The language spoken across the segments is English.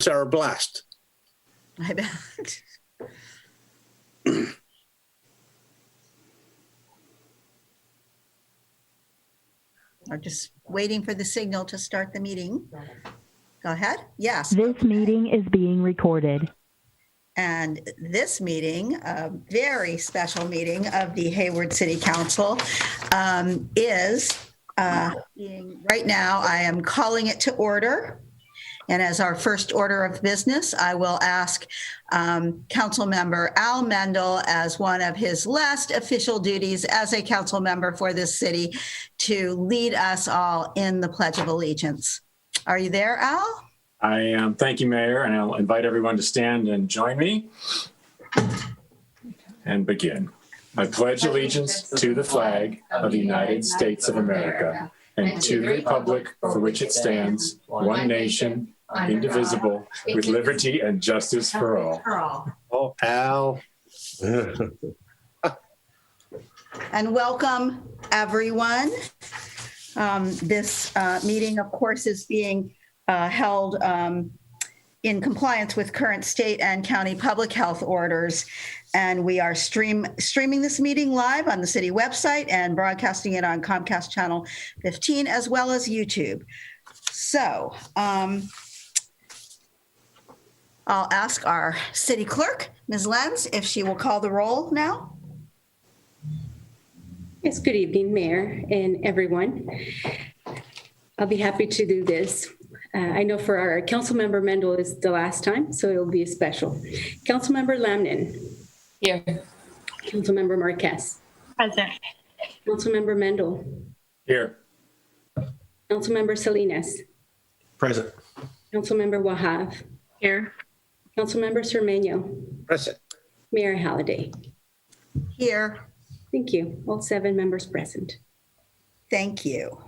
are a blast. I bet. We're just waiting for the signal to start the meeting. Go ahead. Yes. This meeting is being recorded. And this meeting, a very special meeting of the Hayward City Council, is being, right now, I am calling it to order. And as our first order of business, I will ask Council Member Al Mendel, as one of his last official duties as a council member for this city, to lead us all in the Pledge of Allegiance. Are you there, Al? I am. Thank you, Mayor, and I'll invite everyone to stand and join me and begin. I pledge allegiance to the flag of the United States of America and to the republic for which it stands, one nation, indivisible, with liberty and justice for all. Oh, Al. And welcome, everyone. This meeting, of course, is being held in compliance with current state and county public health orders. And we are streaming this meeting live on the city website and broadcasting it on Comcast Channel 15, as well as YouTube. So I'll ask our city clerk, Ms. Lenz, if she will call the roll now. Yes, good evening, Mayor and everyone. I'll be happy to do this. I know for our Councilmember Mendel is the last time, so it'll be a special. Councilmember Lamnin. Here. Councilmember Marquez. Present. Councilmember Mendel. Here. Councilmember Salinas. Present. Councilmember Wahab. Here. Councilmember Cermeño. Present. Mayor Halliday. Here. Thank you. All 7 members present. Thank you.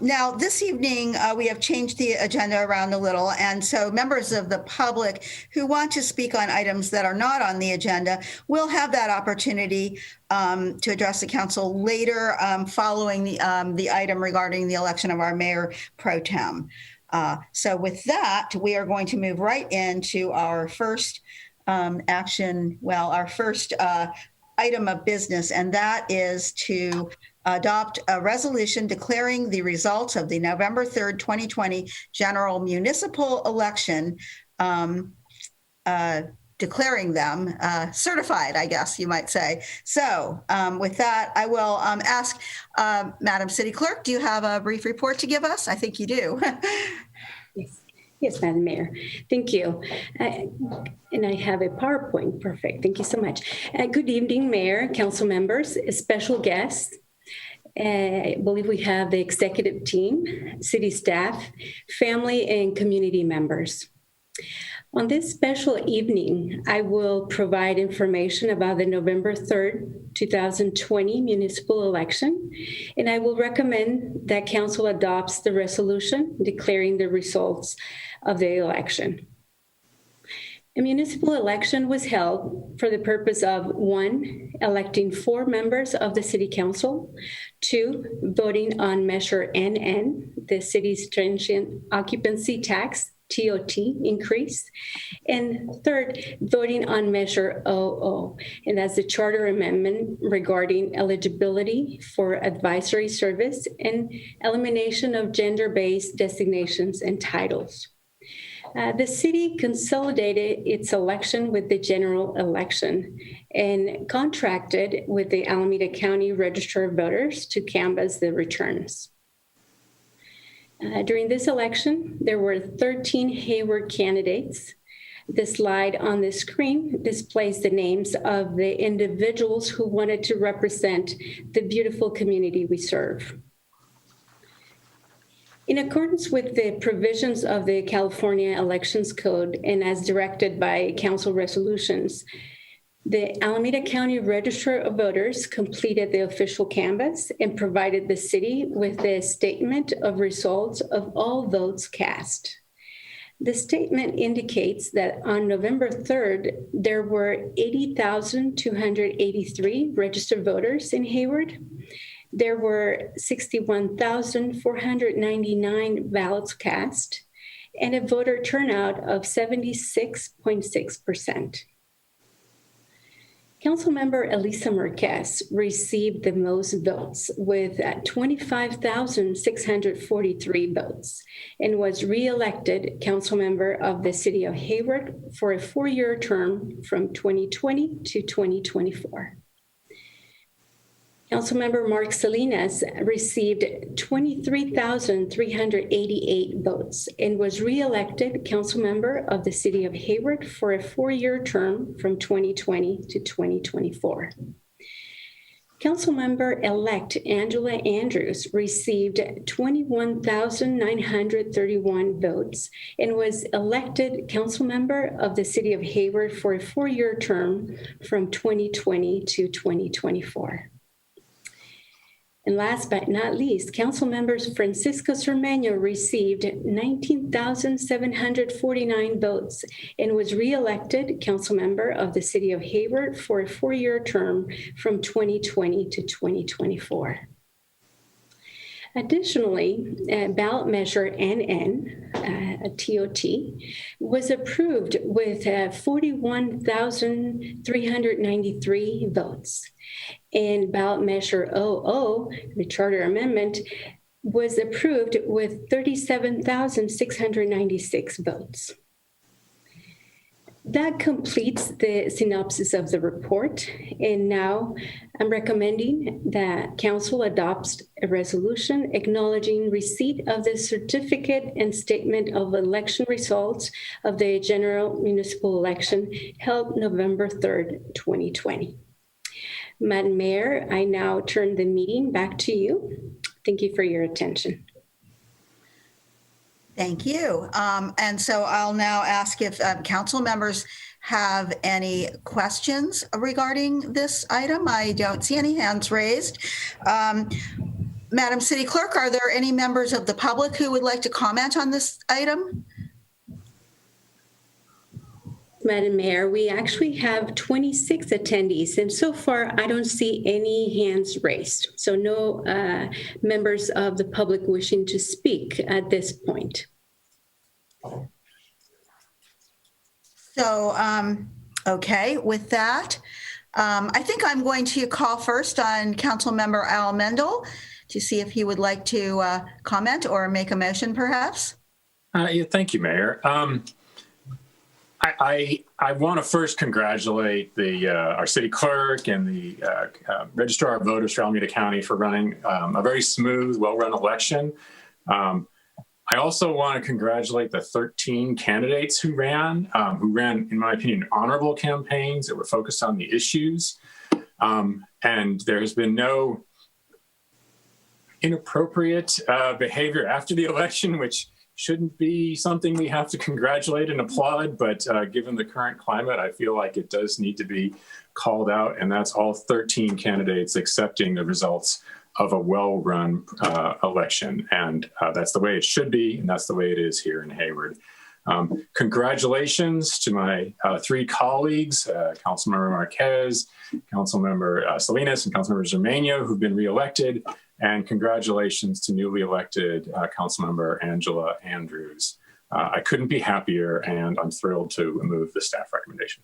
Now, this evening, we have changed the agenda around a little, and so members of the public who want to speak on items that are not on the agenda will have that opportunity to address the council later following the item regarding the election of our Mayor Pro Tem. So with that, we are going to move right into our first our first item of business, and that is to adopt a resolution declaring the results of the November 3rd, 2020 general municipal election, declaring them certified, I guess you might say. So with that, I will ask Madam City Clerk, do you have a brief report to give us? I think you do. Yes, Madam Mayor. Thank you. And I have a PowerPoint. Perfect. Thank you so much. Good evening, Mayor, council members, special guests. I believe we have the executive team, city staff, family, and community members. On this special evening, I will provide information about the November 3rd, 2020 municipal election, and I will recommend that council adopts the resolution declaring the results of the election. A municipal election was held for the purpose of 1, electing 4 members of the city council, 2, voting on Measure NN, the city's transient occupancy tax, TOT increase, and 3rd, voting on Measure OO, and that's the charter amendment regarding eligibility for advisory service and elimination of gender-based designations and titles. The city consolidated its election with the general election and contracted with the Alameda County Register of Voters to canvass the returns. During this election, there were 13 Hayward candidates. The slide on the screen displays the names of the individuals who wanted to represent the beautiful community we serve. In accordance with the provisions of the California Elections Code and as directed by council resolutions, the Alameda County Register of Voters completed the official canvass and provided the city with a statement of results of all votes cast. The statement indicates that on November 3rd, there were 80,283 registered voters in Hayward. There were 61,499 ballots cast, and a voter turnout of 76.6%. Councilmember Elisa Marquez received the most votes with 25,643 votes and was re-elected councilmember of the city of Hayward for a 4-year term from 2020 to 2024. Councilmember Mark Salinas received 23,388 votes and was re-elected councilmember of the city of Hayward for a 4-year term from 2020 to 2024. Councilmember-elect Angela Andrews received 21,931 votes and was elected councilmember of the city of Hayward for a 4-year term from 2020 to 2024. And last but not least, council members Francisco Cermeño received 19,749 votes and was re-elected council member of the city of Hayward for a 4-year term from 2020 to 2024. Additionally, ballot measure NN, TOT, was approved with 41,393 votes. And ballot measure OO, the charter amendment, was approved with 37,696 votes. That completes the synopsis of the report. And now I'm recommending that council adopts a resolution acknowledging receipt of the certificate and statement of election results of the general municipal election held November 3rd, 2020. Madam Mayor, I now turn the meeting back to you. Thank you for your attention. Thank you. And so I'll now ask if council members have any questions regarding this item. I don't see any hands raised. Madam City Clerk, are there any members of the public who would like to comment on this item? Madam Mayor, we actually have 26 attendees, and so far I don't see any hands raised. So no members of the public wishing to speak at this point. So, okay, with that, I think I'm going to call first on Councilmember Al Mendel to see if he would like to comment or make a motion, perhaps. Yeah, thank you, Mayor. I want to first congratulate our city clerk and the registrar of voters for Alameda County for running a very smooth, well-run election. I also want to congratulate the 13 candidates who ran, in my opinion, honorable campaigns that were focused on the issues. And there has been no inappropriate behavior after the election, which shouldn't be something we have to congratulate and applaud, but given the current climate, I feel like it does need to be called out, and that's all 13 candidates accepting the results of a well-run election, and that's the way it should be, and that's the way it is here in Hayward. Congratulations to my 3 colleagues, Councilmember Marquez, Councilmember Salinas, and Councilmember Cermeño, who've been reelected. And congratulations to newly elected Councilmember Angela Andrews. I couldn't be happier, and I'm thrilled to move the staff recommendation.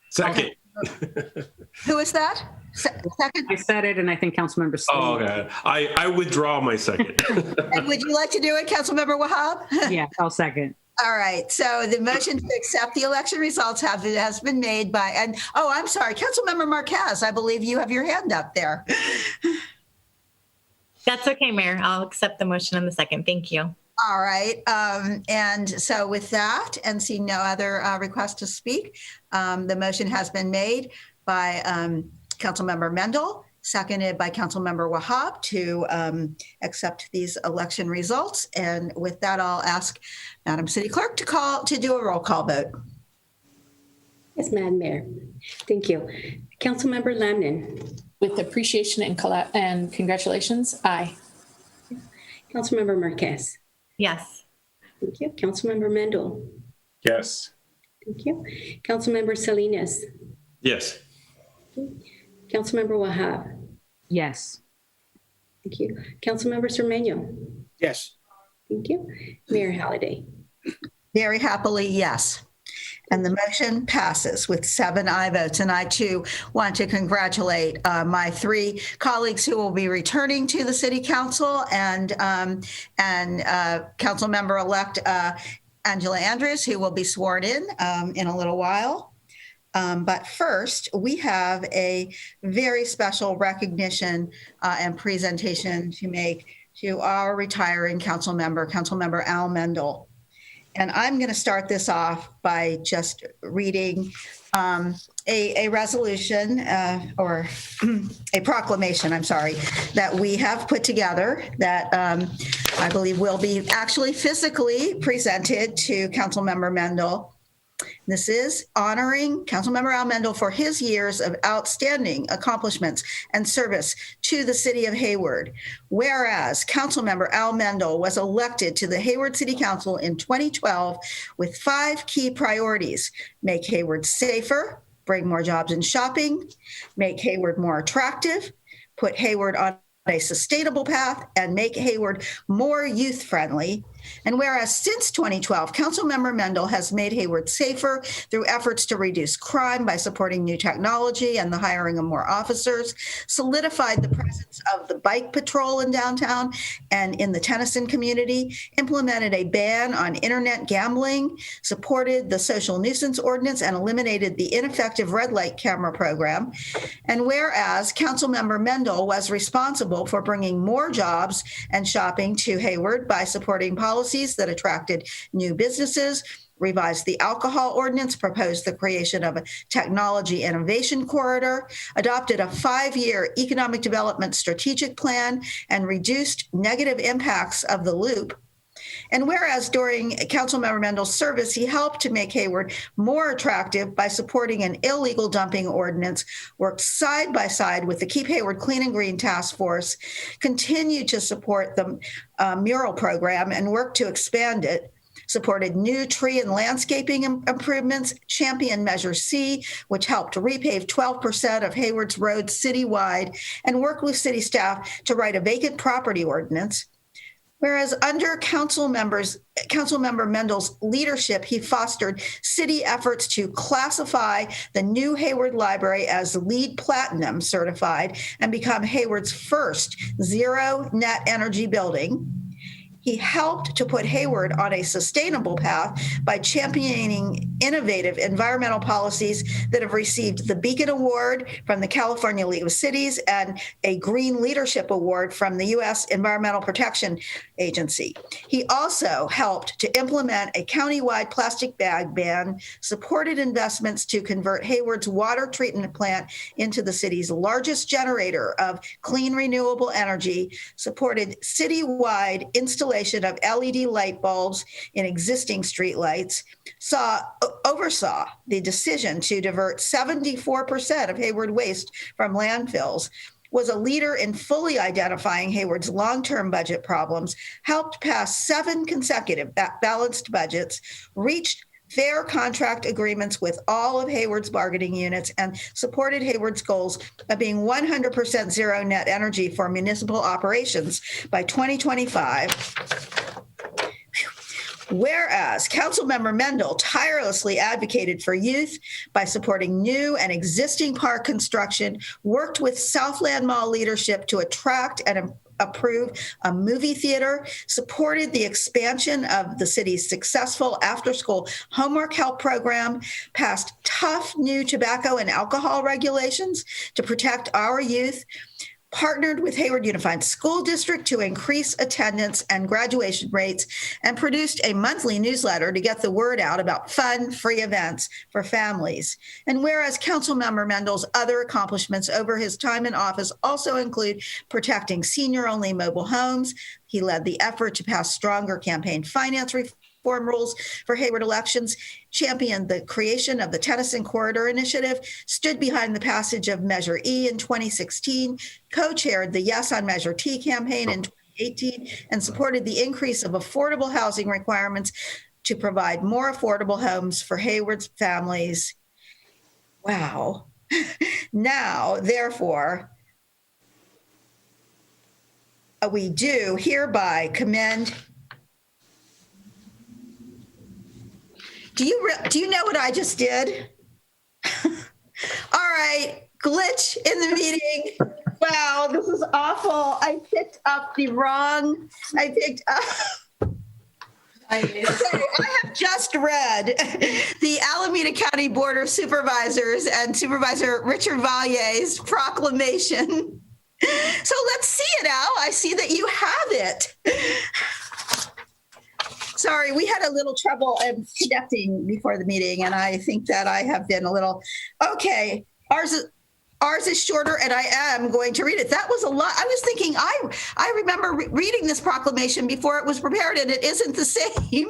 Second. Who is that? Second? I said it, and I think Councilmember Salinas. Oh, okay. I withdraw my second. And would you like to do it, Councilmember Wahab? Yeah, I'll second. All right. So the motion to accept the election results has been made by, and oh, I'm sorry, Councilmember Marquez, I believe you have your hand up there. That's okay, Mayor. I'll accept the motion in the second. Thank you. All right. And so with that, and seeing no other requests to speak, the motion has been made by Councilmember Mendel, seconded by Councilmember Wahab to accept these election results. And with that, I'll ask Madam City Clerk to do a roll call vote. Yes, Madam Mayor. Thank you. Councilmember Lamnin. With appreciation and congratulations, aye. Councilmember Marquez. Yes. Thank you. Councilmember Mendel. Yes. Thank you. Councilmember Salinas. Yes. Councilmember Wahab. Yes. Thank you. Councilmember Cermeño. Yes. Thank you. Mayor Halliday. Very happily, yes. And the motion passes with 7 aye votes. And I too want to congratulate my 3 colleagues who will be returning to the City Council and Council Member-elect Angela Andrews, who will be sworn in a little while. But first, we have a very special recognition and presentation to make to our retiring council member Al Mendel. And I'm going to start this off by just reading a resolution or a proclamation, I'm sorry, that we have put together that I believe will be actually physically presented to Councilmember Mendel. This is honoring Councilmember Al Mendel for his years of outstanding accomplishments and service to the city of Hayward. Whereas Councilmember Al Mendel was elected to the Hayward City Council in 2012 with 5 key priorities: make Hayward safer, bring more jobs and shopping, make Hayward more attractive, put Hayward on a sustainable path, and make Hayward more youth-friendly. And whereas since 2012, Councilmember Mendel has made Hayward safer through efforts to reduce crime by supporting new technology and the hiring of more officers, solidified the presence of the bike patrol in downtown and in the Tennyson community, implemented a ban on internet gambling, supported the social nuisance ordinance, and eliminated the ineffective red light camera program. And whereas Councilmember Mendel was responsible for bringing more jobs and shopping to Hayward by supporting policies that attracted new businesses, revised the alcohol ordinance, proposed the creation of a technology innovation corridor, adopted a 5-year economic development strategic plan, and reduced negative impacts of the loop. And whereas during Councilmember Mendel's service, he helped to make Hayward more attractive by supporting an illegal dumping ordinance, worked side by side with the Keep Hayward Clean and Green Task Force, continued to support the mural program and worked to expand it, supported new tree and landscaping improvements, championed Measure C, which helped repave 12% of Hayward's roads citywide, and worked with city staff to write a vacant property ordinance. Whereas under Councilmember Mendel's leadership, he fostered city efforts to classify the new Hayward Library as LEED Platinum certified and become Hayward's first zero net energy building. He helped to put Hayward on a sustainable path by championing innovative environmental policies that have received the Beacon Award from the California League of Cities and a Green Leadership Award from the U.S. Environmental Protection Agency. He also helped to implement a countywide plastic bag ban, supported investments to convert Hayward's water treatment plant into the city's largest generator of clean renewable energy, supported citywide installation of LED light bulbs in existing streetlights, oversaw the decision to divert 74% of Hayward waste from landfills, was a leader in fully identifying Hayward's long-term budget problems, helped pass 7 consecutive balanced budgets, reached fair contract agreements with all of Hayward's bargaining units, and supported Hayward's goals of being 100% zero net energy for municipal operations by 2025. Whereas Councilmember Mendel tirelessly advocated for youth by supporting new and existing park construction, worked with Southland Mall leadership to attract and approve a movie theater, supported the expansion of the city's successful after-school homework help program, passed tough new tobacco and alcohol regulations to protect our youth, partnered with Hayward Unified School District to increase attendance and graduation rates, and produced a monthly newsletter to get the word out about fun, free events for families. And whereas Councilmember Mendel's other accomplishments over his time in office also include protecting senior-only mobile homes, he led the effort to pass stronger campaign finance reform rules for Hayward elections, championed the creation of the Tennyson Corridor Initiative, stood behind the passage of Measure E in 2016, co-chaired the Yes on Measure T campaign in 2018, and supported the increase of affordable housing requirements to provide more affordable homes for Hayward's families. Wow. Now, therefore, we do hereby commend Do you know what I just did? All right, glitch in the meeting. Wow, this is awful. I picked up. Okay, I have just read the Alameda County Board of Supervisors and Supervisor Richard Vallier's proclamation. So let's see it, Al. I see that you have it. Sorry, we had a little trouble connecting before the meeting, and I think that I have been a little, okay, ours is shorter, and I am going to read it. That was a lot. I was thinking, I remember reading this proclamation before it was prepared, and it isn't the same,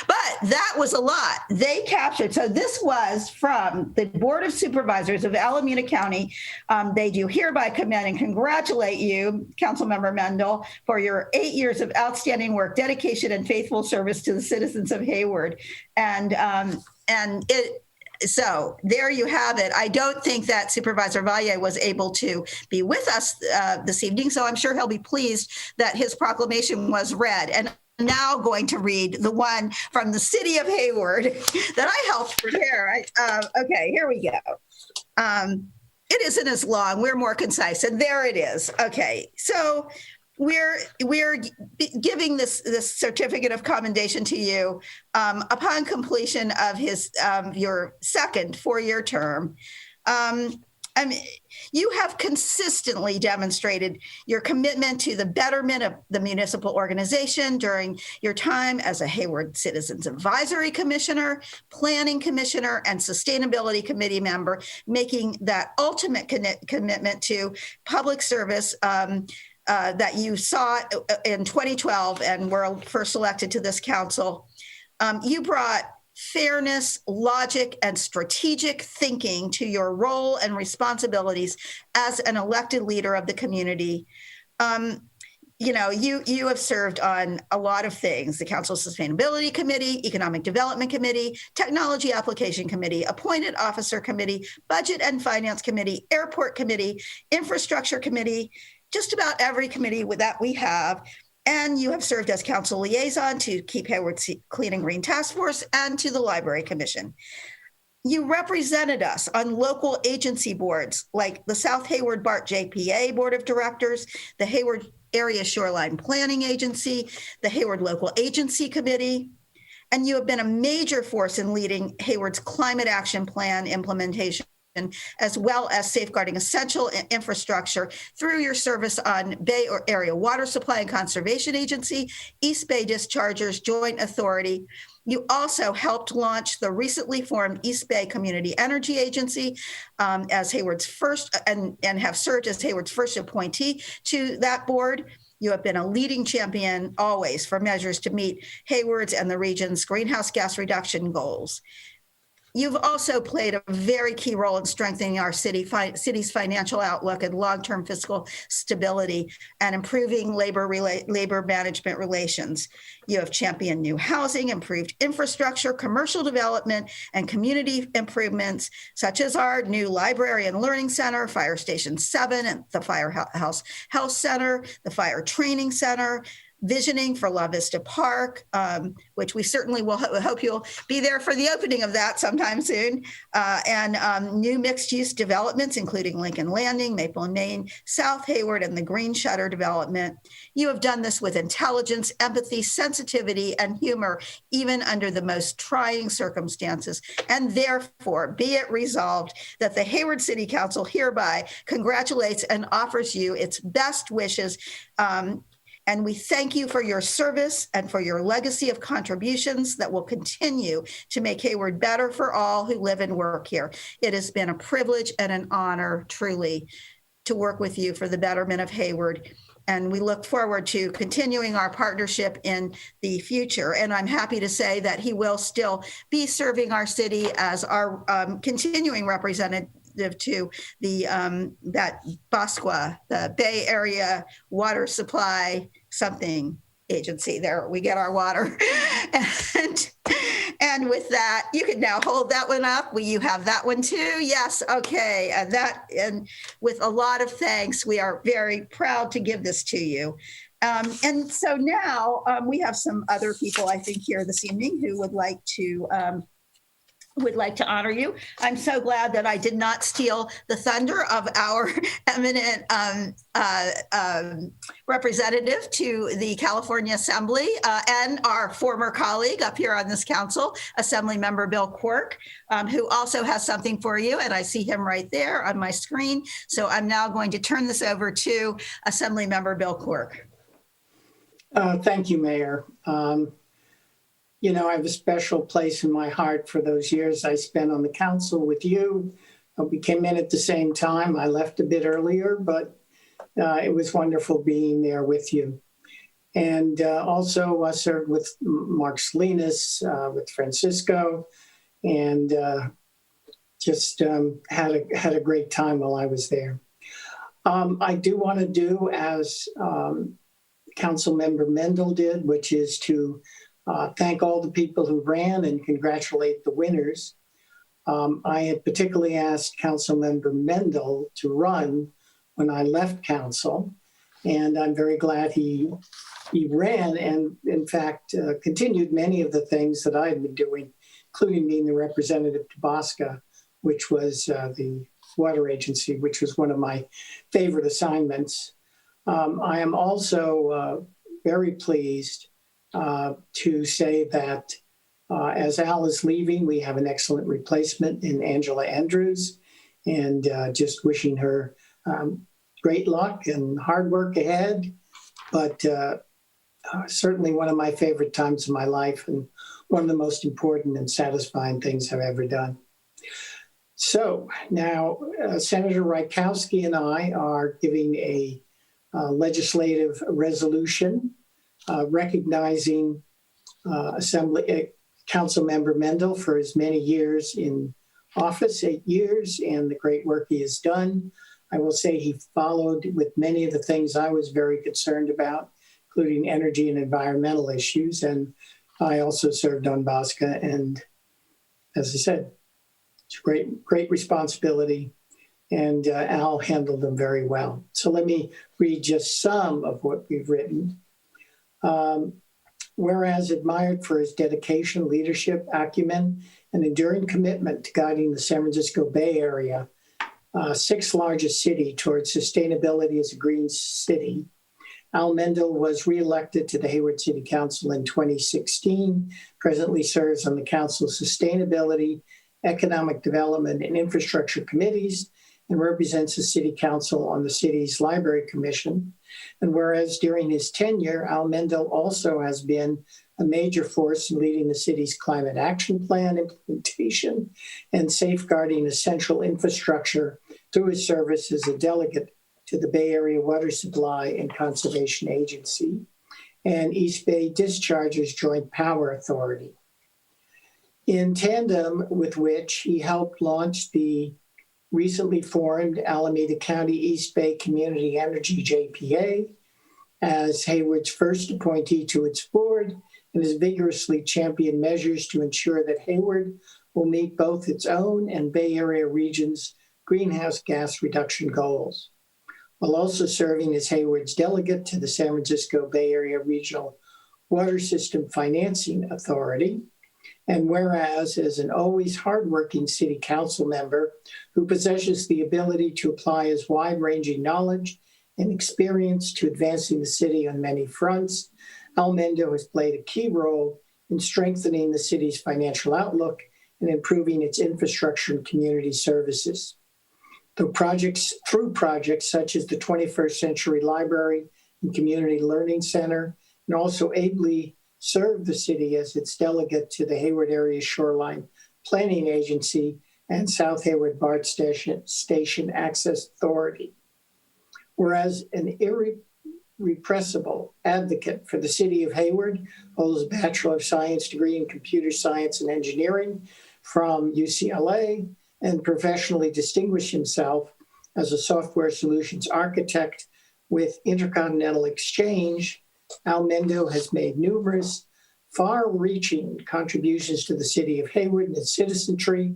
but that was a lot. They captured. So this was from the Board of Supervisors of Alameda County. They do hereby commend and congratulate you, Councilmember Mendel, for your 8 years of outstanding work, dedication, and faithful service to the citizens of Hayward. So there you have it. I don't think that Supervisor Vallier was able to be with us this evening, so I'm sure he'll be pleased that his proclamation was read. And I'm now going to read the one from the city of Hayward that I helped prepare. Okay, here we go. It isn't as long. We're more concise, and there it is. Okay, so we're giving this certificate of commendation to you upon completion of your second 4-year term. You have consistently demonstrated your commitment to the betterment of the municipal organization during your time as a Hayward Citizens Advisory Commissioner, Planning Commissioner, and Sustainability Committee member, making that ultimate commitment to public service that you saw in 2012 and were first elected to this council. You brought fairness, logic, and strategic thinking to your role and responsibilities as an elected leader of the community. You have served on a lot of things: the Council Sustainability Committee, Economic Development Committee, Technology Application Committee, Appointed Officer Committee, Budget and Finance Committee, Airport Committee, Infrastructure Committee, just about every committee that we have. And you have served as council liaison to Keep Hayward Clean and Green Task Force and to the Library Commission. You represented us on local agency boards like the South Hayward BART JPA Board of Directors, the Hayward Area Shoreline Planning Agency, the Hayward Local Agency Committee. And you have been a major force in leading Hayward's Climate Action Plan implementation, as well as safeguarding essential infrastructure through your service on Bay Area Water Supply and Conservation Agency, East Bay Dischargers Joint Authority. You also helped launch the recently formed East Bay Community Energy Agency as Hayward's first, and have served as Hayward's first appointee to that board. You have been a leading champion always for measures to meet Hayward's and the region's greenhouse gas reduction goals. You've also played a very key role in strengthening our city's financial outlook and long-term fiscal stability and improving labor management relations. You have championed new housing, improved infrastructure, commercial development, and community improvements, such as our new library and learning center, Fire Station 7, and the Firehouse Health Center, the Fire Training Center, visioning for La Vista Park, which we certainly will hope you'll be there for the opening of that sometime soon, and new mixed-use developments, including Lincoln Landing, Maple and Main, South Hayward, and the Green Shutter development. You have done this with intelligence, empathy, sensitivity, and humor, even under the most trying circumstances. And therefore, be it resolved that the Hayward City Council hereby congratulates and offers you its best wishes. And we thank you for your service and for your legacy of contributions that will continue to make Hayward better for all who live and work here. It has been a privilege and an honor, truly, to work with you for the betterment of Hayward. And we look forward to continuing our partnership in the future. And I'm happy to say that he will still be serving our city as our continuing representative to the that BASQUA, the Bay Area Water Supply something agency. There we get our water. And with that, you can now hold that one up. You have that one too. Yes. Okay. And with a lot of thanks, we are very proud to give this to you. And so now we have some other people, I think, here this evening who would like to honor you. I'm so glad that I did not steal the thunder of our eminent representative to the California Assembly and our former colleague up here on this council, Assembly Member Bill Quirk, who also has something for you. And I see him right there on my screen. So I'm now going to turn this over to Assembly Member Bill Quirk. Thank you, Mayor. You know, I have a special place in my heart for those years I spent on the council with you. We came in at the same time. I left a bit earlier, but it was wonderful being there with you. And also I served with Mark Salinas, with Francisco, and just had a great time while I was there. I do want to do as Councilmember Mendel did, which is to thank all the people who ran and congratulate the winners. I had particularly asked Councilmember Mendel to run when I left council, and I'm very glad he ran and, in fact, continued many of the things that I had been doing, including being the representative to Bosca, which was the water agency, which was one of my favorite assignments. I am also very pleased to say that as Al is leaving, we have an excellent replacement in Angela Andrews, and just wishing her great luck and hard work ahead. But certainly one of my favorite times of my life and one of the most important and satisfying things I've ever done. So now Senator Rykowski and I are giving a legislative resolution recognizing Councilmember Mendel for his many years in office, 8 years, and the great work he has done. I will say he followed with many of the things I was very concerned about, including energy and environmental issues. And I also served on Bosca, and as I said, it's a great responsibility. And Al handled them very well. So let me read just some of what we've written. Whereas admired for his dedication, leadership, acumen, and enduring commitment to guiding the San Francisco Bay Area, sixth largest city towards sustainability as a green city, Al Mendel was reelected to the Hayward City Council in 2016, presently serves on the Council's Sustainability, Economic Development, and Infrastructure Committees, and represents the City Council on the city's Library Commission. And whereas during his tenure, Al Mendel also has been a major force in leading the city's climate action plan implementation and safeguarding essential infrastructure through his service as a delegate to the Bay Area Water Supply and Conservation Agency and East Bay Discharges Joint Power Authority. In tandem with which he helped launch the recently formed Alameda County East Bay Community Energy JPA as Hayward's first appointee to its board, and has vigorously championed measures to ensure that Hayward will meet both its own and Bay Area region's greenhouse gas reduction goals, while also serving as Hayward's delegate to the San Francisco Bay Area Regional Water System Financing Authority. And whereas, as an always hardworking city council member who possesses the ability to apply his wide-ranging knowledge and experience to advancing the city on many fronts, Al Mendel has played a key role in strengthening the city's financial outlook and improving its infrastructure and community services. Through projects such as the 21st Century Library and Community Learning Center, and also ably served the city as its delegate to the Hayward Area Shoreline Planning Agency and South Hayward BART Station Access Authority. Whereas an irrepressible advocate for the city of Hayward, holds a Bachelor of Science degree in Computer Science and Engineering from UCLA, and professionally distinguished himself as a software solutions architect with Intercontinental Exchange, Al Mendel has made numerous far-reaching contributions to the city of Hayward and its citizenry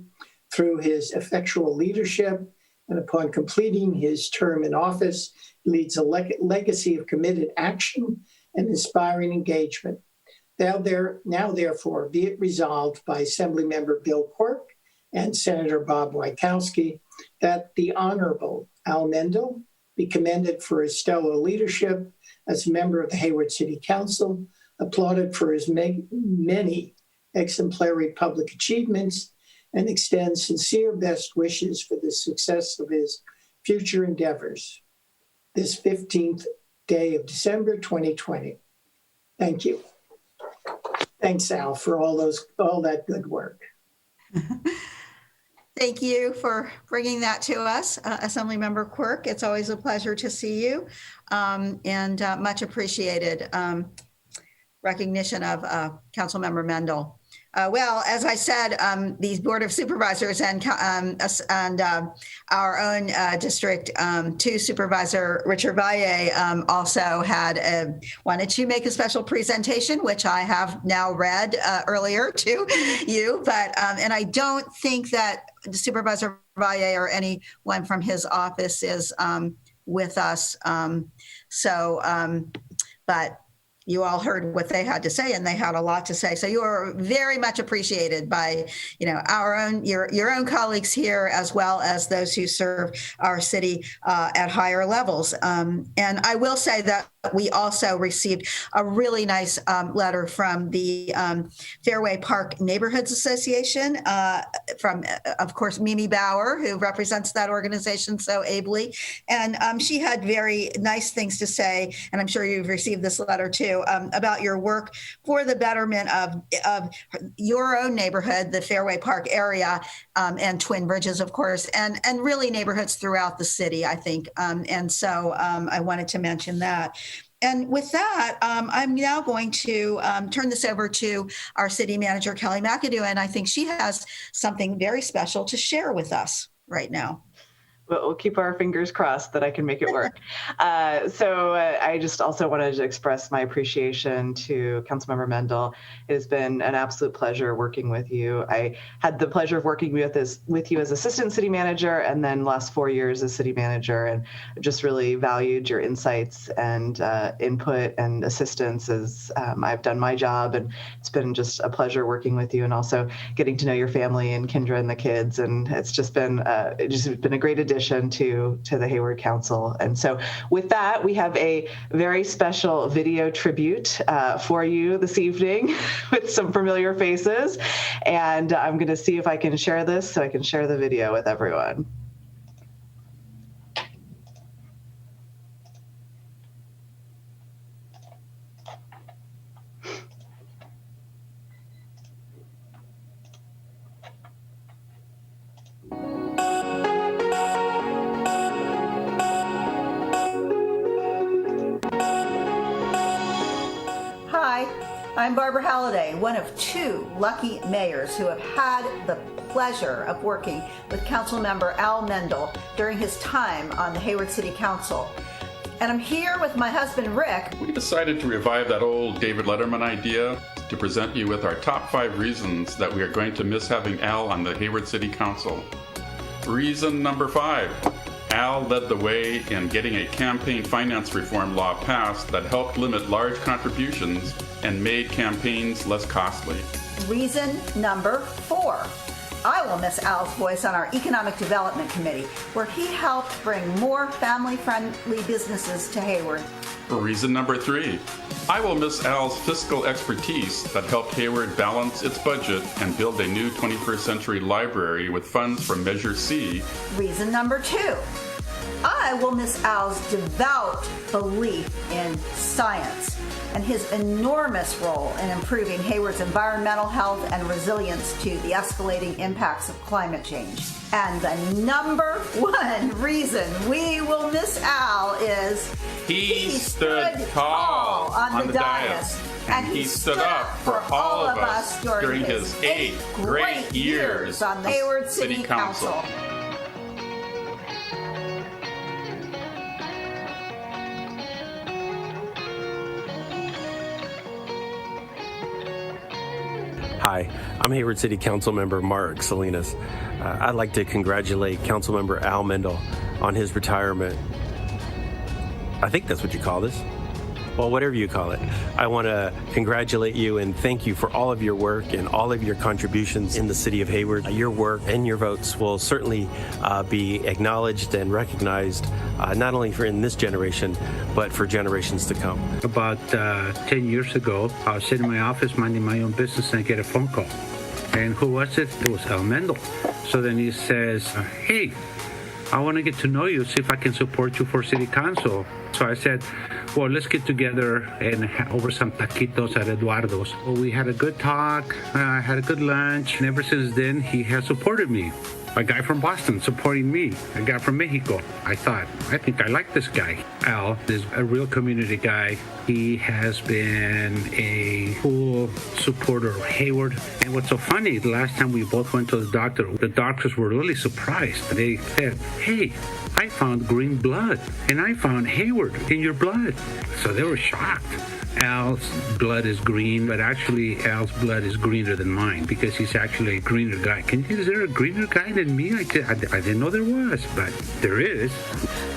through his effectual leadership and upon completing his term in office, he leads a legacy of committed action and inspiring engagement. Now, therefore, be it resolved by Assemblymember Bill Quirk and Senator Bob Wieckowski that the Honorable Al Mendel be commended for his stellar leadership as a member of the Hayward City Council, applauded for his many exemplary public achievements, and extends sincere best wishes for the success of his future endeavors. This 15th day of December 2020. Thank you. Thanks, Al, for all that good work. Thank you for bringing that to us, Assemblymember Quirk. It's always a pleasure to see you, and much appreciated recognition of Councilmember Mendel. Well, as I said, the Board of Supervisors and our own District 2 Supervisor Richard Valle also wanted to make a special presentation, which I have now read earlier to you. But and I don't think that Supervisor Valle or anyone from his office is with us. But you all heard what they had to say, and they had a lot to say. So you are very much appreciated by, your own colleagues here, as well as those who serve our city at higher levels. And I will say that we also received a really nice letter from the Fairway Park Neighborhoods Association, from, of course, Mimi Bauer, who represents that organization so ably. And she had very nice things to say, and I'm sure you've received this letter too, about your work for the betterment of your own neighborhood, the Fairway Park area, and Twin Bridges, of course, and really neighborhoods throughout the city, I think. And so I wanted to mention that. And with that, I'm now going to turn this over to our city manager, Kelly McAdoo, and I think she has something very special to share with us right now. We'll keep our fingers crossed that I can make it work. So I just also wanted to express my appreciation to Councilmember Mendel. It has been an absolute pleasure working with you. I had the pleasure of working with you as assistant city manager, and then last 4 years as city manager, and just really valued your insights and input and assistance as I've done my job. And it's been just a pleasure working with you, and also getting to know your family and Kendra and the kids. And it's just been a great addition to the Hayward Council. And so with that, we have a very special video tribute for you this evening with some familiar faces. And I'm going to see if I can share this so I can share the video with everyone. I'm Barbara Halliday, one of 2 lucky mayors who have had the pleasure of working with Councilmember Al Mendel during his time on the Hayward City Council. And I'm here with my husband, Rick. We decided to revive that old David Letterman idea to present you with our top 5 reasons that we are going to miss having Al on the Hayward City Council. Reason number 5. Al led the way in getting a campaign finance reform law passed that helped limit large contributions and made campaigns less costly. Reason number 4. I will miss Al's voice on our Economic Development Committee, where he helped bring more family-friendly businesses to Hayward. Reason number 3. I will miss Al's fiscal expertise that helped Hayward balance its budget and build a new 21st century library with funds from Measure C. Reason number 2. I will miss Al's devout belief in science and his enormous role in improving Hayward's environmental health and resilience to the escalating impacts of climate change. And the number 1 reason we will miss Al is he stood tall on the dais, and he stood up for all of us during his 8 great years on the Hayward City Council. Hi, I'm Hayward City Council Member Mark Salinas. I'd like to congratulate Councilmember Al Mendel on his retirement. I think that's what you call this. Well, whatever you call it. I want to congratulate you and thank you for all of your work and all of your contributions in the city of Hayward. Your work and your votes will certainly be acknowledged and recognized, not only for in this generation, but for generations to come. About 10 years ago, I was sitting in my office minding my own business and I get a phone call. And who was it? It was Al Mendel. So then he says, hey, I want to get to know you, see if I can support you for city council. So I said, well, let's get together and over some taquitos at Eduardo's. Well, we had a good talk, had a good lunch, and ever since then, he has supported me. A guy from Boston supporting me, a guy from Mexico. I thought, I think I like this guy. Al is a real community guy. He has been a full supporter of Hayward. And what's so funny, the last time we both went to the doctors were really surprised. They said, hey, I found green blood, and I found Hayward in your blood. So they were shocked. Al's blood is green, but actually Al's blood is greener than mine because he's actually a greener guy. Is there a greener guy than me? I didn't know there was, but there is.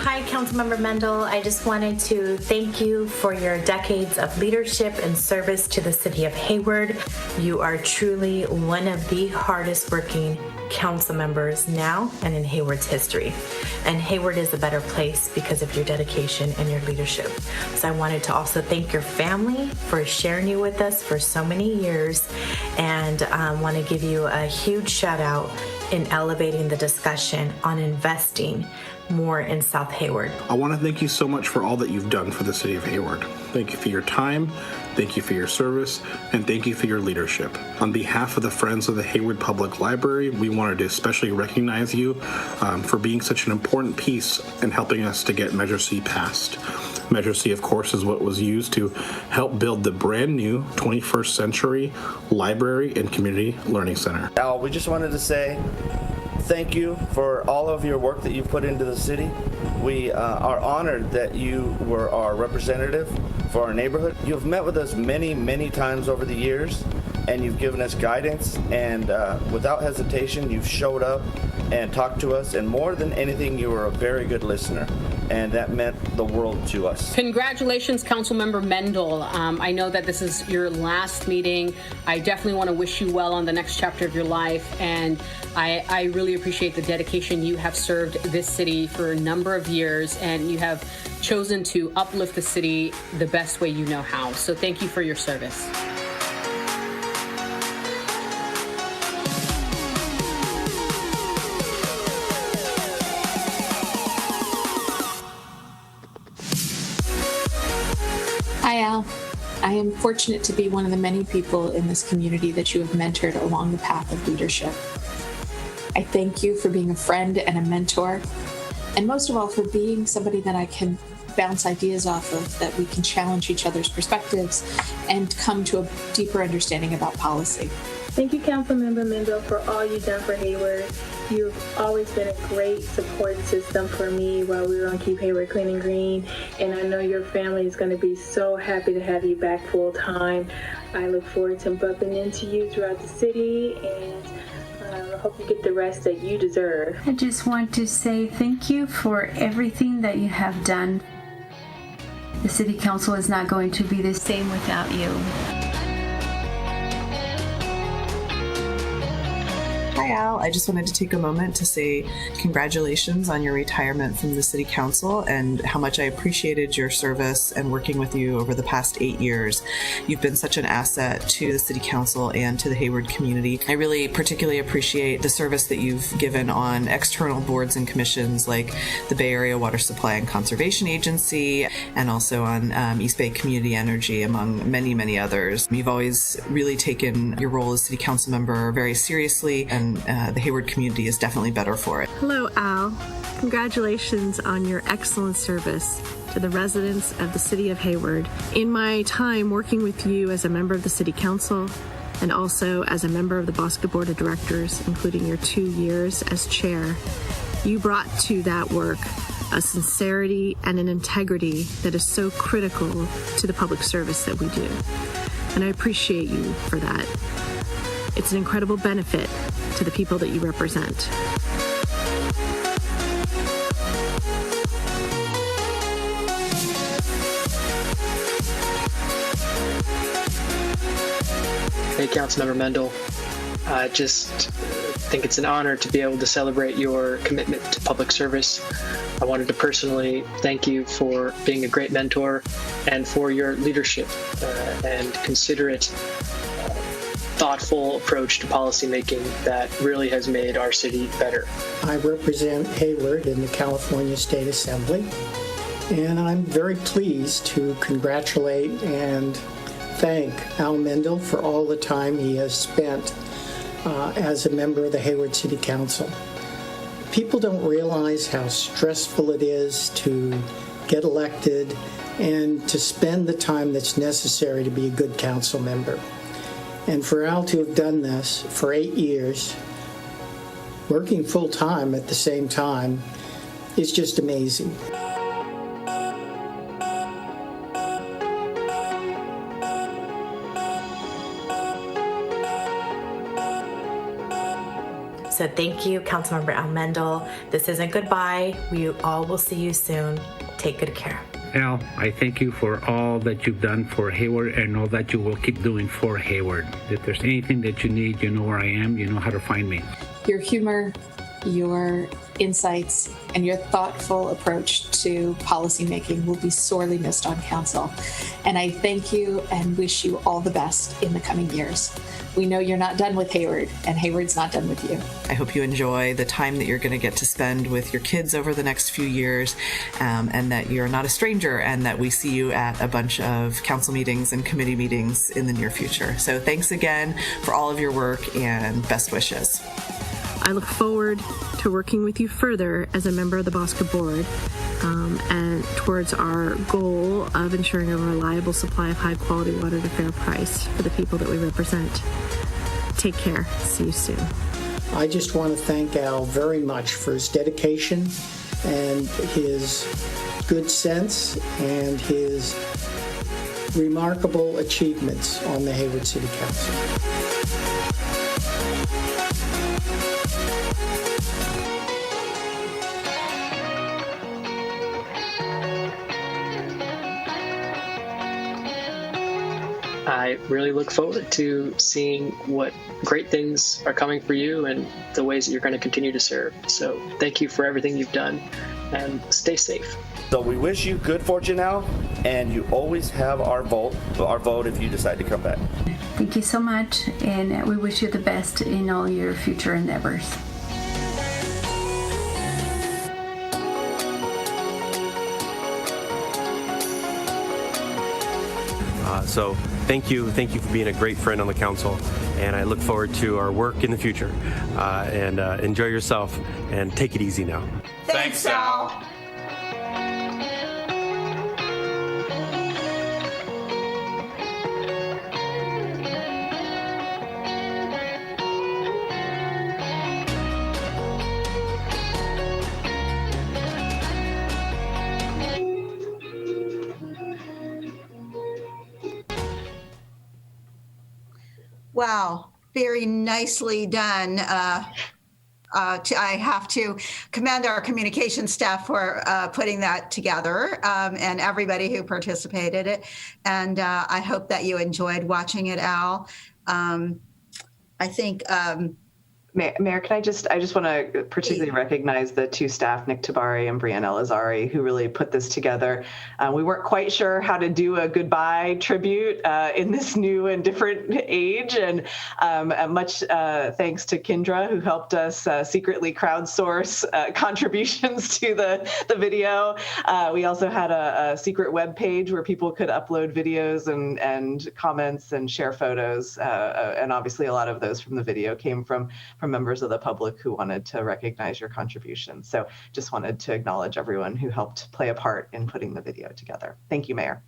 Hi, Councilmember Mendel. I just wanted to thank you for your decades of leadership and service to the city of Hayward. You are truly one of the hardest working council members now and in Hayward's history. And Hayward is a better place because of your dedication and your leadership. So I wanted to also thank your family for sharing you with us for so many years, and want to give you a huge shout out in elevating the discussion on investing more in South Hayward. I want to thank you so much for all that you've done for the city of Hayward. Thank you for your time, thank you for your service, and thank you for your leadership. On behalf of the Friends of the Hayward Public Library, we wanted to especially recognize you for being such an important piece in helping us to get Measure C passed. Measure C, of course, is what was used to help build the brand new 21st century library and community learning center. Al, we just wanted to say thank you for all of your work that you've put into the city. We are honored that you were our representative for our neighborhood. You've met with us many, many times over the years, and you've given us guidance, and without hesitation, you've showed up and talked to us, and more than anything, you were a very good listener, and that meant the world to us. Congratulations, Councilmember Mendel. I know that this is your last meeting. I definitely want to wish you well on the next chapter of your life, and I really appreciate the dedication you have served this city for a number of years, and you have chosen to uplift the city the best way you know how. So thank you for your service. Hi, Al. I am fortunate to be one of the many people in this community that you have mentored along the path of leadership. I thank you for being a friend and a mentor, and most of all for being somebody that I can bounce ideas off of, that we can challenge each other's perspectives and come to a deeper understanding about policy. Thank you, Councilmember Mendel, for all you've done for Hayward. You've always been a great support system for me while we were on Keep Hayward Clean and Green, and I know your family is going to be so happy to have you back full time. I look forward to bumping into you throughout the city, and I hope you get the rest that you deserve. I just want to say thank you for everything that you have done. The City Council is not going to be the same without you. Hi, Al. I just wanted to take a moment to say congratulations on your retirement from the City Council and how much I appreciated your service and working with you over the past 8 years. You've been such an asset to the City Council and to the Hayward community. I really particularly appreciate the service that you've given on external boards and commissions like the Bay Area Water Supply and Conservation Agency, and also on East Bay Community Energy, among many, many others. You've always really taken your role as City Council member very seriously, and the Hayward community is definitely better for it. Hello, Al. Congratulations on your excellent service to the residents of the city of Hayward. In my time working with you as a member of the City Council and also as a member of the Bosque Board of Directors, including your 2 years as chair, you brought to that work a sincerity and an integrity that is so critical to the public service that we do. And I appreciate you for that. It's an incredible benefit to the people that you represent. Hey, Councilmember Mendel. I just think it's an honor to be able to celebrate your commitment to public service. I wanted to personally thank you for being a great mentor and for your leadership and considerate, thoughtful approach to policymaking that really has made our city better. I represent Hayward in the California State Assembly, and I'm very pleased to congratulate and thank Al Mendel for all the time he has spent as a member of the Hayward City Council. People don't realize how stressful it is to get elected and to spend the time that's necessary to be a good council member. And for Al to have done this for 8 years, working full time at the same time, is just amazing. So thank you, Councilmember Al Mendel. This isn't goodbye. We all will see you soon. Take good care. Al, I thank you for all that you've done for Hayward and all that you will keep doing for Hayward. If there's anything that you need, you know where I am, you know how to find me. Your humor, your insights, and your thoughtful approach to policymaking will be sorely missed on council. And I thank you and wish you all the best in the coming years. We know you're not done with Hayward, and Hayward's not done with you. I hope you enjoy the time that you're going to get to spend with your kids over the next few years, and that you're not a stranger, and that we see you at a bunch of council meetings and committee meetings in the near future. So thanks again for all of your work, and best wishes. I look forward to working with you further as a member of the Bosca Board and towards our goal of ensuring a reliable supply of high-quality water at a fair price for the people that we represent. Take care. See you soon. I just want to thank Al very much for his dedication and his good sense and his remarkable achievements on the Hayward City Council. I really look forward to seeing what great things are coming for you and the ways that you're going to continue to serve. So thank you for everything you've done, and stay safe. So we wish you good fortune, Al, and you always have our vote if you decide to come back. Thank you so much, and we wish you the best in all your future endeavors. So thank you for being a great friend on the council, and I look forward to our work in the future. And enjoy yourself, and take it easy now. Thanks, Al. Wow, very nicely done. I have to commend our communication staff for putting that together, and everybody who participated. And I hope that you enjoyed watching it, Al. I think Mayor, I just want to particularly recognize the two staff, Nick Tabari and Brianna Elazari, who really put this together. We weren't quite sure how to do a goodbye tribute in this new and different age, and much thanks to Kendra, who helped us secretly crowdsource contributions to the video. We also had a secret web page where people could upload videos and comments and share photos, and obviously a lot of those from the video came from members of the public who wanted to recognize your contribution. So just wanted to acknowledge everyone who helped play a part in putting the video together. Thank you, Mayor.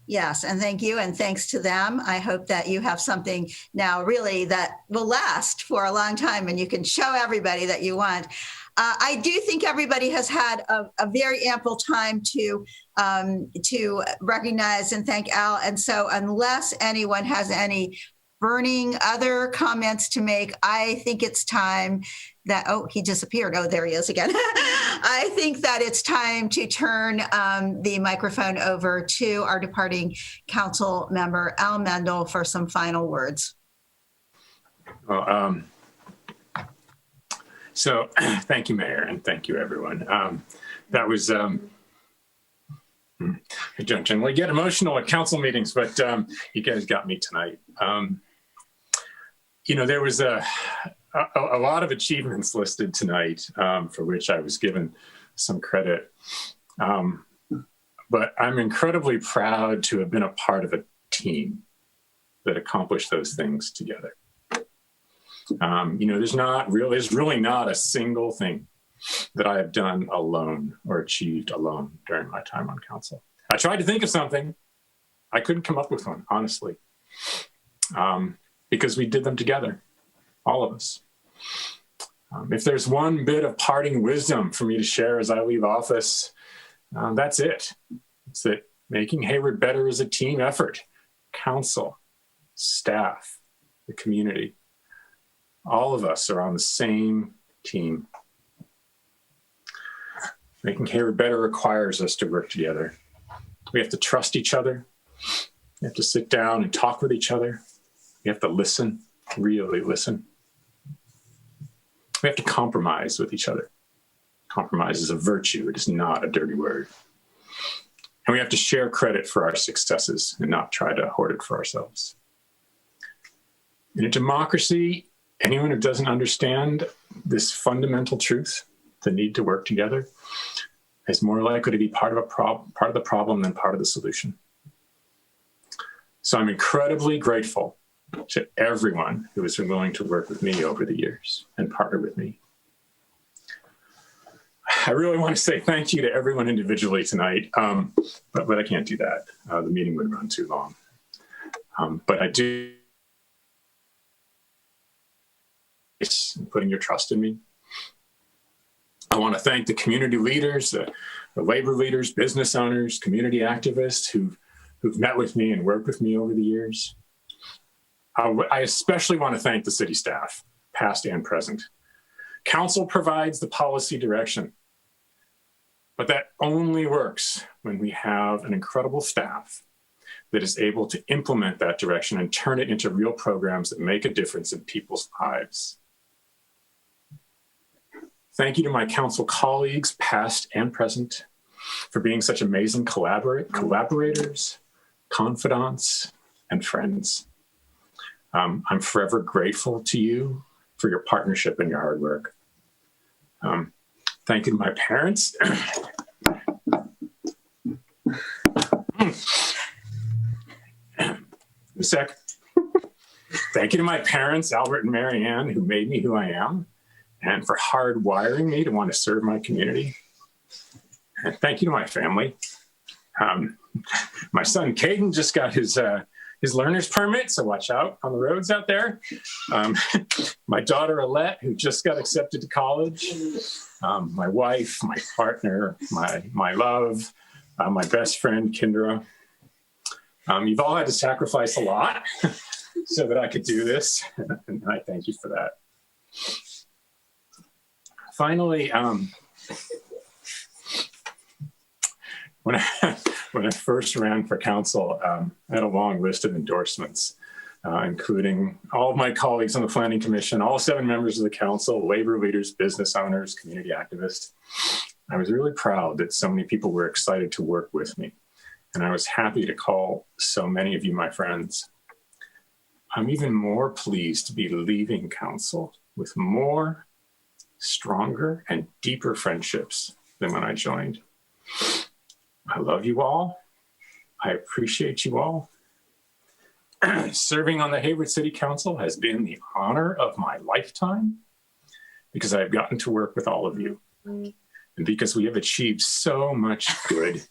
yes, and thank you, and thanks to them. I hope that you have something now really that will last for a long time, and you can show everybody that you want. I do think everybody has had a very ample time to recognize and thank Al. And so unless anyone has any burning other comments to make, I think it's time that, oh, he disappeared. Oh, there he is again. I think that it's time to turn the microphone over to our departing council member, Al Mendel, for some final words. Well, so thank you, Mayor, and thank you, everyone. That was, I don't generally get emotional at council meetings, but you guys got me tonight. You know, there was a lot of achievements listed tonight for which I was given some credit. But I'm incredibly proud to have been a part of a team that accomplished those things together. You know, there's really not a single thing that I have done alone or achieved alone during my time on council. I tried to think of something. I couldn't come up with one, honestly, because we did them together, all of us. If there's one bit of parting wisdom for me to share as I leave office, that's it. It's that making Hayward better is a team effort. Council, staff, the community, all of us are on the same team. Making Hayward better requires us to work together. We have to trust each other. We have to sit down and talk with each other. We have to listen, really listen. We have to compromise with each other. Compromise is a virtue. It is not a dirty word. And we have to share credit for our successes and not try to hoard it for ourselves. In a democracy, anyone who doesn't understand this fundamental truth, the need to work together, is more likely to be part of the problem than part of the solution. So I'm incredibly grateful to everyone who has been willing to work with me over the years and partner with me. I really want to say thank you to everyone individually tonight, but I can't do that. The meeting would run too long. But I do putting your trust in me. I want to thank the community leaders, the labor leaders, business owners, community activists who've met with me and worked with me over the years. I especially want to thank the city staff, past and present. Council provides the policy direction, but that only works when we have an incredible staff that is able to implement that direction and turn it into real programs that make a difference in people's lives. Thank you to my council colleagues, past and present, for being such amazing collaborators, confidants, and friends. I'm forever grateful to you for your partnership and your hard work. Thank you to my parents. A sec. Thank you to my parents, Albert and Mary Ann, who made me who I am, and for hardwiring me to want to serve my community. And thank you to my family. My son, Caden, just got his learner's permit, so watch out on the roads out there. My daughter, Alette, who just got accepted to college. My wife, my partner, my love, my best friend, Kendra. You've all had to sacrifice a lot so that I could do this, and I thank you for that. Finally, when I first ran for council, I had a long list of endorsements, including all of my colleagues on the Planning Commission, all 7 members of the council, labor leaders, business owners, community activists. I was really proud that so many people were excited to work with me, and I was happy to call so many of you my friends. I'm even more pleased to be leaving council with more, stronger, and deeper friendships than when I joined. I love you all. I appreciate you all. Serving on the Hayward City Council has been the honor of my lifetime because I've gotten to work with all of you and because we have achieved so much good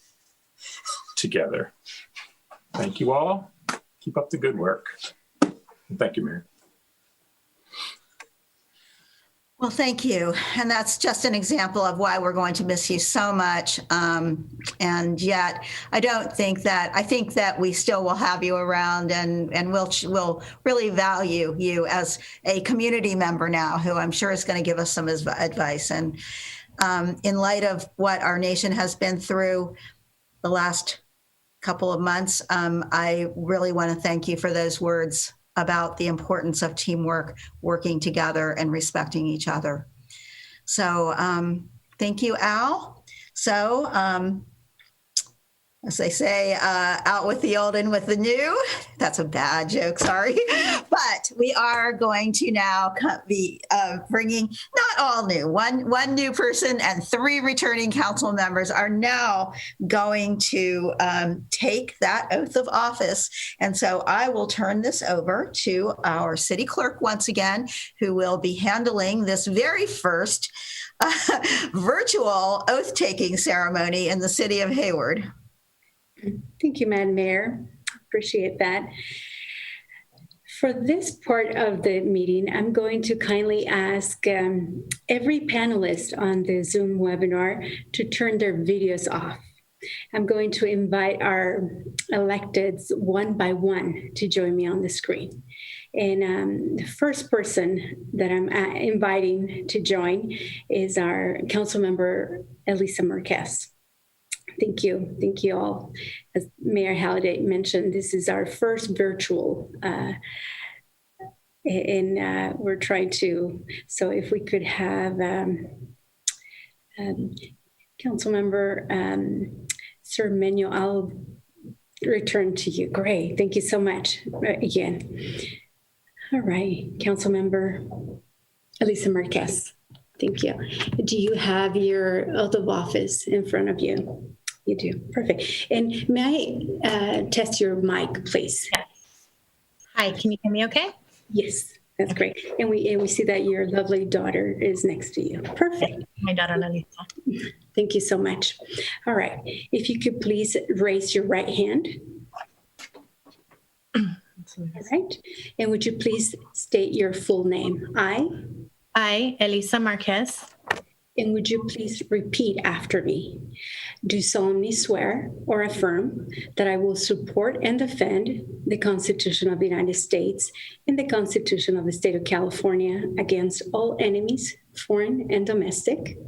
together. Thank you all. Keep up the good work. And thank you, Mayor. Well, Well, thank you. And that's just an example of why we're going to miss you so much. And yet, I think that we still will have you around, and we'll really value you as a community member now, who I'm sure is going to give us some advice. And in light of what our nation has been through the last couple of months, I really want to thank you for those words about the importance of teamwork, working together, and respecting each other. So thank you, Al. So as they say, out with the old and with the new. That's a bad joke, sorry. But we are going to now be bringing, not all new, one new person and 3 returning council members are now going to take that oath of office. And so I will turn this over to our city clerk once again, who will be handling this very first virtual oath-taking ceremony in the city of Hayward. Thank you, Madam Mayor. Appreciate that. For this part of the meeting, I'm going to kindly ask every panelist on the Zoom webinar to turn their videos off. I'm going to invite our electeds one by one to join me on the screen. And the first person that I'm inviting to join is our Councilmember Elisa Marquez. Thank you. Thank you all. As Mayor Halliday mentioned, this is our first virtual, and we're trying to, so if we could have Councilmember Sir Menyo, I'll return to you. Great. Thank you so much again. All right, Councilmember Elisa Marquez. Thank you. Do you have your oath of office in front of you? You do. Perfect. And may I test your mic, please? Yes. Hi, can you hear me okay? Yes, that's great. And we see that your lovely daughter is next to you. Perfect. My daughter, Annalisa. Thank you so much. All right. If you could please raise your right hand. All right. And would you please state your full name? I, Elisa Marquez. And would you please repeat after me? Do solemnly swear or affirm that I will support and defend the Constitution of the United States and the Constitution of the State of California against all enemies, foreign and domestic.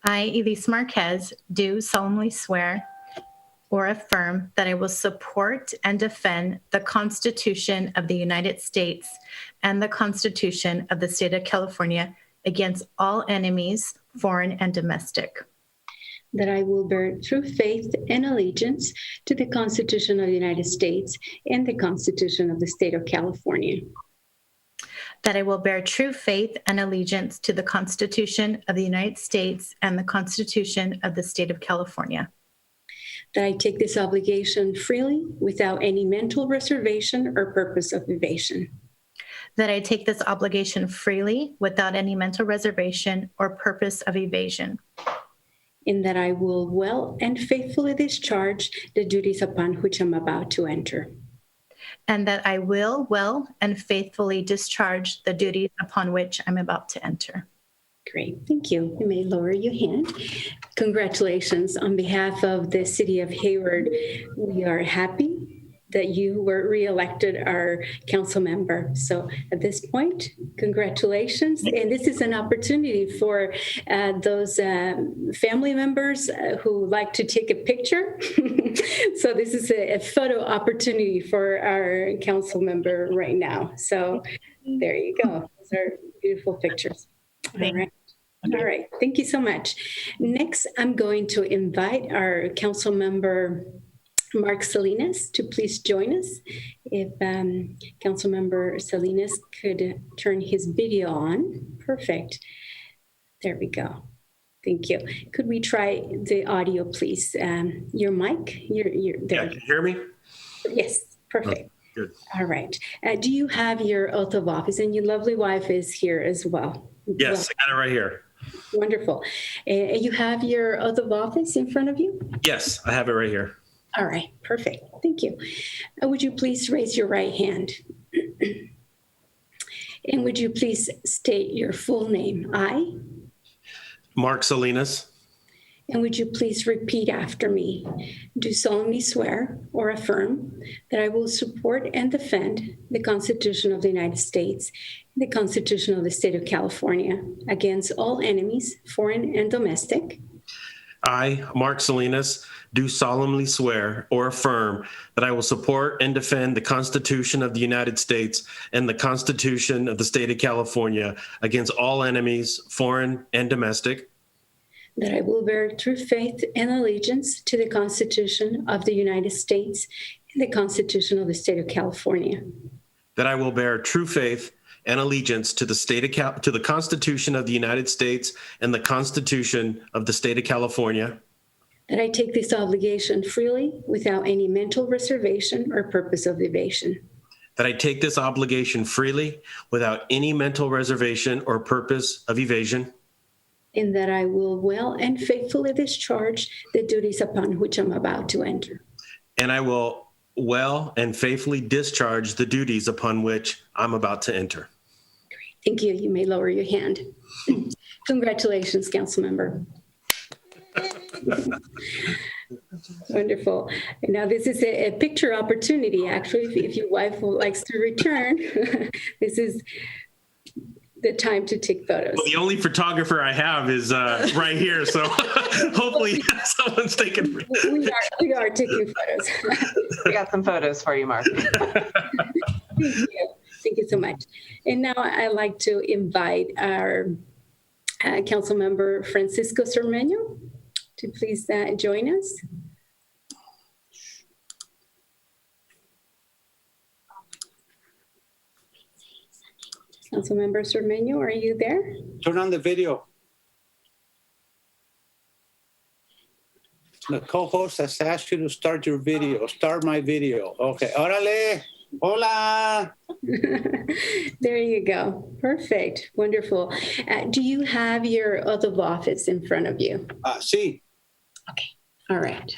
I, Elisa Marquez, do solemnly swear or affirm that I will support and defend the Constitution of the United States and the Constitution of the State of California against all enemies, foreign and domestic. That I will bear true faith and allegiance to the Constitution of the United States and the Constitution of the State of California. That I will bear true faith and allegiance to the Constitution of the United States and the Constitution of the State of California. That I take this obligation freely without any mental reservation or purpose of evasion. That I take this obligation freely without any mental reservation or purpose of evasion. And that I will well and faithfully discharge the duties upon which I'm about to enter. And that I will well and faithfully discharge the duties upon which I'm about to enter. Great, thank you. You may lower your hand. Congratulations. On behalf of the City of Hayward, we are happy that you were reelected our council member. So at this point, congratulations. And this is an opportunity for those family members who like to take a picture. So this is a photo opportunity for our council member right now. So there you go. Those are beautiful pictures. All right. All right. Thank you so much. Next, I'm going to invite our council member Mark Salinas to please join us. If Councilmember Salinas could turn his video on. Perfect. There we go. Thank you. Could we try the audio, please? Your mic, you're there. Yeah, can you hear me? Yes, perfect. Oh, good. All right. Do you have your oath of office? And your lovely wife is here as well. Yes, I got it right here. Wonderful. You have your oath of office in front of you? Yes, I have it right here. All right, perfect. Thank you. Would you please raise your right hand? And would you please state your full name? I. Mark Salinas. And would you please repeat after me? Do solemnly swear or affirm that I will support and defend the Constitution of the United States and the Constitution of the State of California against all enemies, foreign and domestic. I, Mark Salinas, do solemnly swear or affirm that I will support and defend the Constitution of the United States and the Constitution of the State of California against all enemies, foreign and domestic. That I will bear true faith and allegiance to the Constitution of the United States and the Constitution of the State of California. That I will bear true faith and allegiance to the Constitution of the United States and the Constitution of the State of California. That I take this obligation freely without any mental reservation or purpose of evasion. That I take this obligation freely without any mental reservation or purpose of evasion. And that I will well and faithfully discharge the duties upon which I'm about to enter. And I will well and faithfully discharge the duties upon which I'm about to enter. Great. Thank you. You may lower your hand. Congratulations, council member. Wonderful. And now this is a picture opportunity, actually, if your wife likes to return. This is the time to take photos. Well, the only photographer I have is right here, so hopefully someone's taking. We are taking photos. We got some photos for you, Mark. Thank you. Thank you so much. And now I'd like to invite our council member Francisco Cermeño to please join us. Councilmember Cermeño, are you there? Turn on the video. The co-host has asked you to start your video. Start my video. Okay. Órale. Hola. There you go. Perfect. Wonderful. Do you have your oath of office in front of you? Sí. Okay. All right.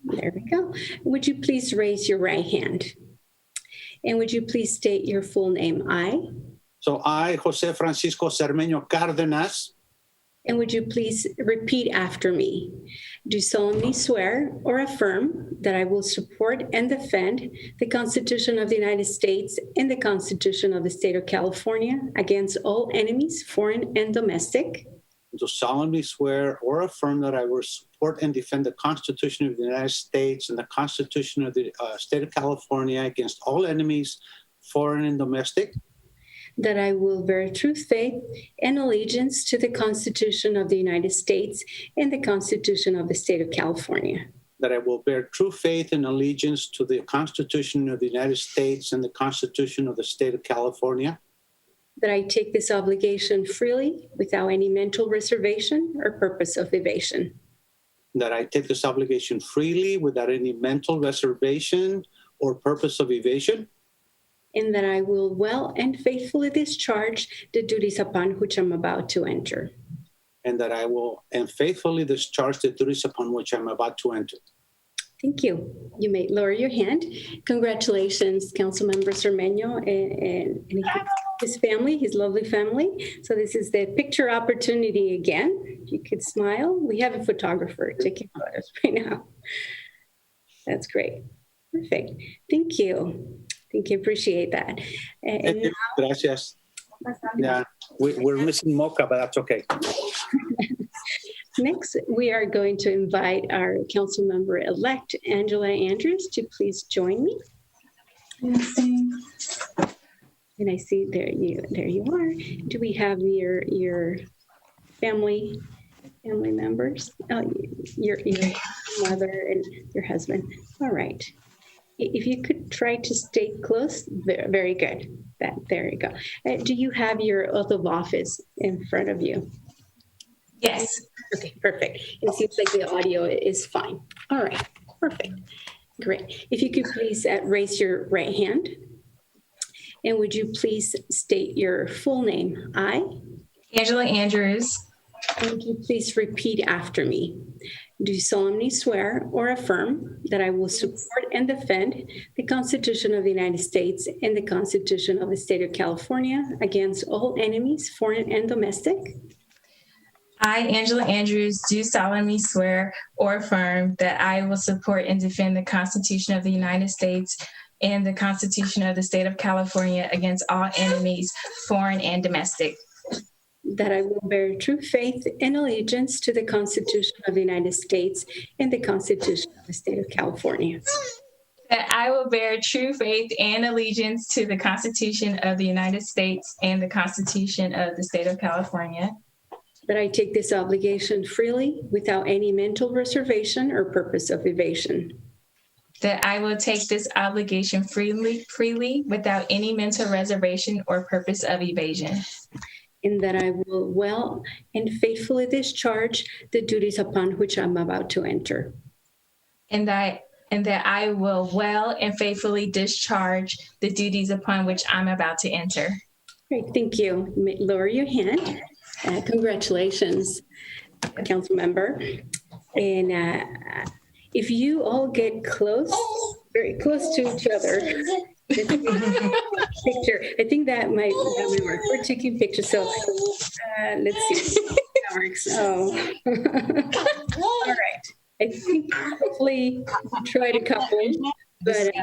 There we go. Would you please raise your right hand? And would you please state your full name? So I, Jose Francisco Cermeño Cárdenas. And would you please repeat after me? Do solemnly swear or affirm that I will support and defend the Constitution of the United States and the Constitution of the State of California against all enemies, foreign and domestic. Do solemnly swear or affirm that I will support and defend the Constitution of the United States and the Constitution of the State of California against all enemies, foreign and domestic. That I will bear true faith and allegiance to the Constitution of the United States and the Constitution of the State of California. That I will bear true faith and allegiance to the Constitution of the United States and the Constitution of the State of California. That I take this obligation freely without any mental reservation or purpose of evasion. That I take this obligation freely without any mental reservation or purpose of evasion. And that I will well and faithfully discharge the duties upon which I'm about to enter. And that I will and faithfully discharge the duties upon which I'm about to enter. Thank you. You may lower your hand. Congratulations, Councilmember Cermeño and his family, his lovely family. So this is the picture opportunity again. If you could smile. We have a photographer taking photos right now. That's great. Perfect. Thank you. Thank you. Appreciate that. And now, gracias. Yeah, we're missing Mocha, but that's okay. Next, we are going to invite our council member-elect, Angela Andrews, to please join me. And I see there you are. Do we have your family members? Oh, your mother and your husband. All right. If you could try to stay close, very good. There you go. Do you have your oath of office in front of you? Yes. Okay, perfect. It seems like the audio is fine. All right, perfect. Great. If you could please raise your right hand. And would you please state your full name? I, Angela Andrews, Thank you. Please repeat after me. Do solemnly swear or affirm that I will support and defend the Constitution of the United States and the Constitution of the State of California against all enemies, foreign and domestic? I, Angela Andrews, do solemnly swear or affirm that I will support and defend the Constitution of the United States and the Constitution of the State of California against all enemies, foreign and domestic. That I will bear true faith and allegiance to the Constitution of the United States and the Constitution of the State of California. That I will bear true faith and allegiance to the Constitution of the United States and the Constitution of the State of California. That I take this obligation freely without any mental reservation or purpose of evasion. That I will take this obligation freely without any mental reservation or purpose of evasion. And that I will well and faithfully discharge the duties upon which I'm about to enter. And that I will well and faithfully discharge the duties upon which I'm about to enter. Great, thank you. Lower your hand. Congratulations, Council Member. And if you all get close, very close to each other, picture. I think that might work. We're taking pictures, so let's see. That works. Oh, all right. I think hopefully try to couple. But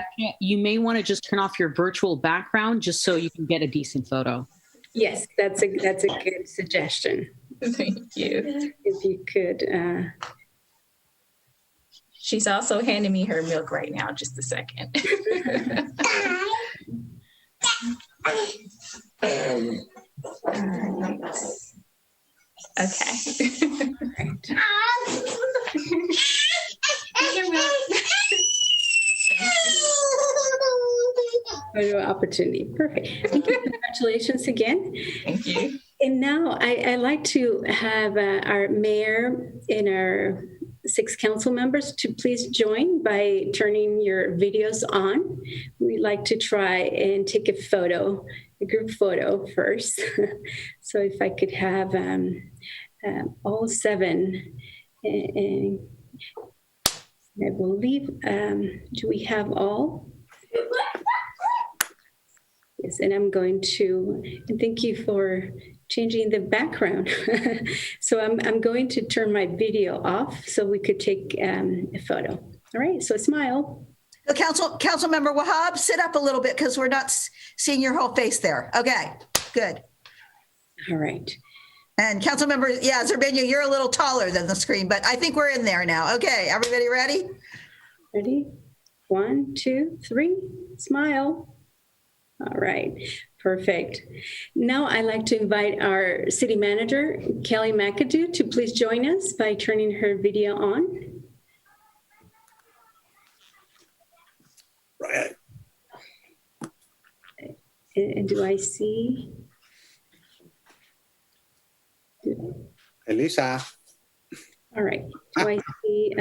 you may want to just turn off your virtual background just so you can get a decent photo. Yes, that's a good suggestion. Thank you. If you could. She's also handing me her milk right now. Just a second. Okay. Opportunity. Perfect. Thank you. Congratulations again. Thank you. And now I'd like to have our mayor and our 6 council members to please join by turning your videos on. We'd like to try and take a photo, a group photo first. So if I could have all 7, and I believe, do we have all? Yes, and I'm going to, and thank you for changing the background. So I'm going to turn my video off so we could take a photo. All right, so smile. Council Member Wahab, sit up a little bit because we're not seeing your whole face there. Okay, good. All right. And Council Member, Zerbino, you're a little taller than the screen, but I think we're in there now. Okay, everybody ready? Ready? 1, 2, 3, smile. All right, perfect. Now I'd like to invite our city manager, Kelly McAdoo, to please join us by turning her video on. Right. And do I see? Elisa. All right, do I see,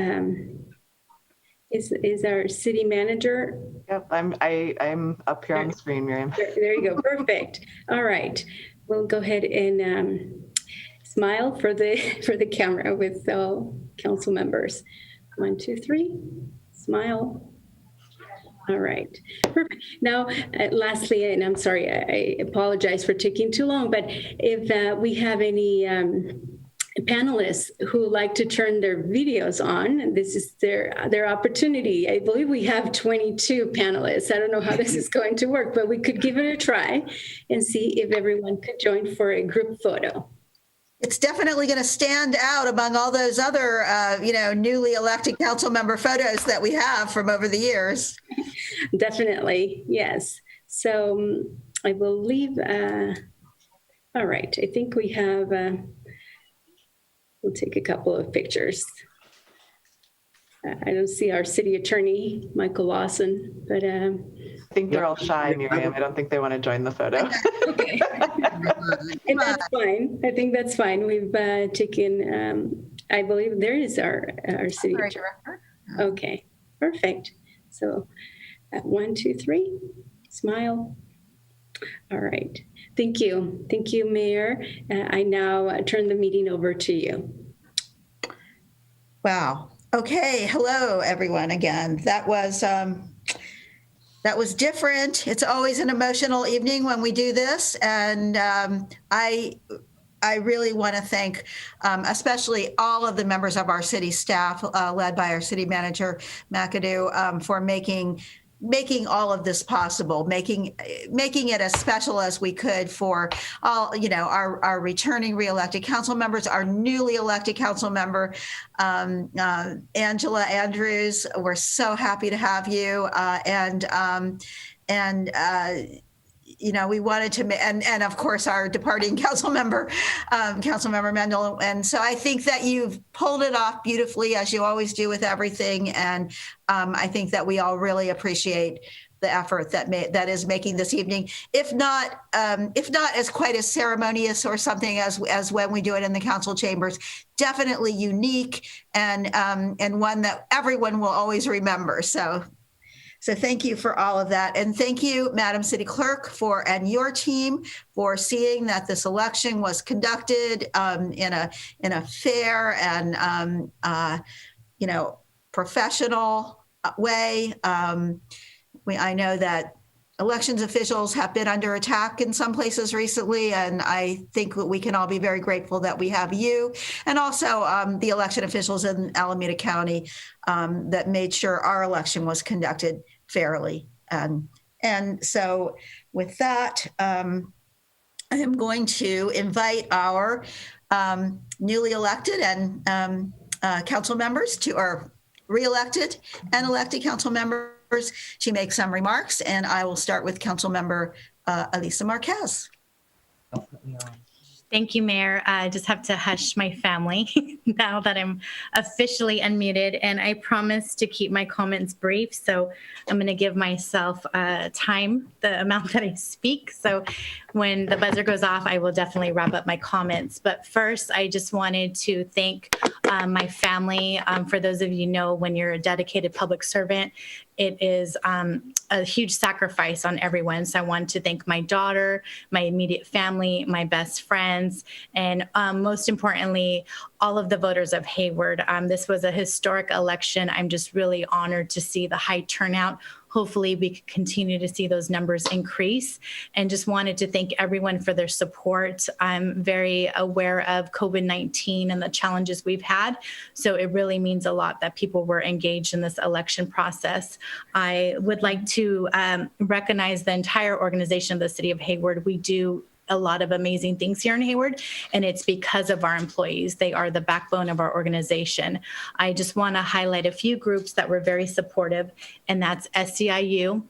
is our city manager? Yep, I'm up here on the screen, Miriam. There you go, perfect. All right, we'll go ahead and smile for the camera with all council members. 1, 2, 3, smile. All right, perfect. Now, lastly, and I'm sorry, I apologize for taking too long, but if we have any panelists who like to turn their videos on, this is their opportunity. I believe we have 22 panelists. I don't know how this is going to work, but we could give it a try and see if everyone could join for a group photo. It's definitely going to stand out among all those other, newly elected council member photos that we have from over the years. Definitely, yes. So I believe, all right, I think we have, we'll take a couple of pictures. I don't see our city attorney, Michael Lawson, but I think they're all shy, Miriam. I don't think they want to join the photo. Okay. And that's fine. I think that's fine. We've taken, I believe there is our city attorney. Okay, perfect. So 1, 2, 3, smile. All right. Thank you. Thank you, Mayor. I now turn the meeting over to you. Wow. Okay. Hello, everyone. Again, that was different. It's always an emotional evening when we do this, and I really want to thank especially all of the members of our city staff, led by our city manager, McAdoo, for making all of this possible, making it as special as we could for all, our returning reelected council members, our newly elected council member, Angela Andrews. We're so happy to have you. We wanted to, and of course our departing council member Mendel. And so I think that you've pulled it off beautifully, as you always do with everything. And I think that we all really appreciate the effort that is making this evening, if not as quite as ceremonious or something as when we do it in the council chambers, definitely unique and one that everyone will always remember. So thank you for all of that. And thank you, Madam City Clerk, and your team for seeing that this election was conducted in a fair and professional way. I know that elections officials have been under attack in some places recently, and I think that we can all be very grateful that we have you and also the election officials in Alameda County that made sure our election was conducted fairly. And so with that, I am going to invite our newly elected and council members or re-elected and elected council members to make some remarks. And I will start with council member Elisa Marquez. Thank you, Mayor. I just have to hush my family now that I'm officially unmuted, and I promise to keep my comments brief. So I'm going to give myself time, the amount that I speak. So when the buzzer goes off, I will definitely wrap up my comments. But first, I just wanted to thank my family. For those of you know, when you're a dedicated public servant, it is a huge sacrifice on everyone. So I want to thank my daughter, my immediate family, my best friends, and most importantly, all of the voters of Hayward. This was a historic election. I'm just really honored to see the high turnout. Hopefully we can continue to see those numbers increase, and just wanted to thank everyone for their support. I'm very aware of COVID-19 and the challenges we've had. So it really means a lot that people were engaged in this election process. I would like to recognize the entire organization of the city of Hayward. We do a lot of amazing things here in Hayward, and it's because of our employees. They are the backbone of our organization. I just want to highlight a few groups that were very supportive, and that's SEIU,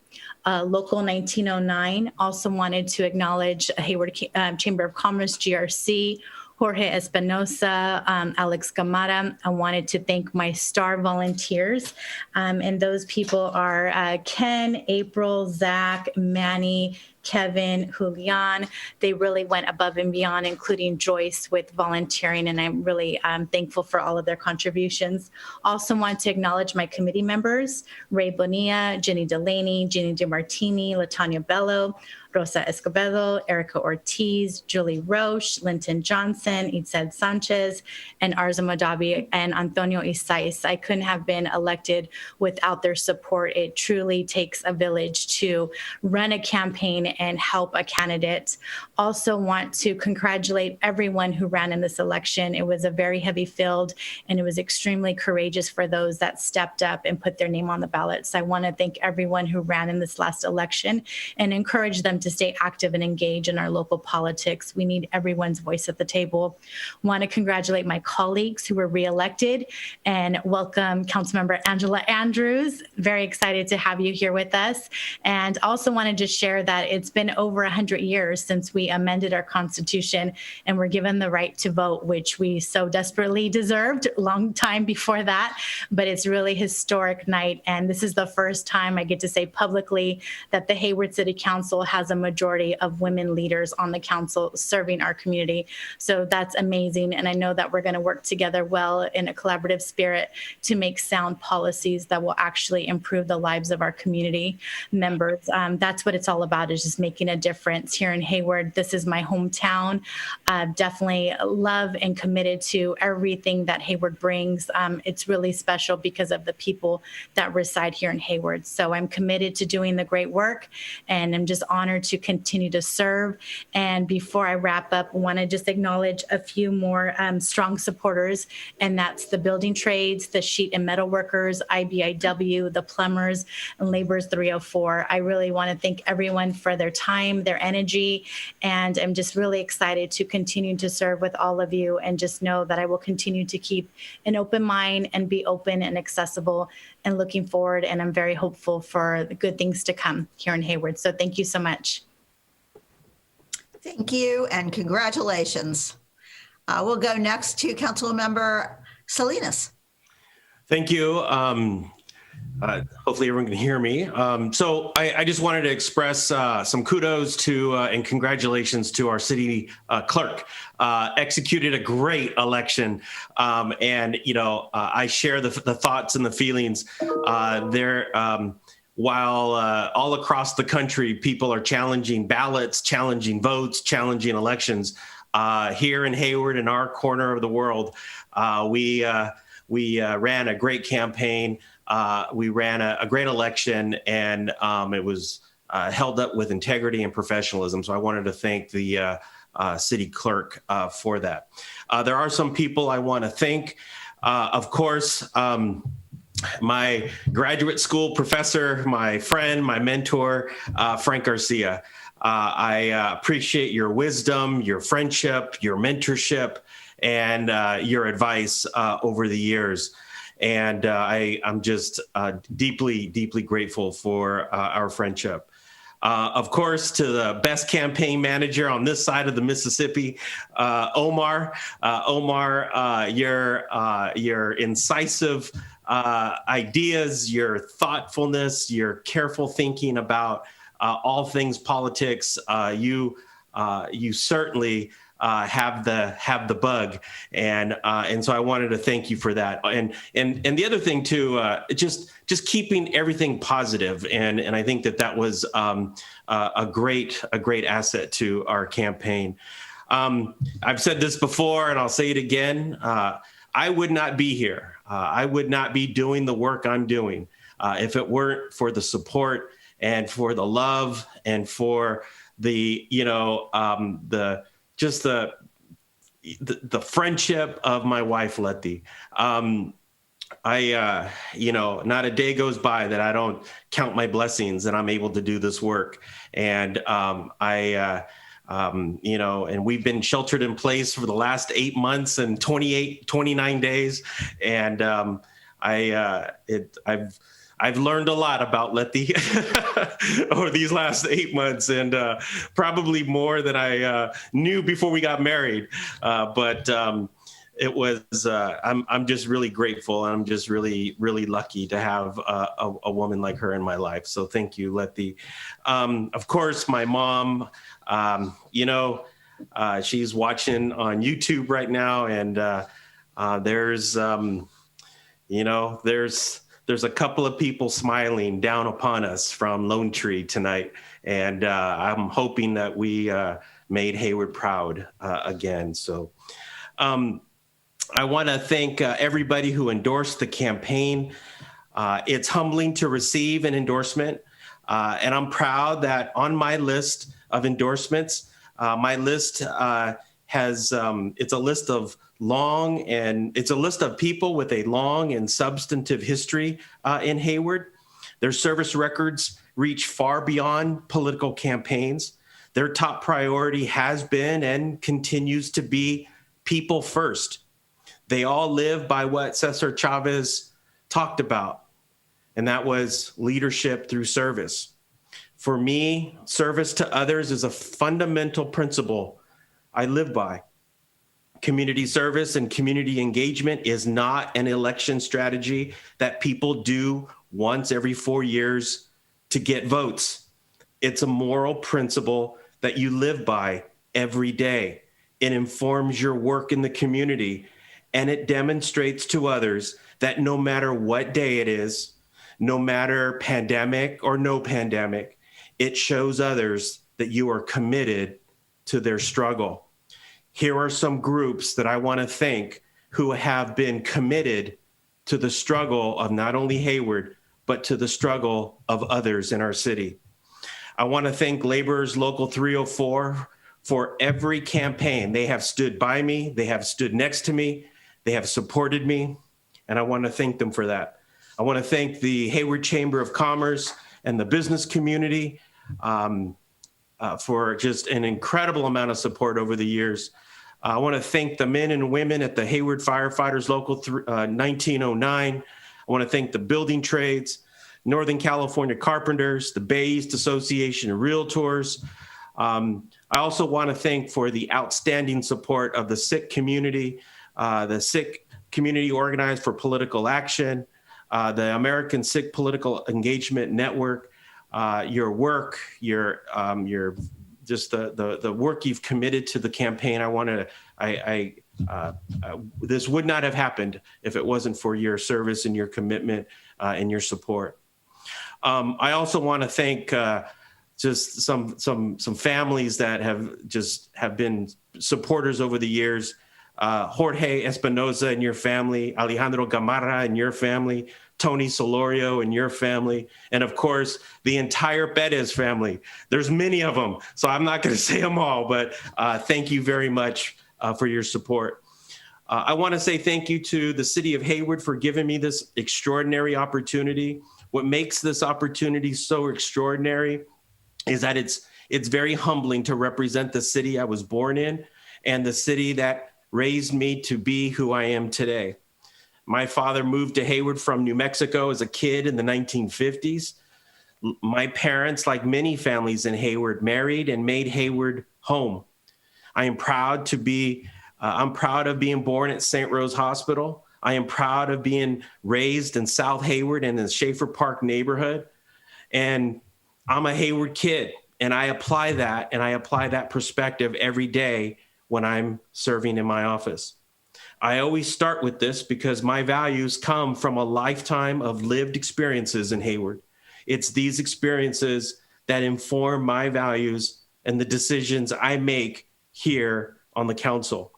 Local 1909. Also wanted to acknowledge Hayward Chamber of Commerce, GRC, Jorge Espinosa, Alex Gamara. I wanted to thank my STAR volunteers. And those people are Ken, April, Zach, Manny, Kevin, Julian. They really went above and beyond, including Joyce with volunteering, and I'm really thankful for all of their contributions. Also want to acknowledge my committee members, Ray Bonilla, Jenny Delaney, Jeannie DeMartini, Latanya Bello, Rosa Escobedo, Erica Ortiz, Julie Roche, Linton Johnson, Itzed Sanchez, and Arza Modabi and Antonio Isais. I couldn't have been elected without their support. It truly takes a village to run a campaign and help a candidate. Also want to congratulate everyone who ran in this election. It was a very heavy field, and it was extremely courageous for those that stepped up and put their name on the ballot. So I want to thank everyone who ran in this last election and encourage them to stay active and engage in our local politics. We need everyone's voice at the table. Want to congratulate my colleagues who were reelected and welcome Councilmember Angela Andrews. Very excited to have you here with us. And also wanted to share that it's been over 100 years since we amended our Constitution and were given the right to vote, which we so desperately deserved a long time before that. But it's really a historic night. And this is the first time I get to say publicly that the Hayward City Council has a majority of women leaders on the council serving our community. So that's amazing. And I know that we're going to work together well in a collaborative spirit to make sound policies that will actually improve the lives of our community members. That's what it's all about, is just just making a difference here in Hayward. This is my hometown. Definitely love and committed to everything that Hayward brings. It's really special because of the people that reside here in Hayward. So I'm committed to doing the great work, and I'm just honored to continue to serve. And before I wrap up, I want to just acknowledge a few more strong supporters, and that's the building trades, the sheet and metal workers, IBIW, the plumbers, and Laborers 304. I really want to thank everyone for their time, their energy, and I'm just really excited to continue to serve with all of you, and just know that I will continue to keep an open mind and be open and accessible and looking forward. And I'm very hopeful for the good things to come here in Hayward. So thank you so much. Thank you and congratulations. We'll go next to Councilmember Salinas. Thank you. Hopefully everyone can hear me. So I just wanted to express some kudos to and congratulations to our city clerk. Executed a great election. And, you know, I share the thoughts and the feelings there. While all across the country, people are challenging ballots, challenging votes, challenging elections. Here in Hayward, in our corner of the world, we ran a great campaign. We ran a great election, and it was held up with integrity and professionalism. So I wanted to thank the city clerk for that. There are some people I want to thank. Of course, my graduate school professor, my friend, my mentor, Frank Garcia. I appreciate your wisdom, your friendship, your mentorship, and your advice over the years. And I'm just deeply, deeply grateful for our friendship. Of course, to the best campaign manager on this side of the Mississippi, Omar. Omar, your incisive ideas, your thoughtfulness, your careful thinking about all things politics, you certainly have the bug, and so I wanted to thank you for that. And the other thing too, just keeping everything positive, and I think that was a great asset to our campaign. I've said this before, and I'll say it again. I would not be here. I would not be doing the work I'm doing if it weren't for the support and for the love and for the the friendship of my wife, Letty. Not a day goes by that I don't count my blessings that I'm able to do this work. And and we've been sheltered in place for the last 8 months and 29 days. And I've learned a lot about Letty over these last 8 months, and probably more than I knew before we got married. But it was, I'm just really grateful. And I'm just really, really lucky to have a woman like her in my life. So thank you, Letty. Of course, my mom, she's watching on YouTube right now. And there's a couple of people smiling down upon us from Lone Tree tonight. And I'm hoping that we made Hayward proud again. So I want to thank everybody who endorsed the campaign. It's humbling to receive an endorsement. And I'm proud that on my list of endorsements, my list it's a list of it's a list of people with a long and substantive history in Hayward. Their service records reach far beyond political campaigns. Their top priority has been and continues to be people first. They all live by what Cesar Chavez talked about, and that was leadership through service. For me, service to others is a fundamental principle I live by. Community service and community engagement is not an election strategy that people do once every 4 years to get votes. It's a moral principle that you live by every day. It informs your work in the community, and it demonstrates to others that no matter what day it is, no matter pandemic or no pandemic, it shows others that you are committed to their struggle. Here are some groups that I want to thank who have been committed to the struggle of not only Hayward, but to the struggle of others in our city. I want to thank Laborers Local 304 for every campaign. They have stood by me, they have stood next to me, they have supported me, and I want to thank them for that. I want to thank the Hayward Chamber of Commerce and the business community for just an incredible amount of support over the years. I want to thank the men and women at the Hayward Firefighters Local 1909. I want to thank the building trades, Northern California Carpenters, the Bay East Association of Realtors. I also want to thank for the outstanding support of the Sikh community, the Sikh Community Organized for Political Action, the American Sikh Political Engagement Network. Your work, your just the work you've committed to the campaign. This would not have happened if it wasn't for your service and your commitment and your support. I also want to thank just some families that have been supporters over the years. Jorge Espinoza and your family, Alejandro Gamarra and your family, Tony Solorio and your family, and of course, the entire Perez family. There's many of them, so I'm not going to say them all, but thank you very much for your support. I want to say thank you to the City of Hayward for giving me this extraordinary opportunity. What makes this opportunity so extraordinary is that it's very humbling to represent the city I was born in and the city that raised me to be who I am today. My father moved to Hayward from New Mexico as a kid in the 1950s. My parents, like many families in Hayward, married and made Hayward home. I'm proud of being born at St. Rose Hospital. I am proud of being raised in South Hayward and in the Schaefer Park neighborhood. And I'm a Hayward kid, and I apply that perspective every day when I'm serving in my office. I always start with this because my values come from a lifetime of lived experiences in Hayward. It's these experiences that inform my values and the decisions I make here on the council.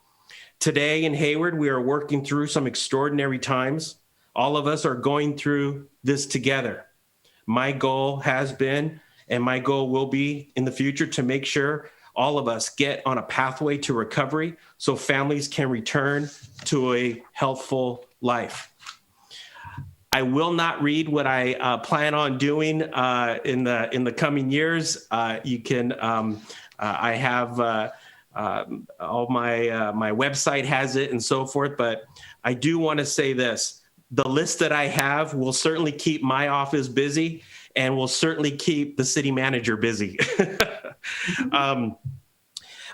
Today in Hayward, we are working through some extraordinary times. All of us are going through this together. My goal has been, and my goal will be in the future, to make sure all of us get on a pathway to recovery so families can return to a healthful life. I will not read what I plan on doing in the coming years. I have all my website has it and so forth, but I do want to say this. The list that I have will certainly keep my office busy and will certainly keep the city manager busy.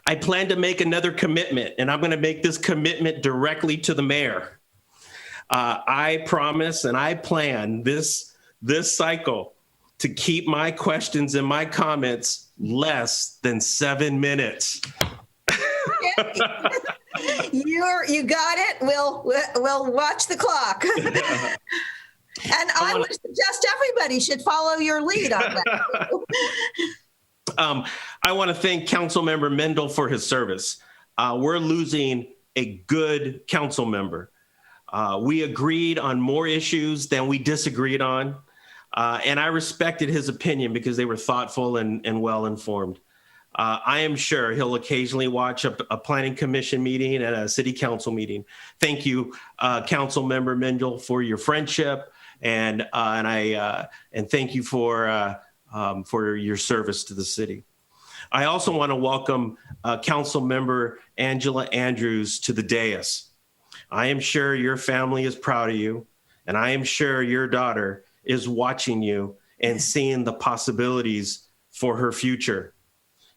I plan to make another commitment, and I'm going to make this commitment directly to the mayor. I promise and I plan this cycle to keep my questions and my comments less than 7 minutes. You got it. We'll watch the clock. And I would suggest everybody should follow your lead on that. I want to thank Councilmember Mendel for his service. We're losing a good council member. We agreed on more issues than we disagreed on. And I respected his opinion because they were thoughtful and well-informed. I am sure he'll occasionally watch a planning commission meeting and a city council meeting. Thank you, Councilmember Mendel, for your friendship, and thank you for your service to the city. I also want to welcome Councilmember Angela Andrews to the dais. I am sure your family is proud of you, and I am sure your daughter is watching you and seeing the possibilities for her future.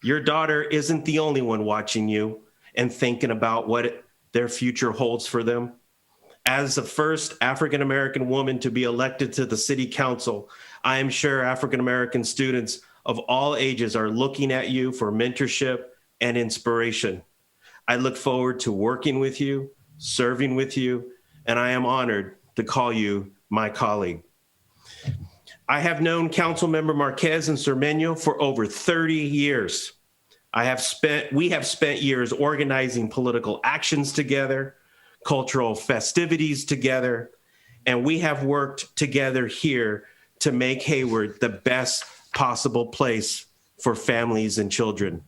Your daughter isn't the only one watching you and thinking about what their future holds for them. As the first African-American woman to be elected to the city council, I am sure African-American students of all ages are looking at you for mentorship and inspiration. I look forward to working with you, serving with you, and I am honored to call you my colleague. I have known Councilmember Marquez and Cermeño for over 30 years. We have spent years organizing political actions together, cultural festivities together, and we have worked together here to make Hayward the best possible place for families and children.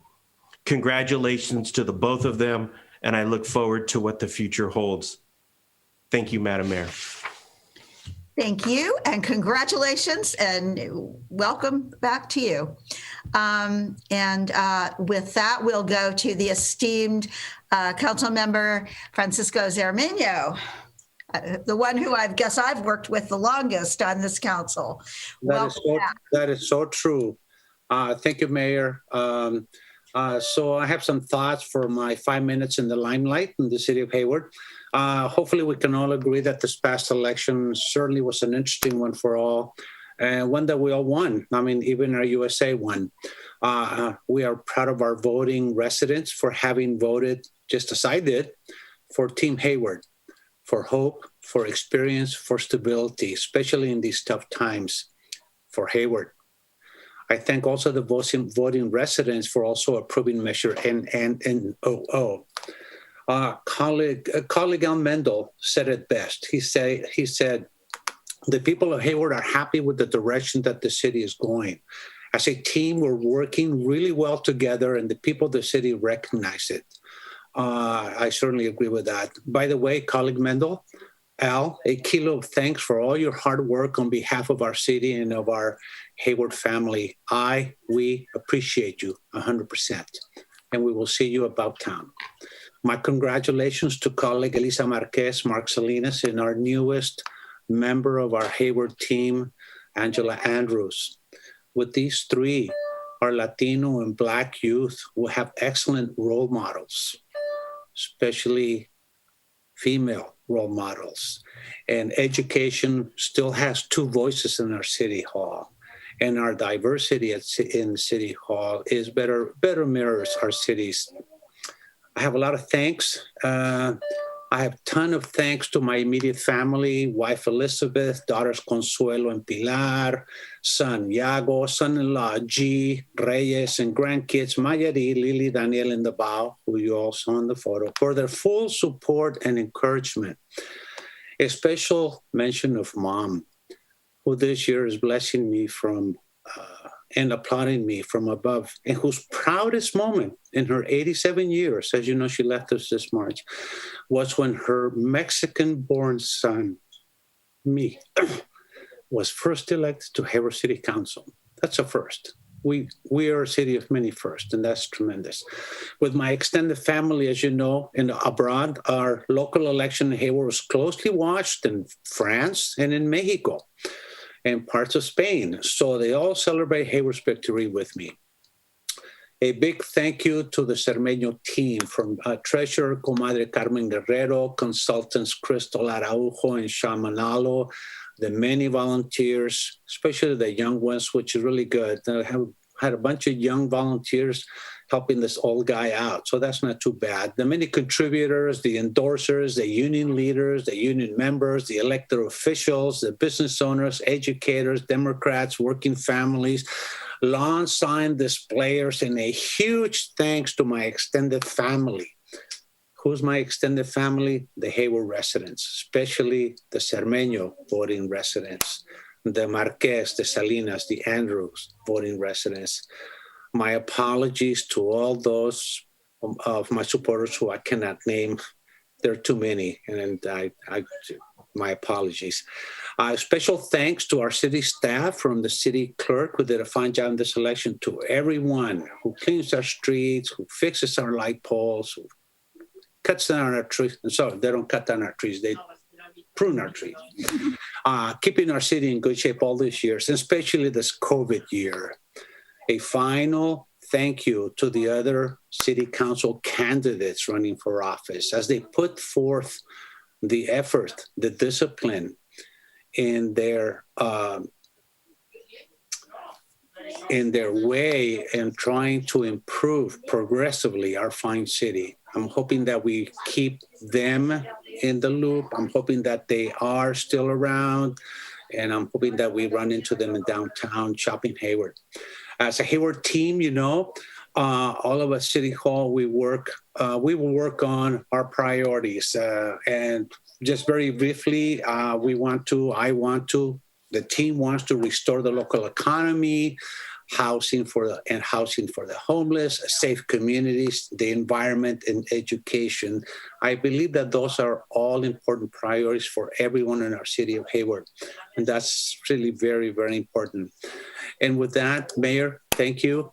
Congratulations to the both of them, and I look forward to what the future holds. Thank you, Madam Mayor. Thank you, and congratulations, and welcome back to you. With that, we'll go to the esteemed Council Member Francisco Cermeño, the one who I guess I've worked with the longest on this council. That is so true. Thank you, Mayor. So I have some thoughts for my 5 minutes in the limelight in the city of Hayward. Hopefully we can all agree that this past election certainly was an interesting one for all, and one that we all won. I mean, even our USA won. We are proud of our voting residents for having voted, just as I did, for Team Hayward, for hope, for experience, for stability, especially in these tough times for Hayward. I thank also the voting residents for also approving Measure NNOO. Colleague Al Mendel said it best. He said, the people of Hayward are happy with the direction that the city is going. As a team, we're working really well together, and the people of the city recognize it. I certainly agree with that. By the way, colleague Mendel, Al, a kilo of thanks for all your hard work on behalf of our city and of our Hayward family. We appreciate you 100%, and we will see you about town. My congratulations to colleague Elisa Marquez, Mark Salinas, and our newest member of our Hayward team, Angela Andrews. With these three, our Latino and Black youth will have excellent role models, especially female role models. And education still has two voices in our city hall. And our diversity in City Hall is better mirrors our cities. I have a lot of thanks. I have a ton of thanks to my immediate family, wife Elizabeth, daughters Consuelo and Pilar, son Yago, son-in-law G, Reyes, and grandkids Mayari, Lily, Daniel, and Dabao, who you all saw in the photo, for their full support and encouragement. A special mention of Mom, who this year is blessing me from and applauding me from above, and whose proudest moment in her 87 years, as you know, she left us this March, was when her Mexican-born son, me, was first elected to Hayward City Council. That's a first. We are a city of many firsts, and that's tremendous. With my extended family, as you know, abroad, our local election in Hayward was closely watched in France and in Mexico and parts of Spain. So they all celebrate Hayward's victory with me. A big thank you to the Cermeño team, from Treasurer Comadre Carmen Guerrero, consultants Crystal Araujo and Sean Manalo, the many volunteers, especially the young ones, which is really good. I have had a bunch of young volunteers helping this old guy out, so that's not too bad. The many contributors, the endorsers, the union leaders, the union members, the elected officials, the business owners, educators, Democrats, working families, lawn sign displayers, and a huge thanks to my extended family. Who's my extended family? The Hayward residents, especially the Cermeño voting residents, the Marquez, the Salinas, the Andrews voting residents. My apologies to all those of my supporters who I cannot name. There are too many, and my apologies. Special thanks to our city staff, from the city clerk, who did a fine job in this election, to everyone who cleans our streets, who fixes our light poles, who cuts down our trees. Sorry, they don't cut down our trees. They prune our trees. Keeping our city in good shape all these years, especially this COVID year. A final thank you to the other city council candidates running for office, as they put forth the effort, the discipline in their way in trying to improve progressively our fine city. I'm hoping that we keep them in the loop. I'm hoping that they are still around. and I'm hoping that we run into them in downtown shopping Hayward. As a Hayward team, all of us City Hall, we will work on our priorities. And just very briefly, the team wants to restore the local economy, housing for the homeless, safe communities, the environment, and education. I believe that those are all important priorities for everyone in our city of Hayward. And that's really very, very important. And with that, Mayor, thank you.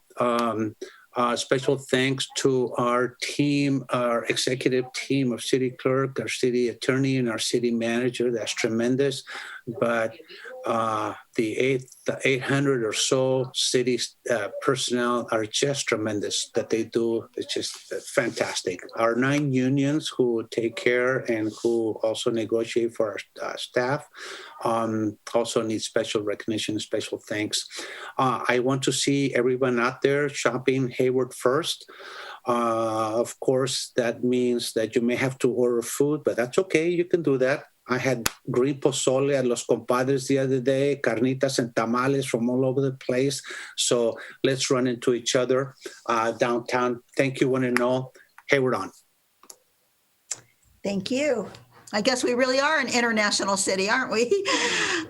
Special thanks to our team, our executive team of city clerk, our city attorney, and our city manager. That's tremendous. But the 800 or so city personnel are just tremendous that they do. It's just fantastic. Our 9 unions who take care and who also negotiate for our staff also need special recognition, special thanks. I want to see everyone out there shopping Hayward first. Of course, that means that you may have to order food, but that's okay. You can do that. I had green pozole at Los Compadres the other day, carnitas and tamales from all over the place. So let's run into each other downtown. Thank you, one and all. Hayward on. Thank you. I guess we really are an international city, aren't we?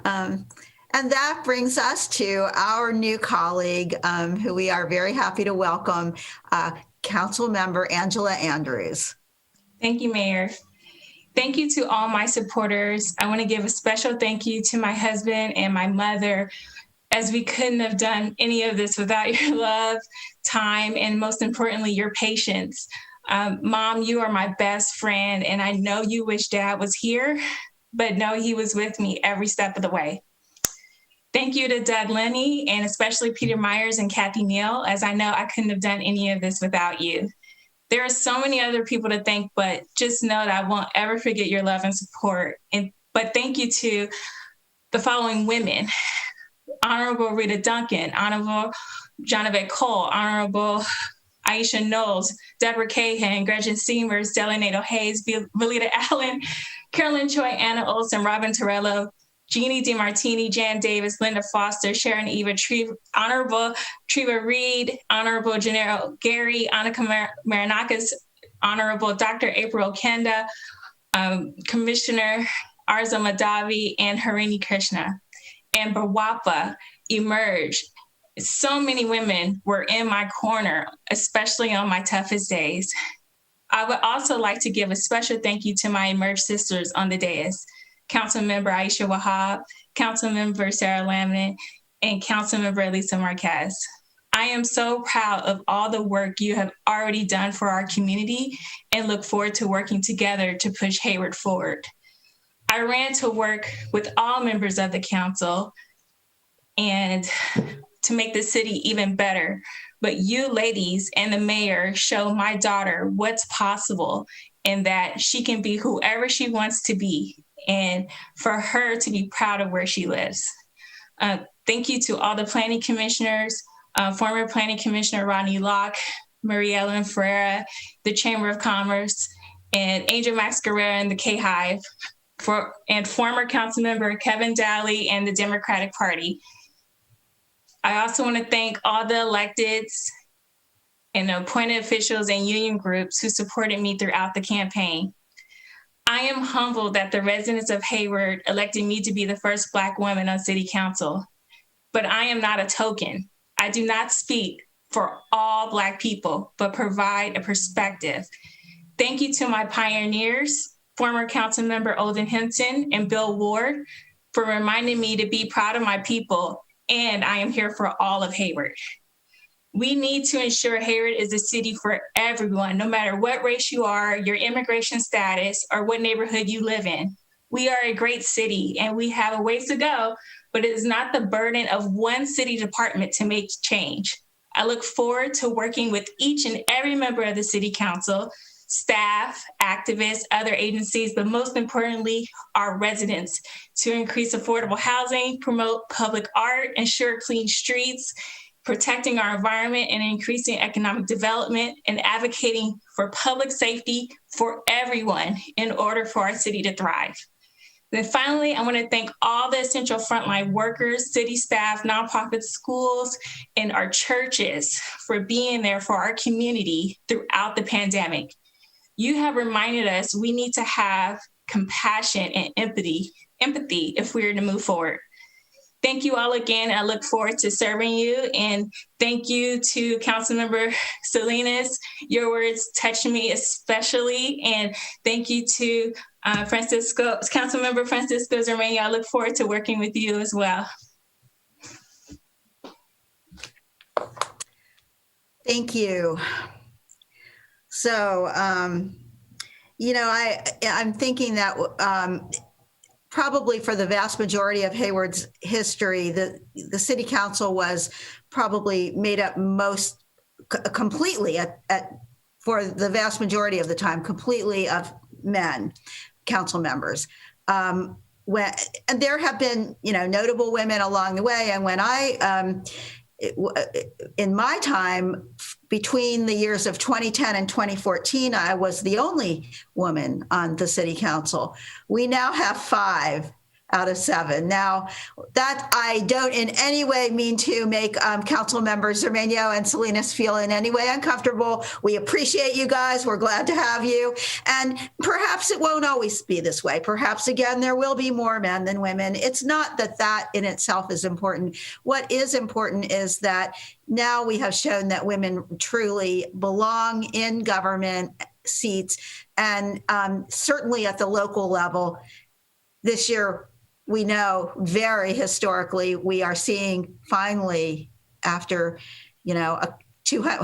And that brings us to our new colleague, who we are very happy to welcome, Council Member Angela Andrews. Thank you, Mayor. Thank you to all my supporters. I want to give a special thank you to my husband and my mother, as we couldn't have done any of this without your love, time, and most importantly, your patience. Mom, you are my best friend, and I know you wish Dad was here, but no, he was with me every step of the way. Thank you to Doug Lenny, and especially Peter Myers and Kathy Neal, as I know I couldn't have done any of this without you. There are so many other people to thank, but just know that I won't ever forget your love and support. But thank you to the following women: Honorable Rita Duncan, Honorable Genevieve Cole, Honorable Aisha Knowles, Deborah Cahan, Gretchen Seamers, Delanato Hayes, Valita Allen, Carolyn Choi, Anna Olson, Robin Torello, Jeannie DeMartini, Jan Davis, Linda Foster, Sharon Eva, Honorable Treva Reed, Honorable Gennaro Gary, Annika Marinakis, Honorable Dr. April Kenda, Commissioner Arza Madavi, and Harini Krishna. And Bawapa, Emerge. So many women were in my corner, especially on my toughest days. I would also like to give a special thank you to my Emerge sisters on the dais: Councilmember Aisha Wahab, Councilmember Sarah Laminin, and Councilmember Elisa Marquez. I am so proud of all the work you have already done for our community and look forward to working together to push Hayward forward. I ran to work with all members of the council and to make the city even better. But you ladies and the mayor show my daughter what's possible and that she can be whoever she wants to be, and for her to be proud of where she lives. Thank you to all the planning commissioners, former planning commissioner Ronnie Locke, Maria Ellen Ferreira, the Chamber of Commerce, and Angel Max Guerrera and the K-Hive, and former council member Kevin Daly and the Democratic Party. I also want to thank all the electeds and appointed officials and union groups who supported me throughout the campaign. I am humbled that the residents of Hayward elected me to be the first Black woman on City Council, but I am not a token. I do not speak for all Black people, but provide a perspective. Thank you to my pioneers, former Councilmember Olden Hinton and Bill Ward, for reminding me to be proud of my people, and I am here for all of Hayward. We need to ensure Hayward is a city for everyone, no matter what race you are, your immigration status, or what neighborhood you live in. We are a great city and we have a ways to go, but it is not the burden of one city department to make change. I look forward to working with each and every member of the City Council, staff, activists, other agencies, but most importantly, our residents, to increase affordable housing, promote public art, ensure clean streets, protecting our environment and increasing economic development, and advocating for public safety for everyone in order for our city to thrive. Then finally, I want to thank all the essential frontline workers, city staff, nonprofit schools, and our churches for being there for our community throughout the pandemic. You have reminded us we need to have compassion and empathy if we're to move forward. Thank you all again. I look forward to serving you. And thank you to Councilmember Salinas. Your words touched me especially. And thank you to Councilmember Francisco Zermeño. I look forward to working with you as well. Thank you. So, I'm thinking that probably for the vast majority of Hayward's history, the city council was probably made up completely for the vast majority of the time, completely of men, council members. And there have been, notable women along the way. And when in my time, between the years of 2010 and 2014, I was the only woman on the city council. We now have 5 out of 7. Now, that I don't in any way mean to make council members Zermeño and Salinas feel in any way uncomfortable. We appreciate you guys. We're glad to have you. And perhaps it won't always be this way. Perhaps, again, there will be more men than women. It's not that in itself is important. What is important is that now we have shown that women truly belong in government seats, and certainly at the local level. This year, we know very historically, we are seeing finally, after,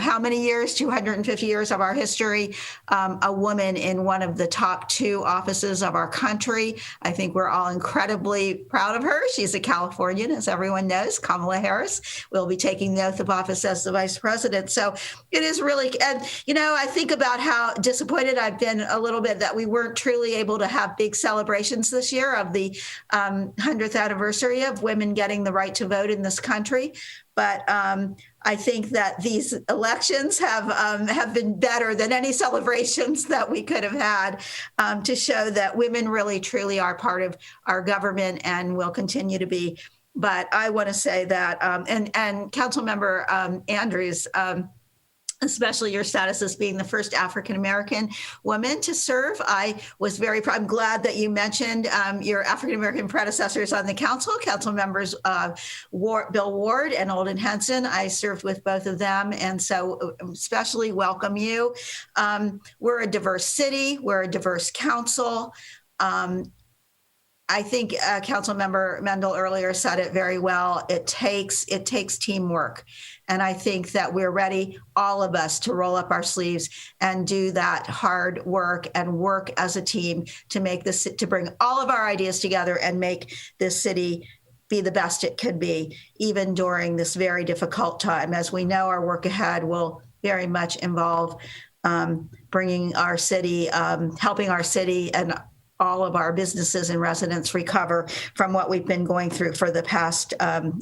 how many years, 250 years of our history, a woman in one of the top 2 offices of our country. I think we're all incredibly proud of her. She's a Californian, as everyone knows. Kamala Harris will be taking the oath of office as the vice president. So it is really, and, I think about how disappointed I've been a little bit that we weren't truly able to have big celebrations this year of the 100th anniversary of women getting the right to vote in this country. But I think that these elections have been better than any celebrations that we could have had to show that women really, truly are part of our government and will continue to be. But I want to say that, and Councilmember Andrews, especially your status as being the first African-American woman to serve. I was very proud. I'm glad that you mentioned your African-American predecessors on the council, council members Bill Ward and Olden Henson. I served with both of them, and so especially welcome you. We're a diverse city. We're a diverse council. I think Councilmember Mendel earlier said it very well. It takes teamwork. And I think that we're ready, all of us, to roll up our sleeves and do that hard work and work as a team to bring all of our ideas together and make this city be the best it could be, even during this very difficult time. As we know, our work ahead will very much involve bringing our city, helping our city and all of our businesses and residents recover from what we've been going through for the past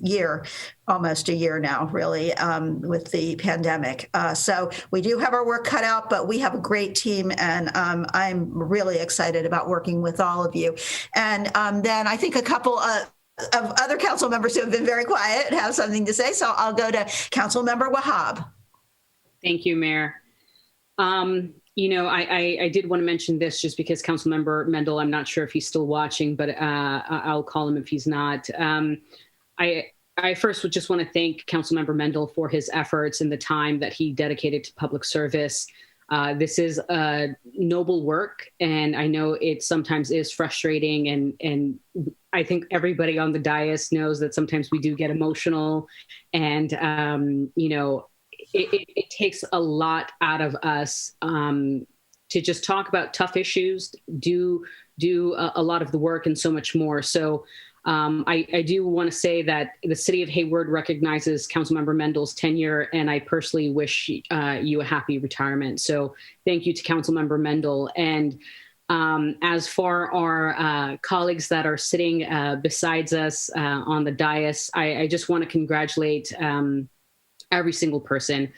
year, almost a year now, really, with the pandemic. So we do have our work cut out, but we have a great team, and I'm really excited about working with all of you. And then I think a couple of other council members who have been very quiet have something to say. So I'll go to Councilmember Wahab. Thank you, Mayor. I did want to mention this just because Councilmember Mendel, I'm not sure if he's still watching, but I'll call him if he's not. I first would just want to thank Councilmember Mendel for his efforts and the time that he dedicated to public service. This is noble work, and I know it sometimes is frustrating, and I think everybody on the dais knows that sometimes we do get emotional, and it takes a lot out of us to just talk about tough issues, do a lot of the work and so much more. So I do want to say that the city of Hayward recognizes Councilmember Mendel's tenure, and I personally wish you a happy retirement. So thank you to Councilmember Mendel. And as for our colleagues that are sitting besides us on the dais, I just want to congratulate every single person.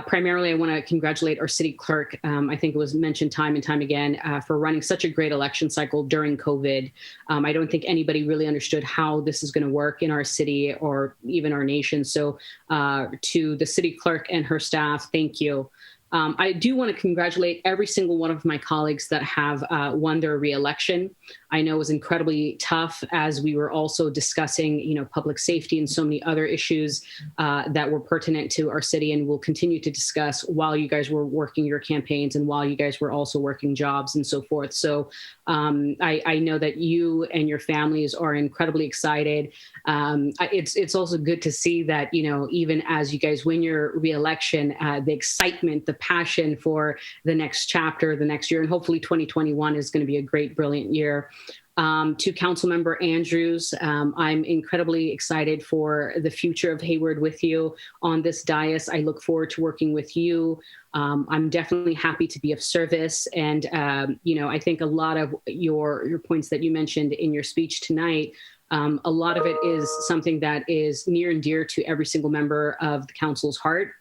Primarily, I want to congratulate our city clerk. I think it was mentioned time and time again for running such a great election cycle during COVID. I don't think anybody really understood how this is going to work in our city or even our nation. So to the city clerk and her staff, thank you. I do want to congratulate every single one of my colleagues that have won their reelection. I know it was incredibly tough as we were also discussing, public safety and so many other issues that were pertinent to our city and will continue to discuss while you guys were working your campaigns and while you guys were also working jobs and so forth. So I know that you and your families are incredibly excited. It's also good to see that, even as you guys win your reelection, the excitement, the passion for the next chapter, the next year, and hopefully 2021 is going to be a great, brilliant year. To Councilmember Andrews, I'm incredibly excited for the future of Hayward with you on this dais. I look forward to working with you. I'm definitely happy to be of service. And, I think a lot of your points that you mentioned in your speech tonight, a lot of it is something that is near and dear to every single member of the council's heart.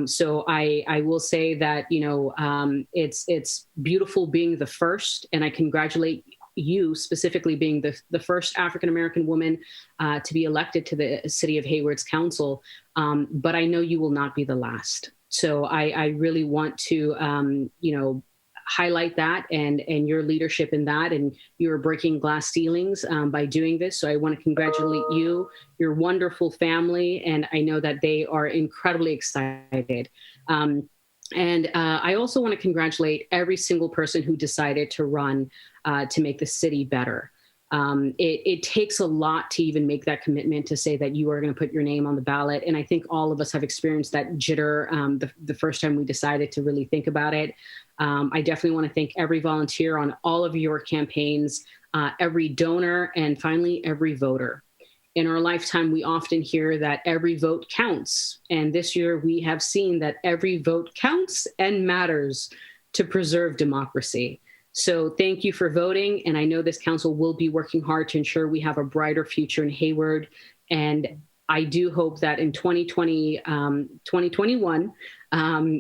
So I will say that, it's beautiful being the first, and I congratulate you specifically being the first African-American woman to be elected to the city of Hayward's council. But I know you will not be the last. So I really want to, highlight that and your leadership in that. And you're breaking glass ceilings by doing this. So I want to congratulate you, your wonderful family. And I know that they are incredibly excited. And I also want to congratulate every single person who decided to run to make the city better. It takes a lot to even make that commitment to say that you are going to put your name on the ballot. And I think all of us have experienced that jitter the first time we decided to really think about it. I definitely want to thank every volunteer on all of your campaigns, every donor, and finally, every voter. In our lifetime, we often hear that every vote counts. And this year, we have seen that every vote counts and matters to preserve democracy. So thank you for voting. And I know this council will be working hard to ensure we have a brighter future in Hayward. And I do hope that in 2021,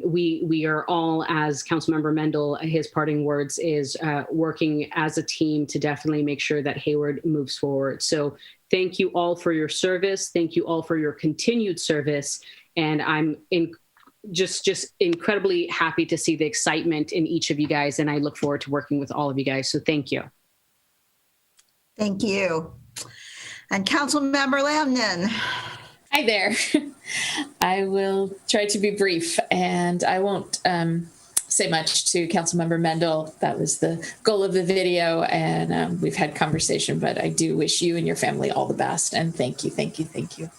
we are all, as Councilmember Mendel, his parting words is working as a team to definitely make sure that Hayward moves forward. So thank you all for your service. Thank you all for your continued service. And I'm just incredibly happy to see the excitement in each of you guys. And I look forward to working with all of you guys. So thank you. Thank you. And Councilmember Lamnon. Hi there. I will try to be brief, and I won't say much to Councilmember Mendel. That was the goal of the video, and we've had conversation, but I do wish you and your family all the best, and thank you, thank you, thank you.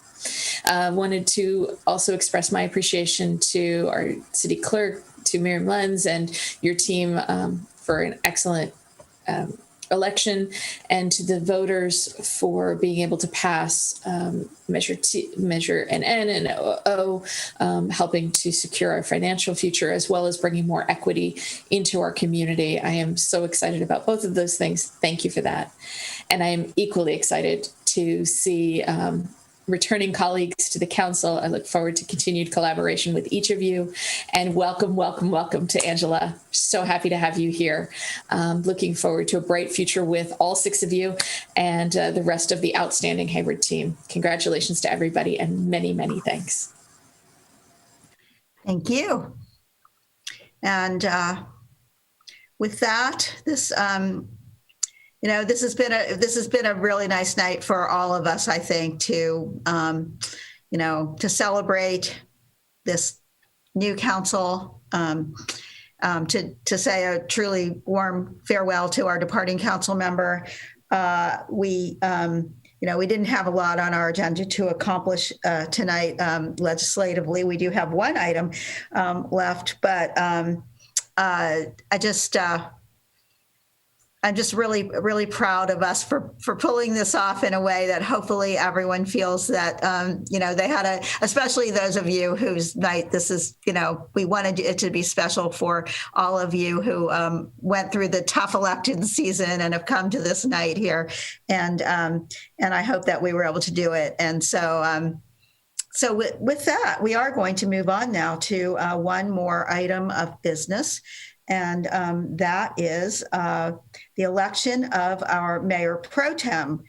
Wanted to also express my appreciation to our city clerk, to Miriam Lenz, and your team for an excellent election, and to the voters for being able to pass Measure NN and O, helping to secure our financial future, as well as bringing more equity into our community. I am so excited about both of those things. Thank you for that. And I am equally excited to see returning colleagues to the council. I look forward to continued collaboration with each of you, and welcome, welcome, welcome to Angela. So happy to have you here. Looking forward to a bright future with all 6 of you and the rest of the outstanding Hayward team. Congratulations to everybody, and many, many thanks. Thank you. And with that, this has been a really nice night for all of us, I think, to celebrate this new council, to say a truly warm farewell to our departing council member. We didn't have a lot on our agenda to accomplish tonight legislatively. We do have one item left, but I'm just really, really proud of us for pulling this off in a way that hopefully everyone feels that, they had especially those of you whose night this is, we wanted it to be special for all of you who went through the tough election season and have come to this night here. And I hope that we were able to do it. And so So with that, we are going to move on now to one more item of business, and that is the election of our Mayor Pro Tem.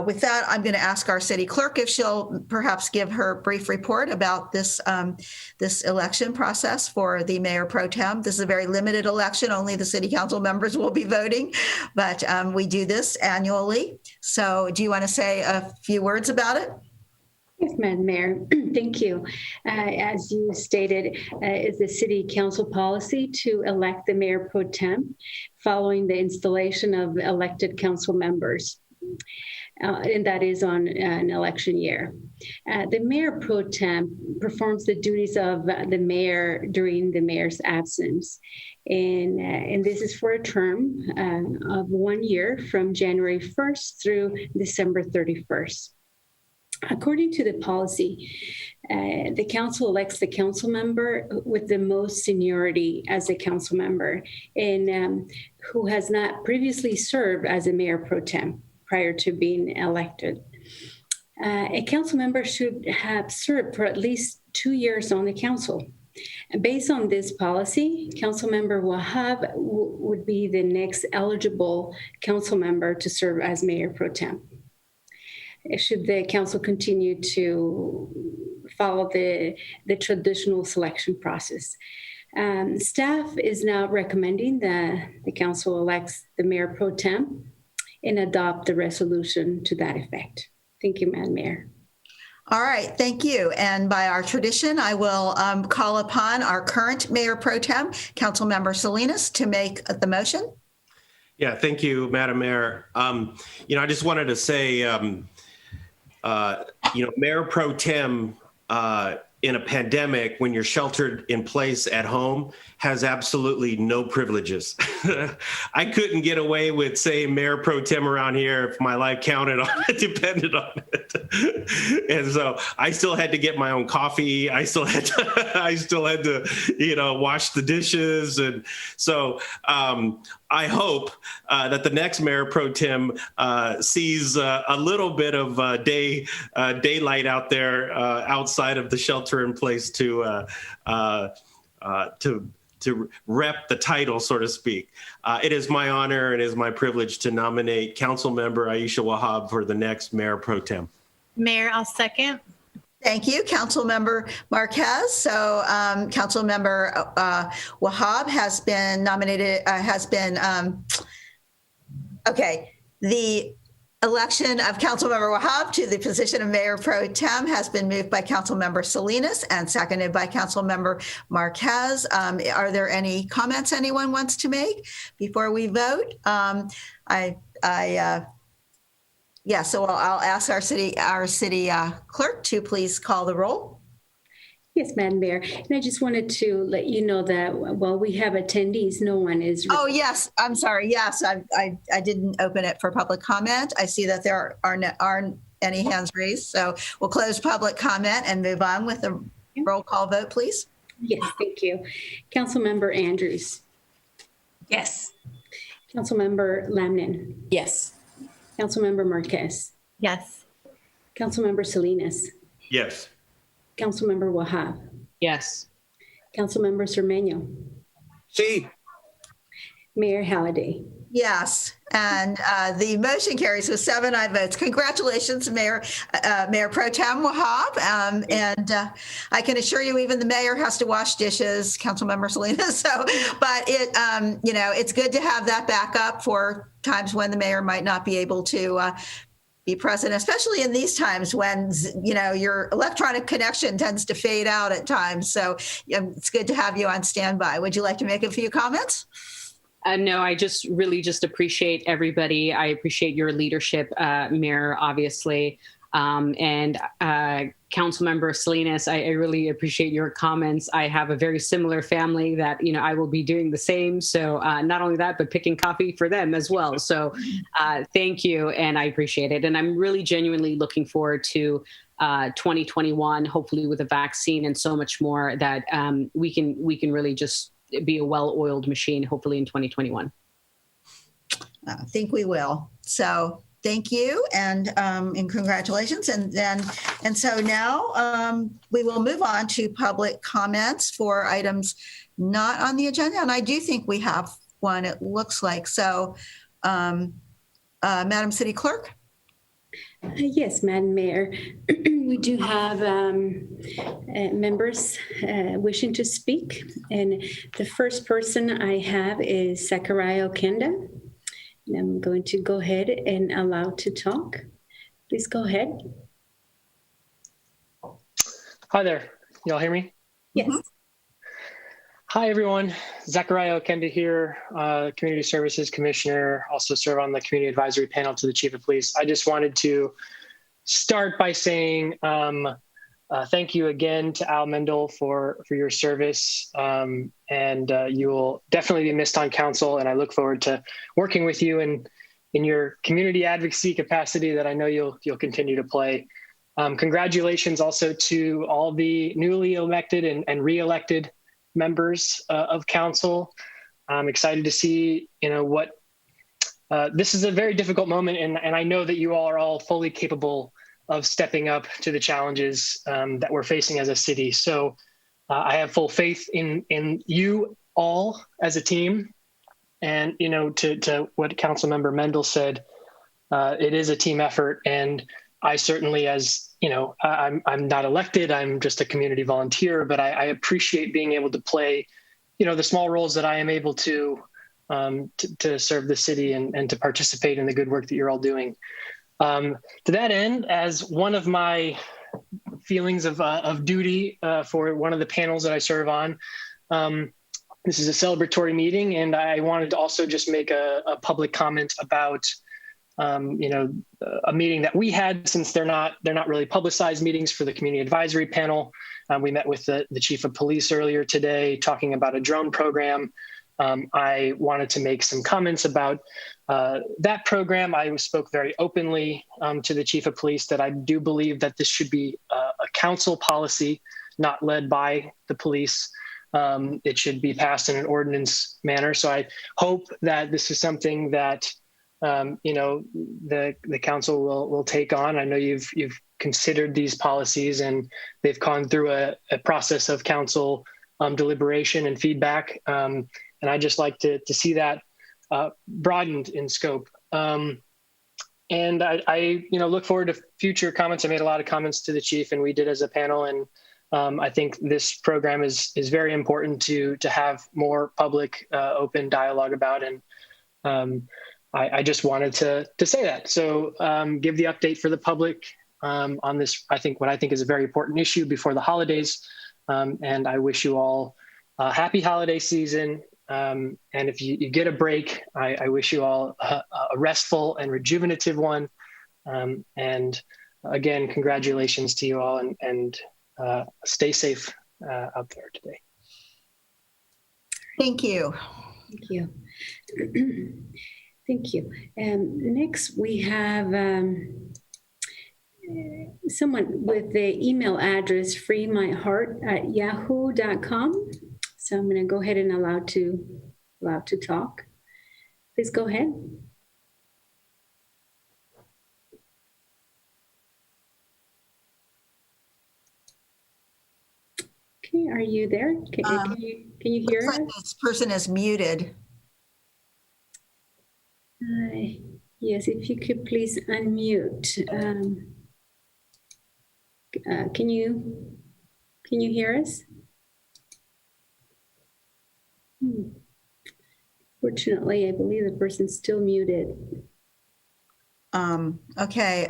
With that, I'm going to ask our city clerk if she'll perhaps give her brief report about this election process for the Mayor Pro Tem. This is a very limited election. Only the city council members will be voting, but we do this annually. So do you want to say a few words about it? Yes, Madam Mayor. Thank you. As you stated, it's the City Council policy to elect the Mayor Pro Tem following the installation of elected council members. And that is on an election year. The Mayor Pro Tem performs the duties of the mayor during the mayor's absence. And this is for a term of 1 year from January 1st through December 31st. According to the policy, the council elects the council member with the most seniority as a council member and who has not previously served as a Mayor Pro Tem prior to being elected. A council member should have served for at least 2 years on the council. And based on this policy, Councilmember Wahab would be the next eligible council member to serve as Mayor Pro Tem. Should the council continue to follow the traditional selection process. Staff is now recommending that the council elects the Mayor Pro Tem and adopt the resolution to that effect. Thank you, Madam Mayor. All right, thank you. And by our tradition, I will call upon our current Mayor Pro Tem, Councilmember Salinas, to make the motion. Yeah, thank you, Madam Mayor. I just wanted to say, Mayor Pro Tem in a pandemic, when you're sheltered in place at home, has absolutely no privileges. I couldn't get away with saying Mayor Pro Tem around here if my life counted on it, depended on it. And so I still had to get my own coffee. I still had to, wash the dishes. And so I hope that the next Mayor Pro Tem sees a little bit of daylight out there outside of the shelter in place to rep the title, so to speak. It is my honor and it is my privilege to nominate Councilmember Aisha Wahab for the next Mayor Pro Tem. Mayor, I'll second. Thank you, Councilmember Marquez. So Councilmember Wahab has been nominated, the election of Councilmember Wahab to the position of Mayor Pro Tem has been moved by Councilmember Salinas and seconded by Councilmember Marquez. Are there any comments anyone wants to make before we vote? So I'll ask our city clerk to please call the roll. Yes, Madam Mayor. And I just wanted to let you know that while we have attendees, no one is. Oh, yes. I'm sorry. Yes, I didn't open it for public comment. I see that there aren't any hands raised. So we'll close public comment and move on with the roll call vote, please. Yes, thank you. Councilmember Andrews. Yes. Councilmember Lamnin. Yes. Councilmember Marquez. Yes. Councilmember Salinas. Yes. Councilmember Wahab. Yes. Councilmember Cermeño. See. Mayor Halliday. Yes, and the motion carries with 7 aye votes. Congratulations, Mayor Pro Tem Wahab. And I can assure you, even the mayor has to wash dishes, Councilmember Salinas. So, but it's good to have that backup for times when the mayor might not be able to be present, especially in these times when, your electronic connection tends to fade out at times. So it's good to have you on standby. Would you like to make a few comments? No, I just really appreciate everybody. I appreciate your leadership, Mayor, obviously. And Councilmember Salinas, I really appreciate your comments. I have a very similar family that, I will be doing the same. So not only that, but picking coffee for them as well. So thank you. And I appreciate it. And I'm really genuinely looking forward to 2021, hopefully with a vaccine and so much more that we can really just be a well-oiled machine, hopefully in 2021. I think we will. So Thank you and congratulations. And so now we will move on to public comments for items not on the agenda. And I do think we have one, it looks like. So, Madam City Clerk? Yes, Madam Mayor. We do have members wishing to speak. And the first person I have is Zachariah Okenda. And I'm going to go ahead and allow to talk. Please go ahead. Hi there. Y'all hear me? Yes. Hi, everyone. Zachariah Okenda here, Community Services Commissioner, also serve on the Community Advisory Panel to the Chief of Police. I just wanted to start by saying thank you again to Al Mendel for your service. And you will definitely be missed on council. And I look forward to working with you in your community advocacy capacity that I know you'll continue to play. Congratulations also to all the newly elected and re-elected members of council. I'm excited to see, what this is a very difficult moment, and I know that you all are all fully capable of stepping up to the challenges that we're facing as a city. So I have full faith in you all as a team. And, to what Councilmember Mendel said, it is a team effort. And I certainly, as I'm not elected, I'm just a community volunteer, but I appreciate being able to play, the small roles that I am able to serve the city and to participate in the good work that you're all doing. To that end, as one of my feelings of duty for one of the panels that I serve on, this is a celebratory meeting, and I wanted to also just make a public comment about a meeting that we had, since they're not really publicized meetings for the Community Advisory Panel. We met with the Chief of Police earlier today talking about a drone program. I wanted to make some comments about that program. I spoke very openly to the Chief of Police that I do believe that this should be a council policy, not led by the police. It should be passed in an ordinance manner. So I hope that this is something that the council will take on. I know you've considered these policies, and they've gone through a process of council deliberation and feedback. And I just like to see that broadened in scope. And I look forward to future comments. I made a lot of comments to the chief, and we did as a panel. And I think this program is very important to have more public open dialogue about. And I just wanted to say that. So give the update for the public on this, what I think is a very important issue before the holidays. And I wish you all a happy holiday season. And if you get a break, I wish you all a restful and rejuvenative one. And again, congratulations to you all, and stay safe out there today. Thank you. Thank you. Thank you. Next, we have someone with the email address freemyheart@yahoo.com. So I'm going to go ahead and allow to talk. Please go ahead. Okay, are you there? Can you hear us? This person is muted. Yes, if you could please unmute. Can you hear us? Fortunately, I believe the person's still muted. Okay.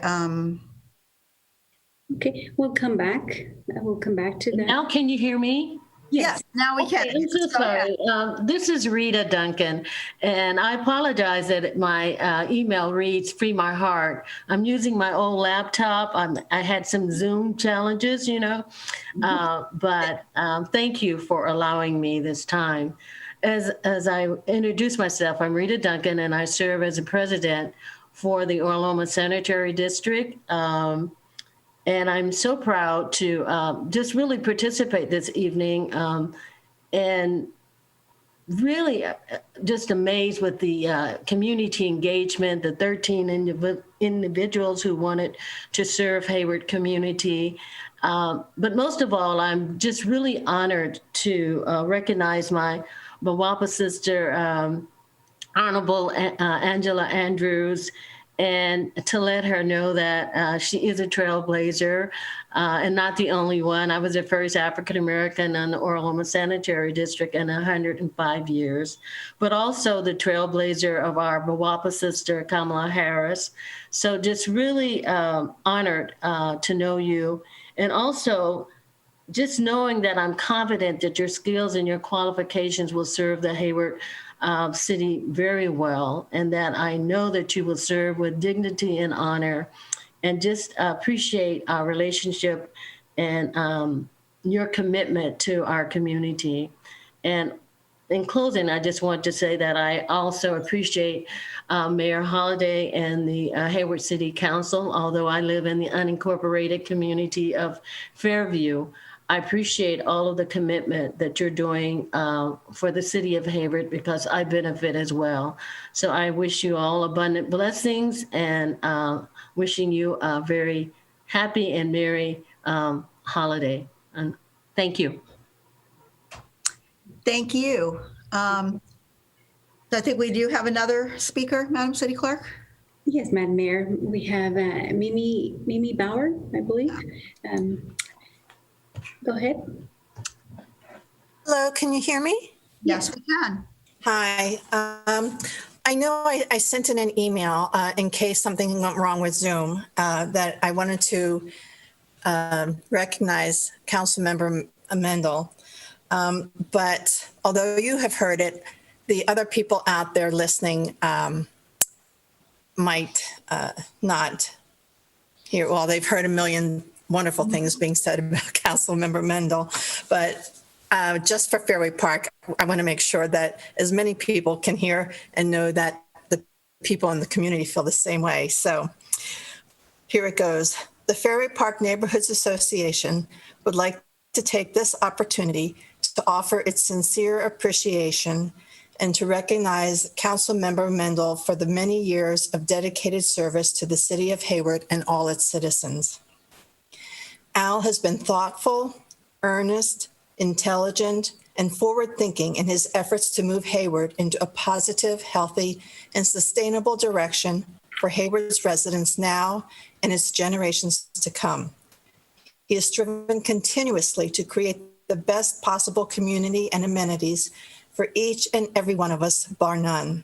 Okay, we'll come back. We'll come back to that. Now, can you hear me? Yes, now we can. I'm so sorry. This is Rita Duncan, and I apologize that my email reads Free My Heart. I'm using my old laptop. I had some Zoom challenges, but thank you for allowing me this time. As I introduce myself, I'm Rita Duncan, and I serve as a president for the Oiloma Sanitary District. And I'm so proud to just really participate this evening, and really just amazed with the community engagement, the 13 individuals who wanted to serve Hayward community. But most of all, I'm just really honored to recognize my Bawapa sister, Honorable Angela Andrews, and to let her know that she is a trailblazer and not the only one. I was the first African-American in the Oiloma Sanitary District in 105 years, but also the trailblazer of our Bawapa sister, Kamala Harris. So just really honored to know you. And also just knowing that I'm confident that your skills and your qualifications will serve the Hayward city very well, and that I know that you will serve with dignity and honor, and just appreciate our relationship and your commitment to our community. And in closing, I just want to say that I also appreciate Mayor Holliday and the Hayward City Council. Although I live in the unincorporated community of Fairview, I appreciate all of the commitment that you're doing for the city of Hayward, because I benefit as well. So I wish you all abundant blessings, and wishing you a very happy and merry holiday. And thank you. Thank you. So I think we do have another speaker, Madam City Clerk. Yes, Madam Mayor, we have Mimi Bauer, I believe. Go ahead. Hello, can you hear me? Yes, we can. Hi. I know I sent in an email in case something went wrong with Zoom that I wanted to recognize Councilmember Mendel. But although you have heard it, the other people out there listening might not hear. Well, they've heard a million wonderful things being said about Councilmember Mendel, but just for Fairway Park, I want to make sure that as many people can hear and know that the people in the community feel the same way. So here it goes. The Fairway Park Neighborhoods Association would like to take this opportunity to offer its sincere appreciation and to recognize Councilmember Mendel for the many years of dedicated service to the city of Hayward and all its citizens. Al has been thoughtful, earnest, intelligent, and forward-thinking in his efforts to move Hayward into a positive, healthy, and sustainable direction for Hayward's residents now and its generations to come. He has striven continuously to create the best possible community and amenities for each and every one of us, bar none.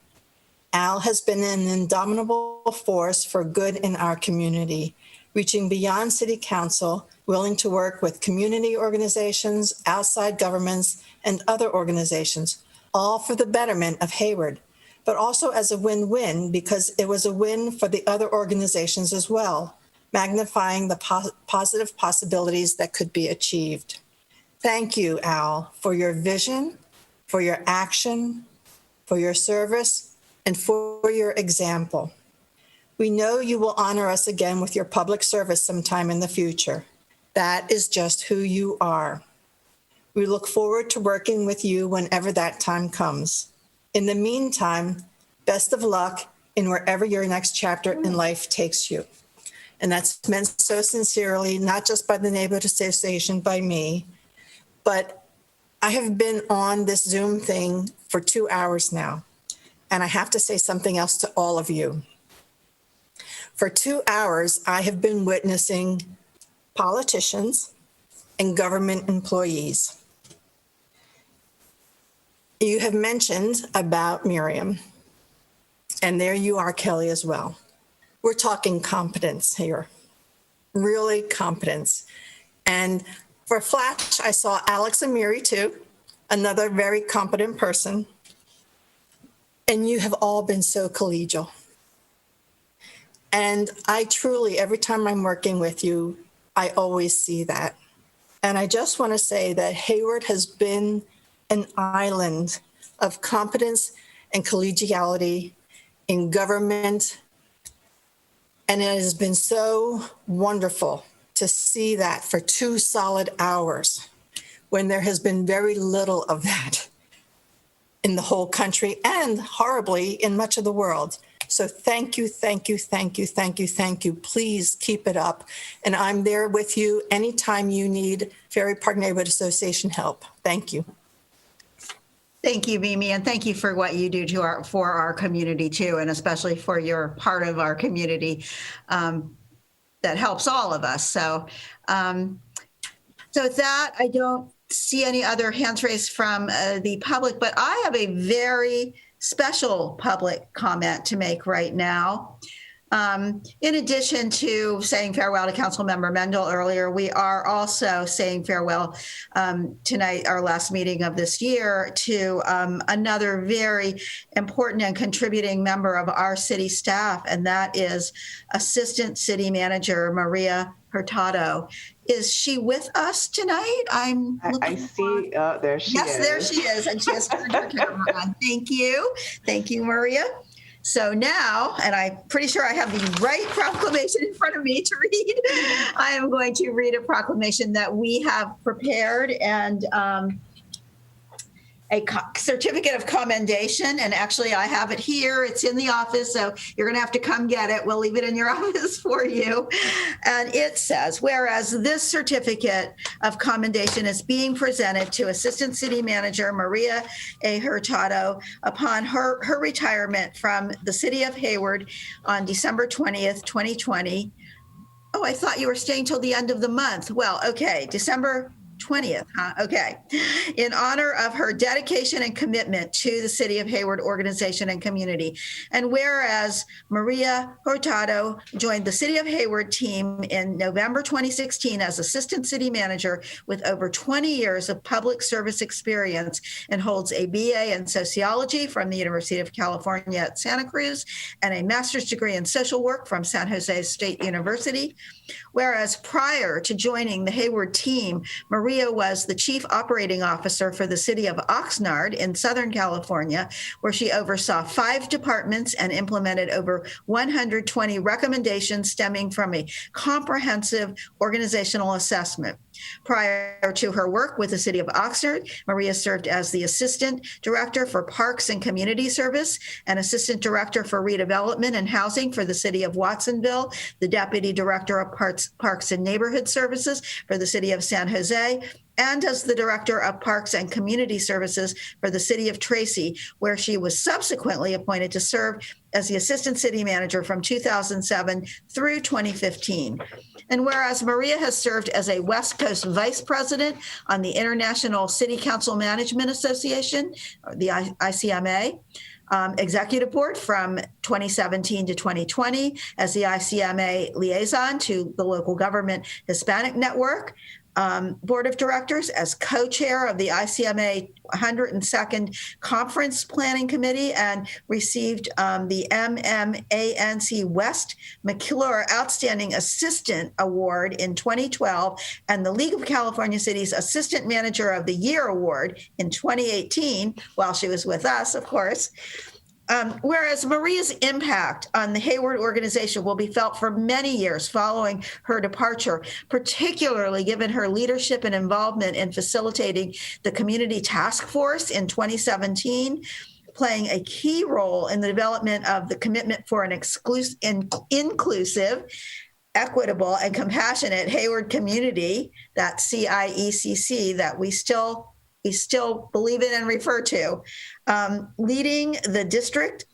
Al has been an indomitable force for good in our community, reaching beyond City Council, willing to work with community organizations, outside governments, and other organizations, all for the betterment of Hayward, but also as a win-win because it was a win for the other organizations as well, magnifying the positive possibilities that could be achieved. Thank you, Al, for your vision, for your action, for your service, and for your example. We know you will honor us again with your public service sometime in the future. That is just who you are. We look forward to working with you whenever that time comes. In the meantime, best of luck in wherever your next chapter in life takes you. And that's meant so sincerely, not just by the Neighborhood Association, by me, but I have been on this Zoom thing for 2 hours now, and I have to say something else to all of you. For 2 hours, I have been witnessing politicians and government employees. You have mentioned about Miriam, and there you are, Kelly, as well. We're talking competence here, really competence. And for a flash, I saw Alex Amiri too, another very competent person. And you have all been so collegial. And I truly, every time I'm working with you, I always see that. And I just want to say that Hayward has been an island of competence and collegiality in government. And it has been so wonderful to see that for 2 solid hours when there has been very little of that in the whole country and horribly in much of the world. So thank you, thank you, thank you, thank you, thank you. Please keep it up. And I'm there with you anytime you need Ferry Park Neighborhood Association help. Thank you. Thank you, Mimi, and thank you for what you do for our community too, and especially for your part of our community that helps all of us. So with that, I don't see any other hands raised from the public, but I have a very special public comment to make right now. In addition to saying farewell to Councilmember Mendel earlier, we are also saying farewell tonight, our last meeting of this year, to another very important and contributing member of our city staff, and that is Assistant City Manager Maria Hurtado. Is she with us tonight? I see. Oh, there she is. Yes, there she is, and she has turned her camera on. Thank you, Maria. So now, and I'm pretty sure I have the right proclamation in front of me to read. I am going to read a proclamation that we have prepared, and a certificate of commendation. And actually, I have it here. It's in the office, so you're going to have to come get it. We'll leave it in your office for you. And it says, whereas this certificate of commendation is being presented to Assistant City Manager Maria A. Hurtado upon her retirement from the City of Hayward on December 20th, 2020. Oh, I thought you were staying till the end of the month. Well, okay, December 20th, huh? Okay. In honor of her dedication and commitment to the City of Hayward organization and community. And whereas Maria Hurtado joined the City of Hayward team in November 2016 as Assistant City Manager with over 20 years of public service experience and holds a BA in Sociology from the University of California at Santa Cruz and a master's degree in social work from San Jose State University. Whereas prior to joining the Hayward team, Maria was the Chief Operating Officer for the City of Oxnard in Southern California, where she oversaw 5 departments and implemented over 120 recommendations stemming from a comprehensive organizational assessment. Prior to her work with the City of Oxnard, Maria served as the Assistant Director for Parks and Community Service and Assistant Director for Redevelopment and Housing for the City of Watsonville, the Deputy Director of Parks and Neighborhood Services for the City of San Jose, and as the Director of Parks and Community Services for the City of Tracy, where she was subsequently appointed to serve as the Assistant City Manager from 2007 through 2015. And whereas Maria has served as a West Coast Vice President on the International City Council Management Association, the ICMA, Executive Board from 2017 to 2020, as the ICMA Liaison to the Local Government Hispanic Network, Board of Directors, as co-chair of the ICMA 102nd Conference Planning Committee, and received the MMANC West McClure Outstanding Assistant Award in 2012 and the League of California Cities Assistant Manager of the Year Award in 2018, while she was with us, of course. Whereas Maria's impact on the Hayward organization will be felt for many years following her departure, particularly given her leadership and involvement in facilitating the Community Task Force in 2017, playing a key role in the development of the commitment for an inclusive, equitable, and compassionate Hayward community, that CIECC, that we still believe in and refer to, leading the district,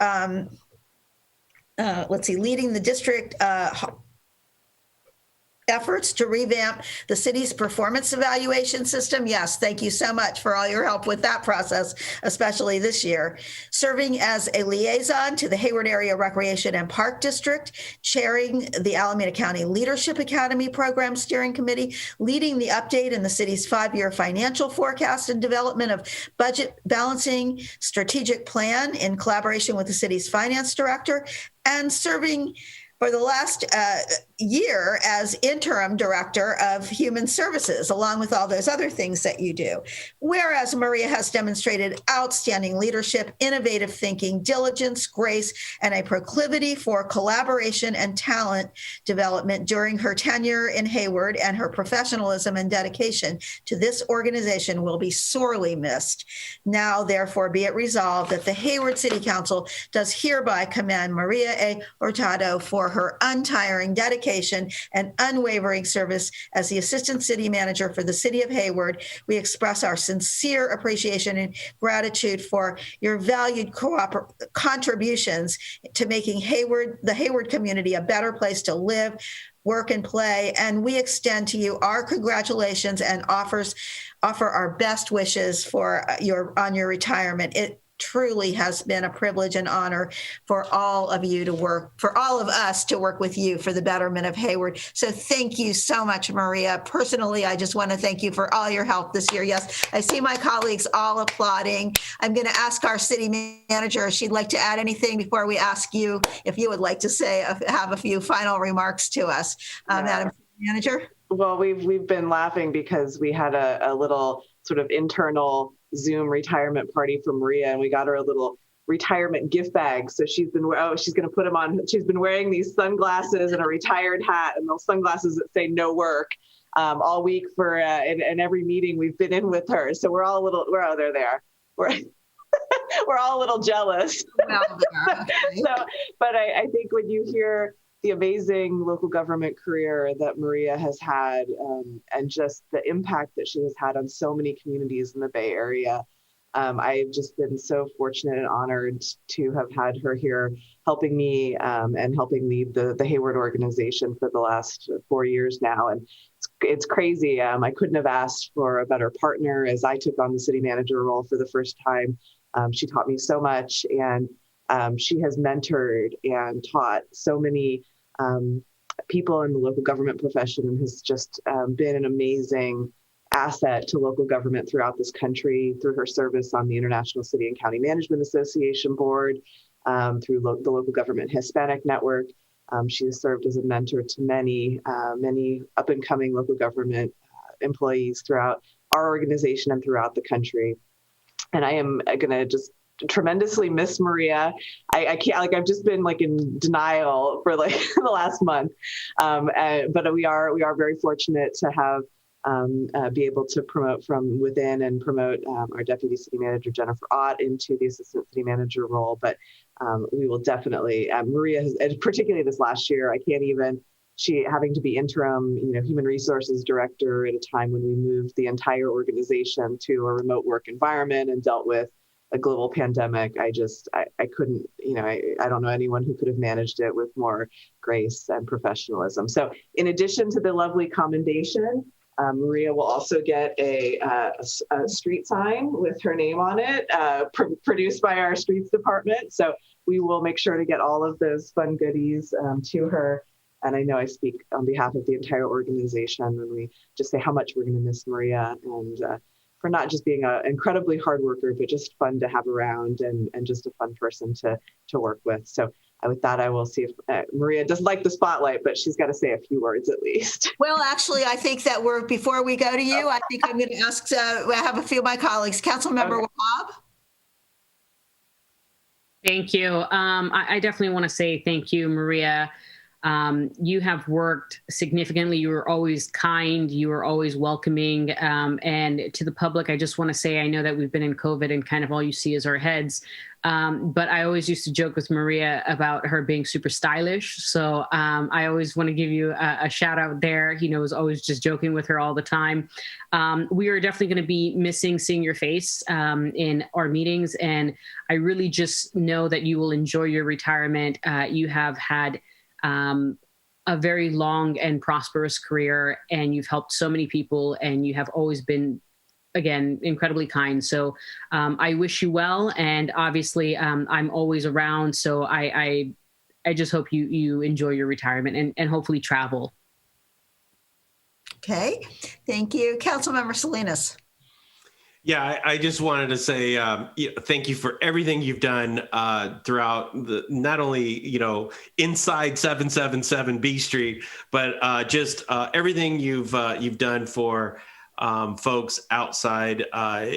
efforts to revamp the city's performance evaluation system. Yes, thank you so much for all your help with that process, especially this year. Serving as a liaison to the Hayward Area Recreation and Park District, chairing the Alameda County Leadership Academy Program Steering Committee, leading the update in the city's 5-year financial forecast and development of budget balancing strategic plan in collaboration with the city's finance director, and serving for the last year as interim director of human services, along with all those other things that you do. Whereas Maria has demonstrated outstanding leadership, innovative thinking, diligence, grace, and a proclivity for collaboration and talent development during her tenure in Hayward, and her professionalism and dedication to this organization will be sorely missed. Now, therefore, be it resolved that the Hayward City Council does hereby commend Maria A. Hurtado for her untiring dedication and unwavering service as the Assistant City Manager for the City of Hayward. We express our sincere appreciation and gratitude for your valued contributions to making the Hayward community a better place to live, work, and play. And we extend to you our congratulations and offer our best wishes for on your retirement. It truly has been a privilege and honor for all of us to work with you for the betterment of Hayward. So thank you so much, Maria. Personally, I just want to thank you for all your help this year. Yes, I see my colleagues all applauding. I'm going to ask our city manager if she'd like to add anything before we ask you if you would like to have a few final remarks to us. Madam Manager? Well, we've been laughing because we had a little sort of internal Zoom retirement party for Maria, and we got her a little retirement gift bag. So she's going to put them on. She's been wearing these sunglasses and a retired hat and those sunglasses that say no work all week for in every meeting we've been in with her. So we're all a little, they're there. We're all a little jealous. But I think when you hear the amazing local government career that Maria has had, and just the impact that she has had on so many communities in the Bay Area. I've just been so fortunate and honored to have had her here helping me and helping lead the Hayward organization for the last 4 years now. And it's crazy. I couldn't have asked for a better partner as I took on the city manager role for the first time. She taught me so much, and she has mentored and taught so many people in the local government profession, and has just been an amazing asset to local government throughout this country through her service on the International City and County Management Association Board, through the Local Government Hispanic Network. She has served as a mentor to many up-and-coming local government employees throughout our organization and throughout the country. And I am going to just tremendously miss Maria. I can't, I've just been in denial for the last month. But we are very fortunate to have be able to promote from within and promote our Deputy City Manager, Jennifer Ott, into the Assistant City Manager role. But we will definitely, Maria has, particularly this last year, she having to be interim, Human Resources Director at a time when we moved the entire organization to a remote work environment and dealt with a global pandemic. I couldn't, I don't know anyone who could have managed it with more grace and professionalism. So in addition to the lovely commendation, Maria will also get a street sign with her name on it, produced by our streets department. So we will make sure to get all of those fun goodies to her. And I know I speak on behalf of the entire organization when we just say how much we're going to miss Maria, and for not just being an incredibly hard worker, but just fun to have around and just a fun person to work with. So with that, I will see if Maria doesn't like the spotlight, but she's got to say a few words at least. Well, actually, I think that before we go to you, I think I'm going to ask, I have a few of my colleagues. Councilmember Wahab. Thank you. I definitely want to say thank you, Maria. You have worked significantly. You were always kind. You were always welcoming. And to the public, I just want to say, I know that we've been in COVID and kind of all you see is our heads. But I always used to joke with Maria about her being super stylish. So I always want to give you a shout out there. I was always just joking with her all the time. We are definitely going to be missing seeing your face in our meetings. And I really just know that you will enjoy your retirement. You have had a very long and prosperous career, and you've helped so many people, and you have always been, again, incredibly kind. So I wish you well, and obviously I'm always around. So I just hope you enjoy your retirement and hopefully travel. Okay, thank you. Councilmember Salinas. Yeah, I just wanted to say thank you for everything you've done throughout not only inside 777 B Street, but just everything you've done for folks outside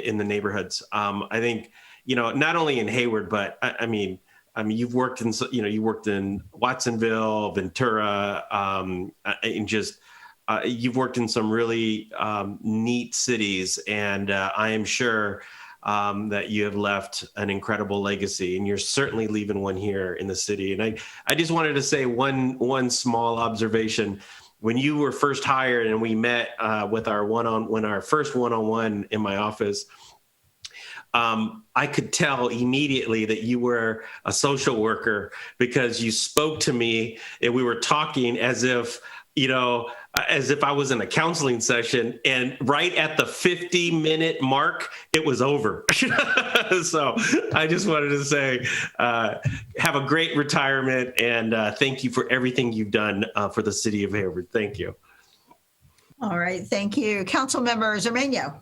in the neighborhoods. I think not only in Hayward, but I mean you've worked in Watsonville, Ventura, and just. You've worked in some really neat cities, and I am sure that you have left an incredible legacy, and you're certainly leaving one here in the city. And I just wanted to say one small observation. When you were first hired and we met with our first one-on-one in my office, I could tell immediately that you were a social worker because you spoke to me and we were talking as if I was in a counseling session, and right at the 50-minute mark, it was over. So I just wanted to say, have a great retirement, and thank you for everything you've done for the city of Hayward. Thank you. All right. Thank you. Councilmember Zermeño.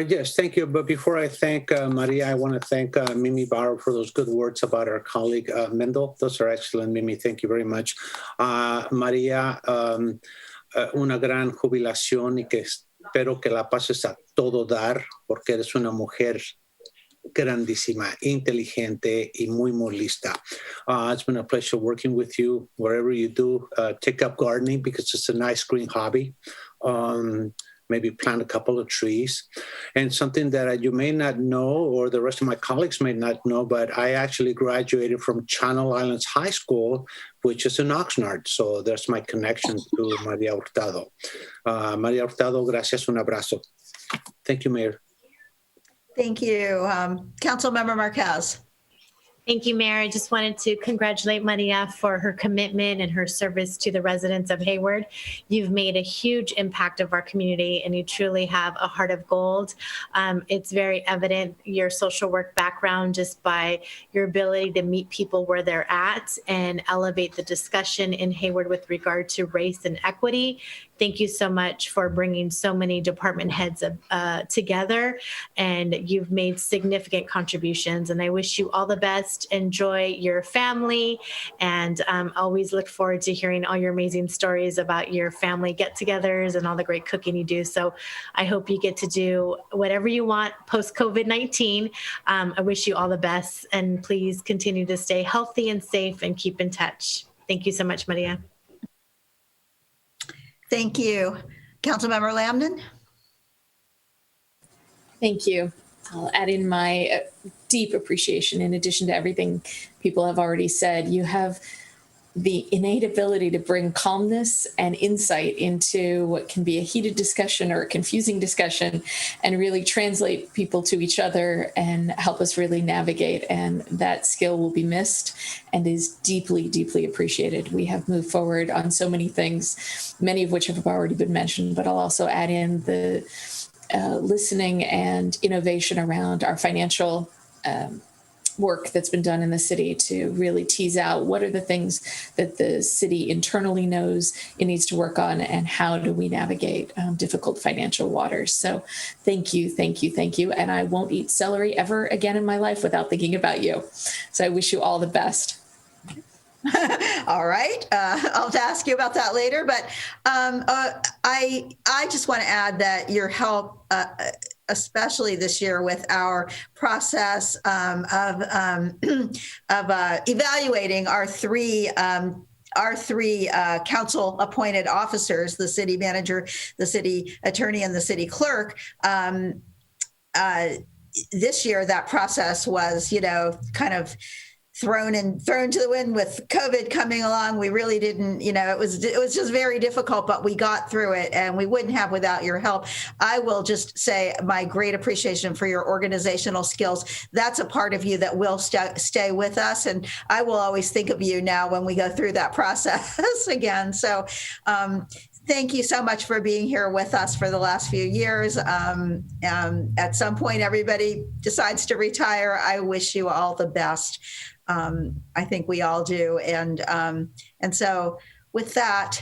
Yes, thank you. But before I thank Maria, I want to thank Mimi Barro for those good words about our colleague Mendel. Those are excellent, Mimi. Thank you very much. Maria, una gran jubilación y que espero que la pases a todo dar porque eres una mujer grandísima, inteligente y muy lista. It's been a pleasure working with you. Wherever you do, take up gardening because it's a nice green hobby. Maybe plant a couple of trees. And something that you may not know, or the rest of my colleagues may not know, but I actually graduated from Channel Islands High School, which is in Oxnard. So there's my connection to Maria Hurtado. Maria Hurtado, gracias, un abrazo. Thank you, Mayor. Thank you. Councilmember Marquez. Thank you, Mayor. I just wanted to congratulate Maria for her commitment and her service to the residents of Hayward. You've made a huge impact of our community, and you truly have a heart of gold. It's very evident your social work background just by your ability to meet people where they're at and elevate the discussion in Hayward with regard to race and equity. Thank you so much for bringing so many department heads together, and you've made significant contributions, and I wish you all the best. Enjoy your family, and always look forward to hearing all your amazing stories about your family get-togethers and all the great cooking you do. So I hope you get to do whatever you want post-COVID-19. I wish you all the best, and please continue to stay healthy and safe and keep in touch. Thank you so much, Maria. Thank you. Councilmember Lamden. Thank you. I'll add in my deep appreciation. In addition to everything people have already said, you have the innate ability to bring calmness and insight into what can be a heated discussion or a confusing discussion and really translate people to each other and help us really navigate. And that skill will be missed and is deeply, deeply appreciated. We have moved forward on so many things, many of which have already been mentioned, but I'll also add in the listening and innovation around our financial work that's been done in the city to really tease out what are the things that the city internally knows it needs to work on and how do we navigate difficult financial waters. So thank you, thank you, thank you. And I won't eat celery ever again in my life without thinking about you. So I wish you all the best. All right. I'll ask you about that later, but I just want to add that your help, especially this year with our process of evaluating our three council appointed officers, the city manager, the city attorney, and the city clerk. This year, that process was, kind of thrown to the wind with COVID coming along. We really didn't, it was just very difficult, but we got through it, and we wouldn't have without your help. I will just say my great appreciation for your organizational skills. That's a part of you that will stay with us, and I will always think of you now when we go through that process again. So thank you so much for being here with us for the last few years. At some point, everybody decides to retire. I wish you all the best. I think we all do. And so with that,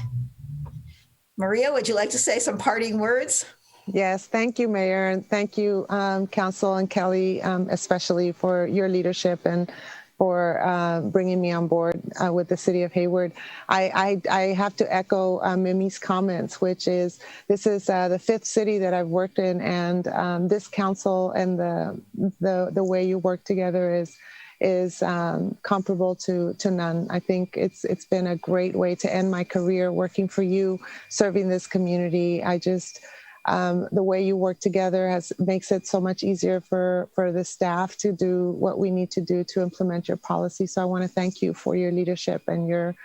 Maria, would you like to say some parting words? Yes, thank you, Mayor, and thank you, Council and Kelly, especially for your leadership and for bringing me on board with the City of Hayward. I have to echo Mimi's comments, which is this is the fifth city that I've worked in, and this council and the way you work together is comparable to none. I think it's been a great way to end my career working for you, serving this community. The way you work together makes it so much easier for the staff to do what we need to do to implement your policy. So I want to thank you for your leadership and your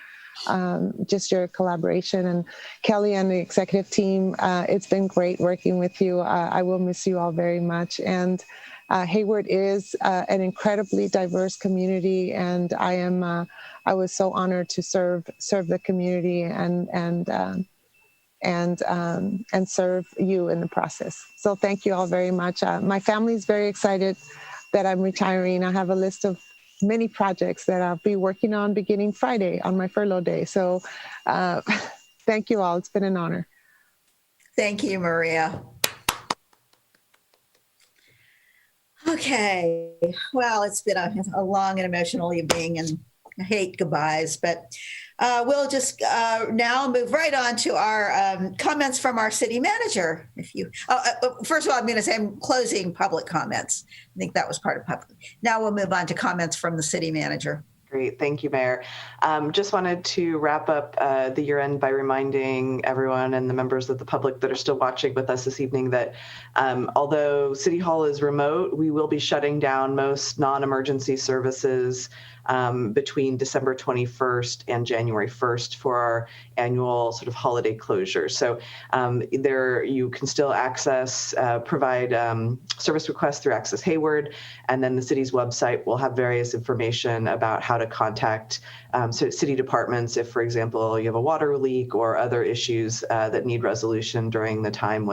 your collaboration. And Kelly and the executive team, it's been great working with you. I will miss you all very much. And Hayward is an incredibly diverse community, and I was so honored to serve the community and serve you in the process. So thank you all very much. My family's very excited that I'm retiring. I have a list of many projects that I'll be working on beginning Friday on my furlough day. So thank you all. It's been an honor. Thank you, Maria. Okay, well, it's been a long and emotional evening, and I hate goodbyes, but we'll just now move right on to our comments from our city manager. First of all, I'm going to say I'm closing public comments. I think that was part of public. Now we'll move on to comments from the city manager. Great. Thank you, Mayor. Just wanted to wrap up the year end by reminding everyone and the members of the public that are still watching with us this evening that although City Hall is remote, we will be shutting down most non-emergency services between December 21st and January 1st for our annual sort of holiday closure. So there you can still provide service requests through Access Hayward, and then the city's website will have various information about how to contact city departments if, for example, you have a water leak or other issues that need resolution during the time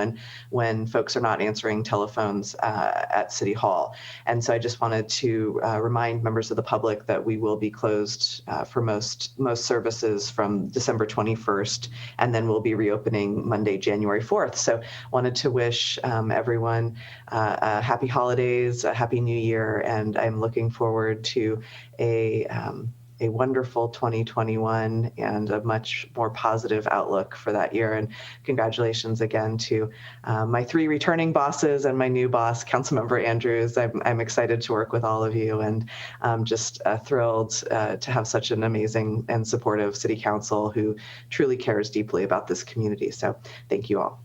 when folks are not answering telephones at City Hall. And so I just wanted to remind members of the public that we will be closed for most services from December 21st, and then we'll be reopening Monday, January 4th. So wanted to wish everyone happy holidays, a happy new year, and I'm looking forward to a wonderful 2021 and a much more positive outlook for that year. And congratulations again to my three returning bosses and my new boss, Councilmember Andrews. I'm excited to work with all of you, and just thrilled to have such an amazing and supportive city council who truly cares deeply about this community. So thank you all.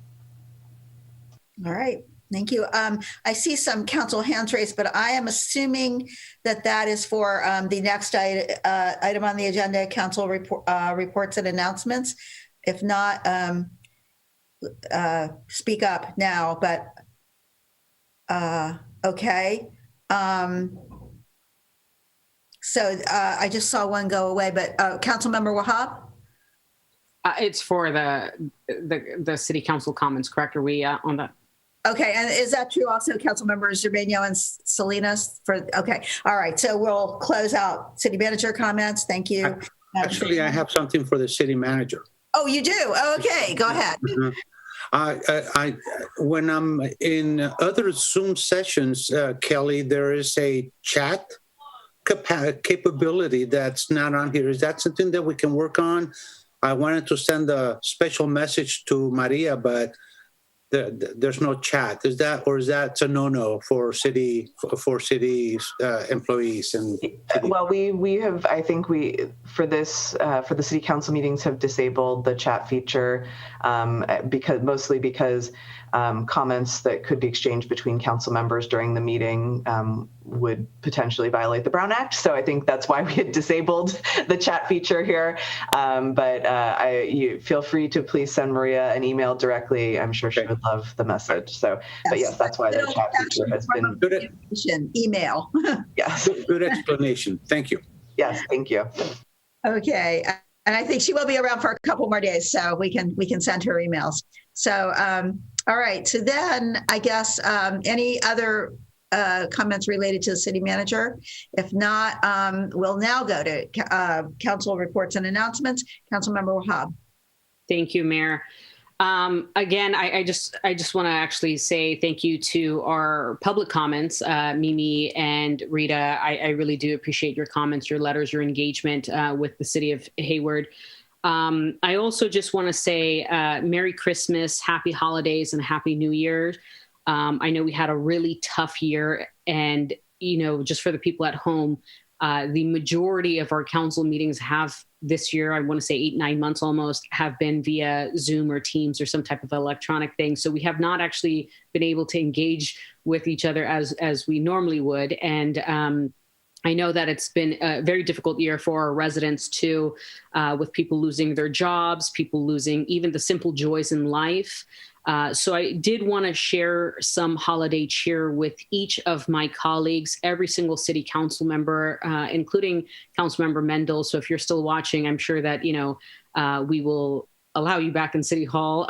All right. Thank you. I see some council hands raised, but I am assuming that is for the next item on the agenda, council reports and announcements. If not, speak up now, but okay. So I just saw one go away, but Councilmember Wahab? It's for the city council comments, correct? Are we on that? Okay, and is that true also, Council Members Urbano and Salinas? Okay, all right, so we'll close out city manager comments. Thank you. Actually, I have something for the city manager. Oh, you do? Oh, okay, go ahead. When I'm in other Zoom sessions, Kelly, there is a chat capability that's not on here. Is that something that we can work on? I wanted to send a special message to Maria, but there's no chat. Is that a no-no for city employees? And well, we have, I think for the city council meetings have disabled the chat feature because comments that could be exchanged between council members during the meeting would potentially violate the Brown Act. So I think that's why we had disabled the chat feature here. But you feel free to please send Maria an email directly. I'm sure she would love the message. So, but yes, that's why the chat feature has been email. Yes. Good explanation. Thank you. Yes, thank you. Okay. And I think she will be around for a couple more days, so we can send her emails. So, all right. So then I guess any other comments related to the city manager? If not, we'll now go to council reports and announcements. Councilmember Wahab. Thank you, Mayor. Again, I just want to actually say thank you to our public comments, Mimi and Rita. I really do appreciate your comments, your letters, your engagement with the city of Hayward. I also just want to say Merry Christmas, Happy Holidays, and Happy New Year. I know we had a really tough year, and just for the people at home, the majority of our council meetings have this year, I want to say 8-9 months almost, have been via Zoom or Teams or some type of electronic thing. So we have not actually been able to engage with each other as we normally would. And I know that it's been a very difficult year for our residents too, with people losing their jobs, people losing even the simple joys in life. So I did want to share some holiday cheer with each of my colleagues, every single city council member, including Councilmember Mendel. So if you're still watching, I'm sure that, we will allow you back in City Hall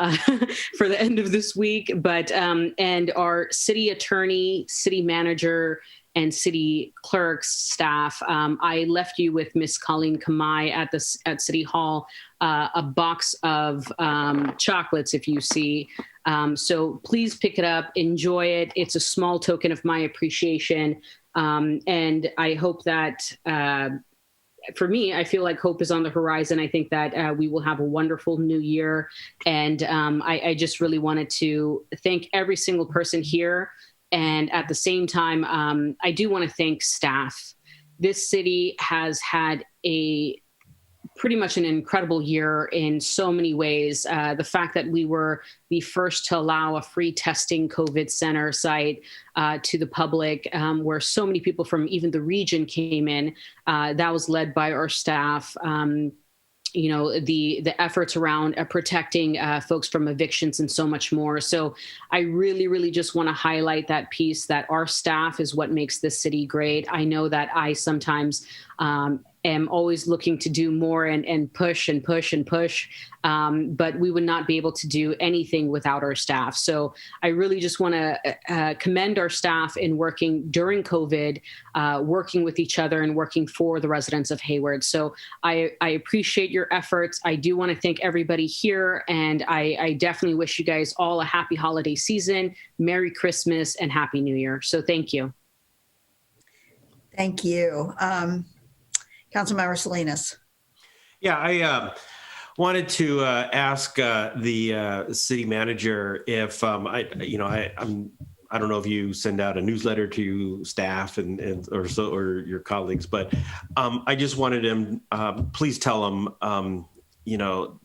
for the end of this week. But and our city attorney, city manager, and city clerk's staff. I left you with Miss Colleen Kamai at City Hall, a box of chocolates, if you see. So please pick it up, enjoy it. It's a small token of my appreciation. And I hope that, for me, I feel like hope is on the horizon. I think that we will have a wonderful new year. And I just really wanted to thank every single person here. And at the same time, I do want to thank staff. This city has had pretty much an incredible year in so many ways. The fact that we were the first to allow a free testing COVID center site to the public, where so many people from even the region came in, that was led by our staff. The efforts around protecting folks from evictions and so much more. So I really, really just want to highlight that piece, that our staff is what makes this city great. I know that I sometimes am always looking to do more and push and push and push, but we would not be able to do anything without our staff. So I really just want to commend our staff in working during COVID, working with each other and working for the residents of Hayward. So I appreciate your efforts. I do want to thank everybody here, and I definitely wish you guys all a happy holiday season, Merry Christmas, and Happy New Year. So thank you. Thank you. Councilmember Salinas. Yeah, I wanted to ask the city manager if I don't know if you send out a newsletter to staff or your colleagues, but I just wanted him, please tell them,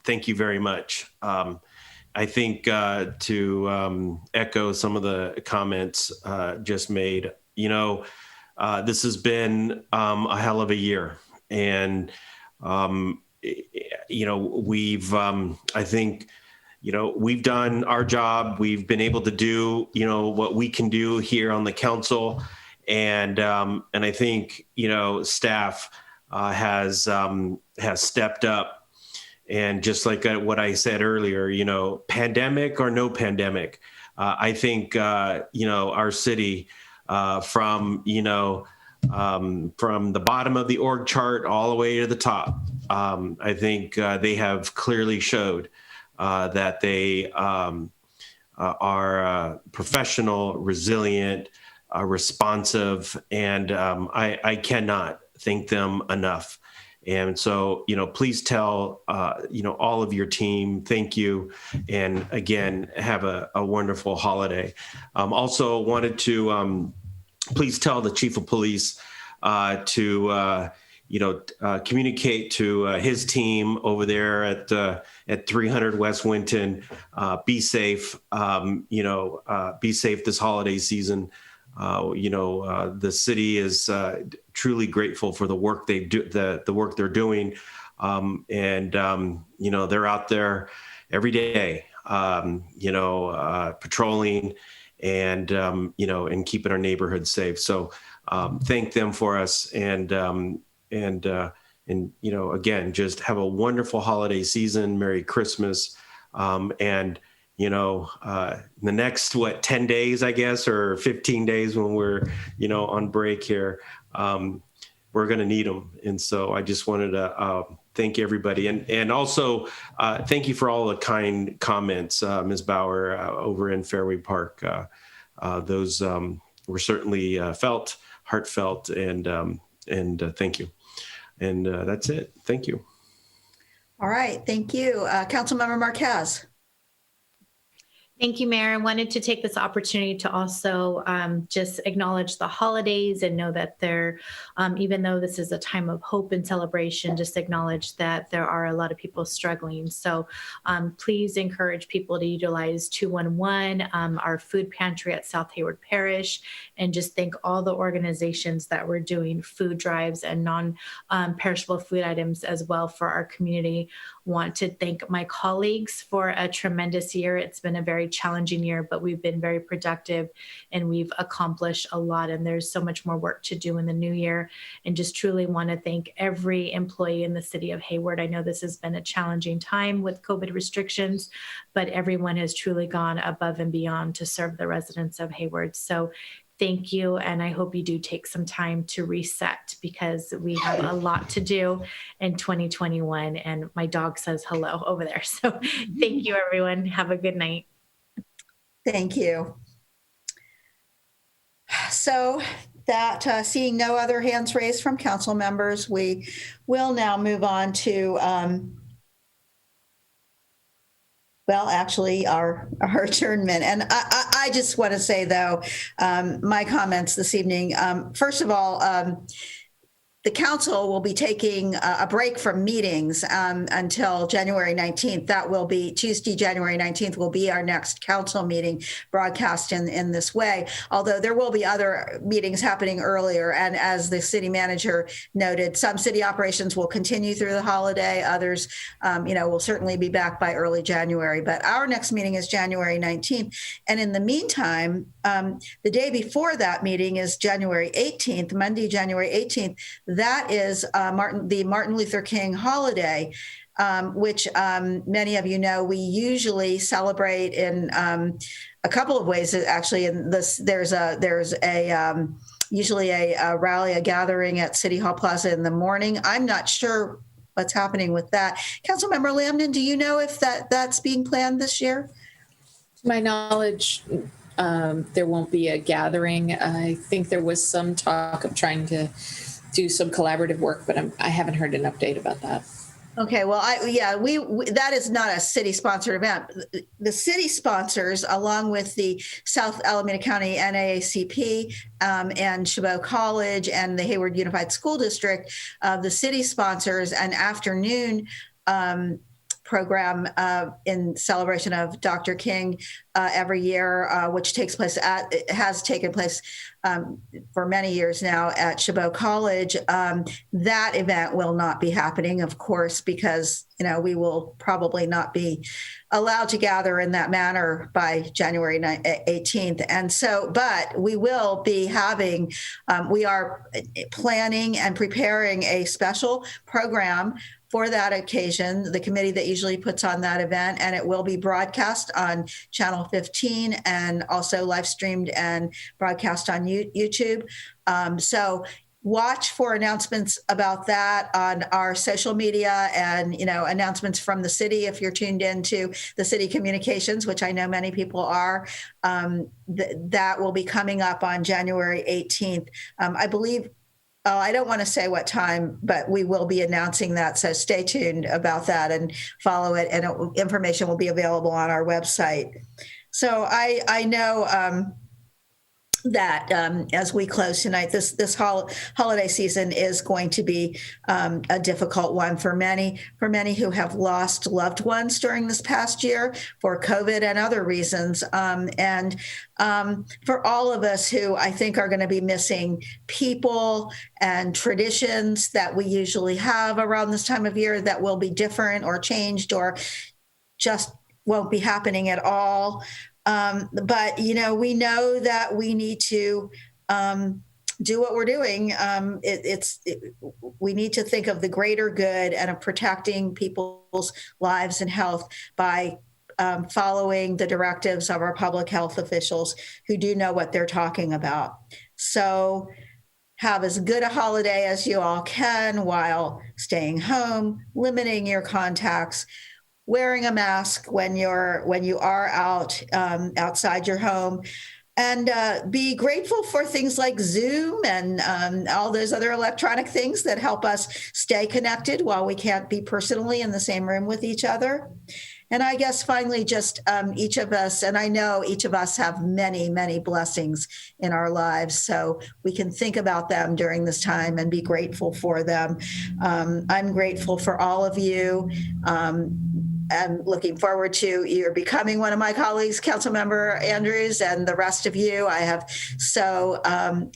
thank you very much. I think to echo some of the comments just made, this has been a hell of a year. And, we've, I think, we've done our job. We've been able to do, what we can do here on the council. And I think, staff has stepped up. And just like what I said earlier, pandemic or no pandemic, I think, our city from the bottom of the org chart all the way to the top. I think they have clearly showed that they are professional, resilient, responsive, and I cannot thank them enough. And so, please tell, all of your team, thank you. And again, have a wonderful holiday. Also wanted to please tell the chief of police to communicate to his team over there at 300 West Winton. Be safe. Be safe this holiday season. The city is truly grateful for the work they do, the work they're doing, and they're out there every day, patrolling and and keeping our neighborhood safe. So thank them for us, and again, just have a wonderful holiday season. Merry Christmas, and the next 10 days, I guess, or 15 days when we're on break here, we're going to need them. And so I just wanted to thank everybody. And also thank you for all the kind comments, Ms. Bauer, over in Fairway Park. Those were certainly felt, heartfelt, and thank you. And that's it. Thank you. All right. Thank you. Councilmember Marquez. Thank you, Mayor. I wanted to take this opportunity to also just acknowledge the holidays and know that even though this is a time of hope and celebration, just acknowledge that there are a lot of people struggling. So please encourage people to utilize 211, our food pantry at South Hayward Parish, and just thank all the organizations that were doing food drives and non-perishable food items as well for our community. Want to thank my colleagues for a tremendous year. It's been a very challenging year, but we've been very productive and we've accomplished a lot. And there's so much more work to do in the new year. And just truly want to thank every employee in the city of Hayward. I know this has been a challenging time with COVID restrictions, but everyone has truly gone above and beyond to serve the residents of Hayward. So thank you. And I hope you do take some time to reset because we have a lot to do in 2021. And my dog says hello over there. So thank you, everyone. Have a good night. Thank you. So that seeing no other hands raised from council members, we will now move on to our adjournment. And I just want to say, though, my comments this evening, first of all, the council will be taking a break from meetings until January 19th. That will be Tuesday, January 19th will be our next council meeting broadcast in this way, although there will be other meetings happening earlier. And as the city manager noted, some city operations will continue through the holiday. Others, will certainly be back by early January. But our next meeting is January 19th. And in the meantime, the day before that meeting is January 18th, Monday, January 18th. That is the Martin Luther King holiday, which many of you know we usually celebrate in a couple of ways. Actually, in this, there's usually a rally, a gathering at City Hall Plaza in the morning. I'm not sure what's happening with that. Councilmember Lambton, do you know if that's being planned this year? To my knowledge, there won't be a gathering. I think there was some talk of trying to do some collaborative work, but I haven't heard an update about that. Okay, well, that is not a city-sponsored event. The city sponsors, along with the South Alameda County NAACP and Chabot College and the Hayward Unified School District, the city sponsors an afternoon program in celebration of Dr. King every year, which has taken place for many years now at Chabot College. That event will not be happening, of course, because we will probably not be allowed to gather in that manner by January 18th. And so, but we will be having, we are planning and preparing a special program for that occasion, the committee that usually puts on that event, and it will be broadcast on Channel 15 and also live streamed and broadcast on YouTube. So watch for announcements about that on our social media and, announcements from the city. If you're tuned into the city communications, which I know many people are, that will be coming up on January 18th. I believe, I don't want to say what time, but we will be announcing that. So stay tuned about that and follow it. And information will be available on our website. So I know that as we close tonight, this holiday season is going to be a difficult one for many who have lost loved ones during this past year for COVID and other reasons. And for all of us who I think are going to be missing people and traditions that we usually have around this time of year that will be different or changed or just won't be happening at all. But, we know that we need to do what we're doing. We need to think of the greater good and of protecting people's lives and health by following the directives of our public health officials who do know what they're talking about. So have as good a holiday as you all can while staying home, limiting your contacts, wearing a mask when you are out outside your home, and be grateful for things like Zoom and all those other electronic things that help us stay connected while we can't be personally in the same room with each other. And I guess finally, just each of us, and I know each of us have many, many blessings in our lives, so we can think about them during this time and be grateful for them. I'm grateful for all of you. I'm looking forward to your becoming one of my colleagues, Councilmember Andrews, and the rest of you. I have so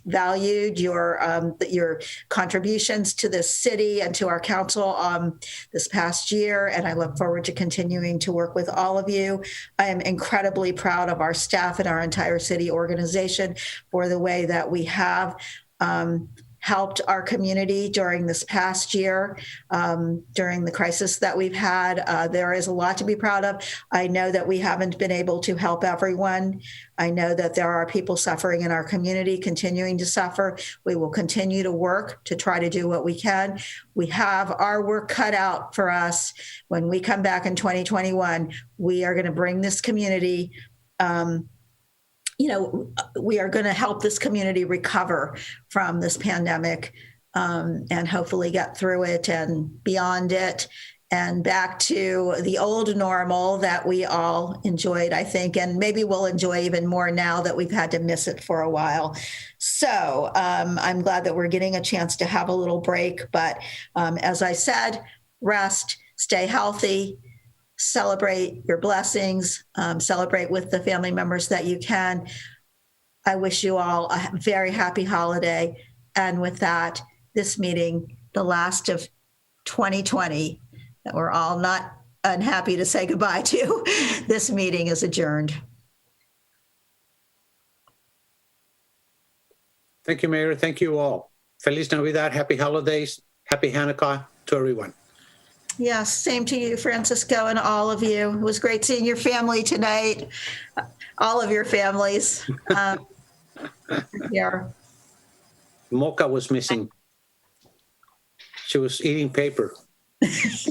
valued your contributions to this city and to our council this past year, and I look forward to continuing to work with all of you. I am incredibly proud of our staff and our entire city organization for the way that we have helped our community during this past year, during the crisis that we've had. There is a lot to be proud of. I know that we haven't been able to help everyone. I know that there are people suffering in our community, continuing to suffer. We will continue to work to try to do what we can. We have our work cut out for us. When we come back in 2021, we are going to bring this community we are going to help this community recover from this pandemic and hopefully get through it and beyond it and back to the old normal that we all enjoyed, I think, and maybe we'll enjoy even more now that we've had to miss it for a while. So I'm glad that we're getting a chance to have a little break. But as I said, rest, stay healthy, celebrate your blessings, celebrate with the family members that you can. I wish you all a very happy holiday. And with that, this meeting, the last of 2020, that we're all not unhappy to say goodbye to, this meeting is adjourned. Thank you, Mayor. Thank you all. Feliz Navidad, happy holidays, happy Hanukkah to everyone. Yes, same to you, Francisco, and all of you. It was great seeing your family tonight, all of your families here. Mocha was missing. She was eating paper.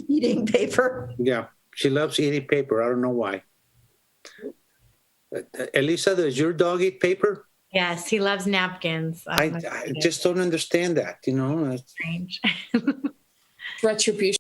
Eating paper? Yeah, she loves eating paper. I don't know why. Elisa, does your dog eat paper? Yes, he loves napkins. I just don't understand that, It's strange. Retribution.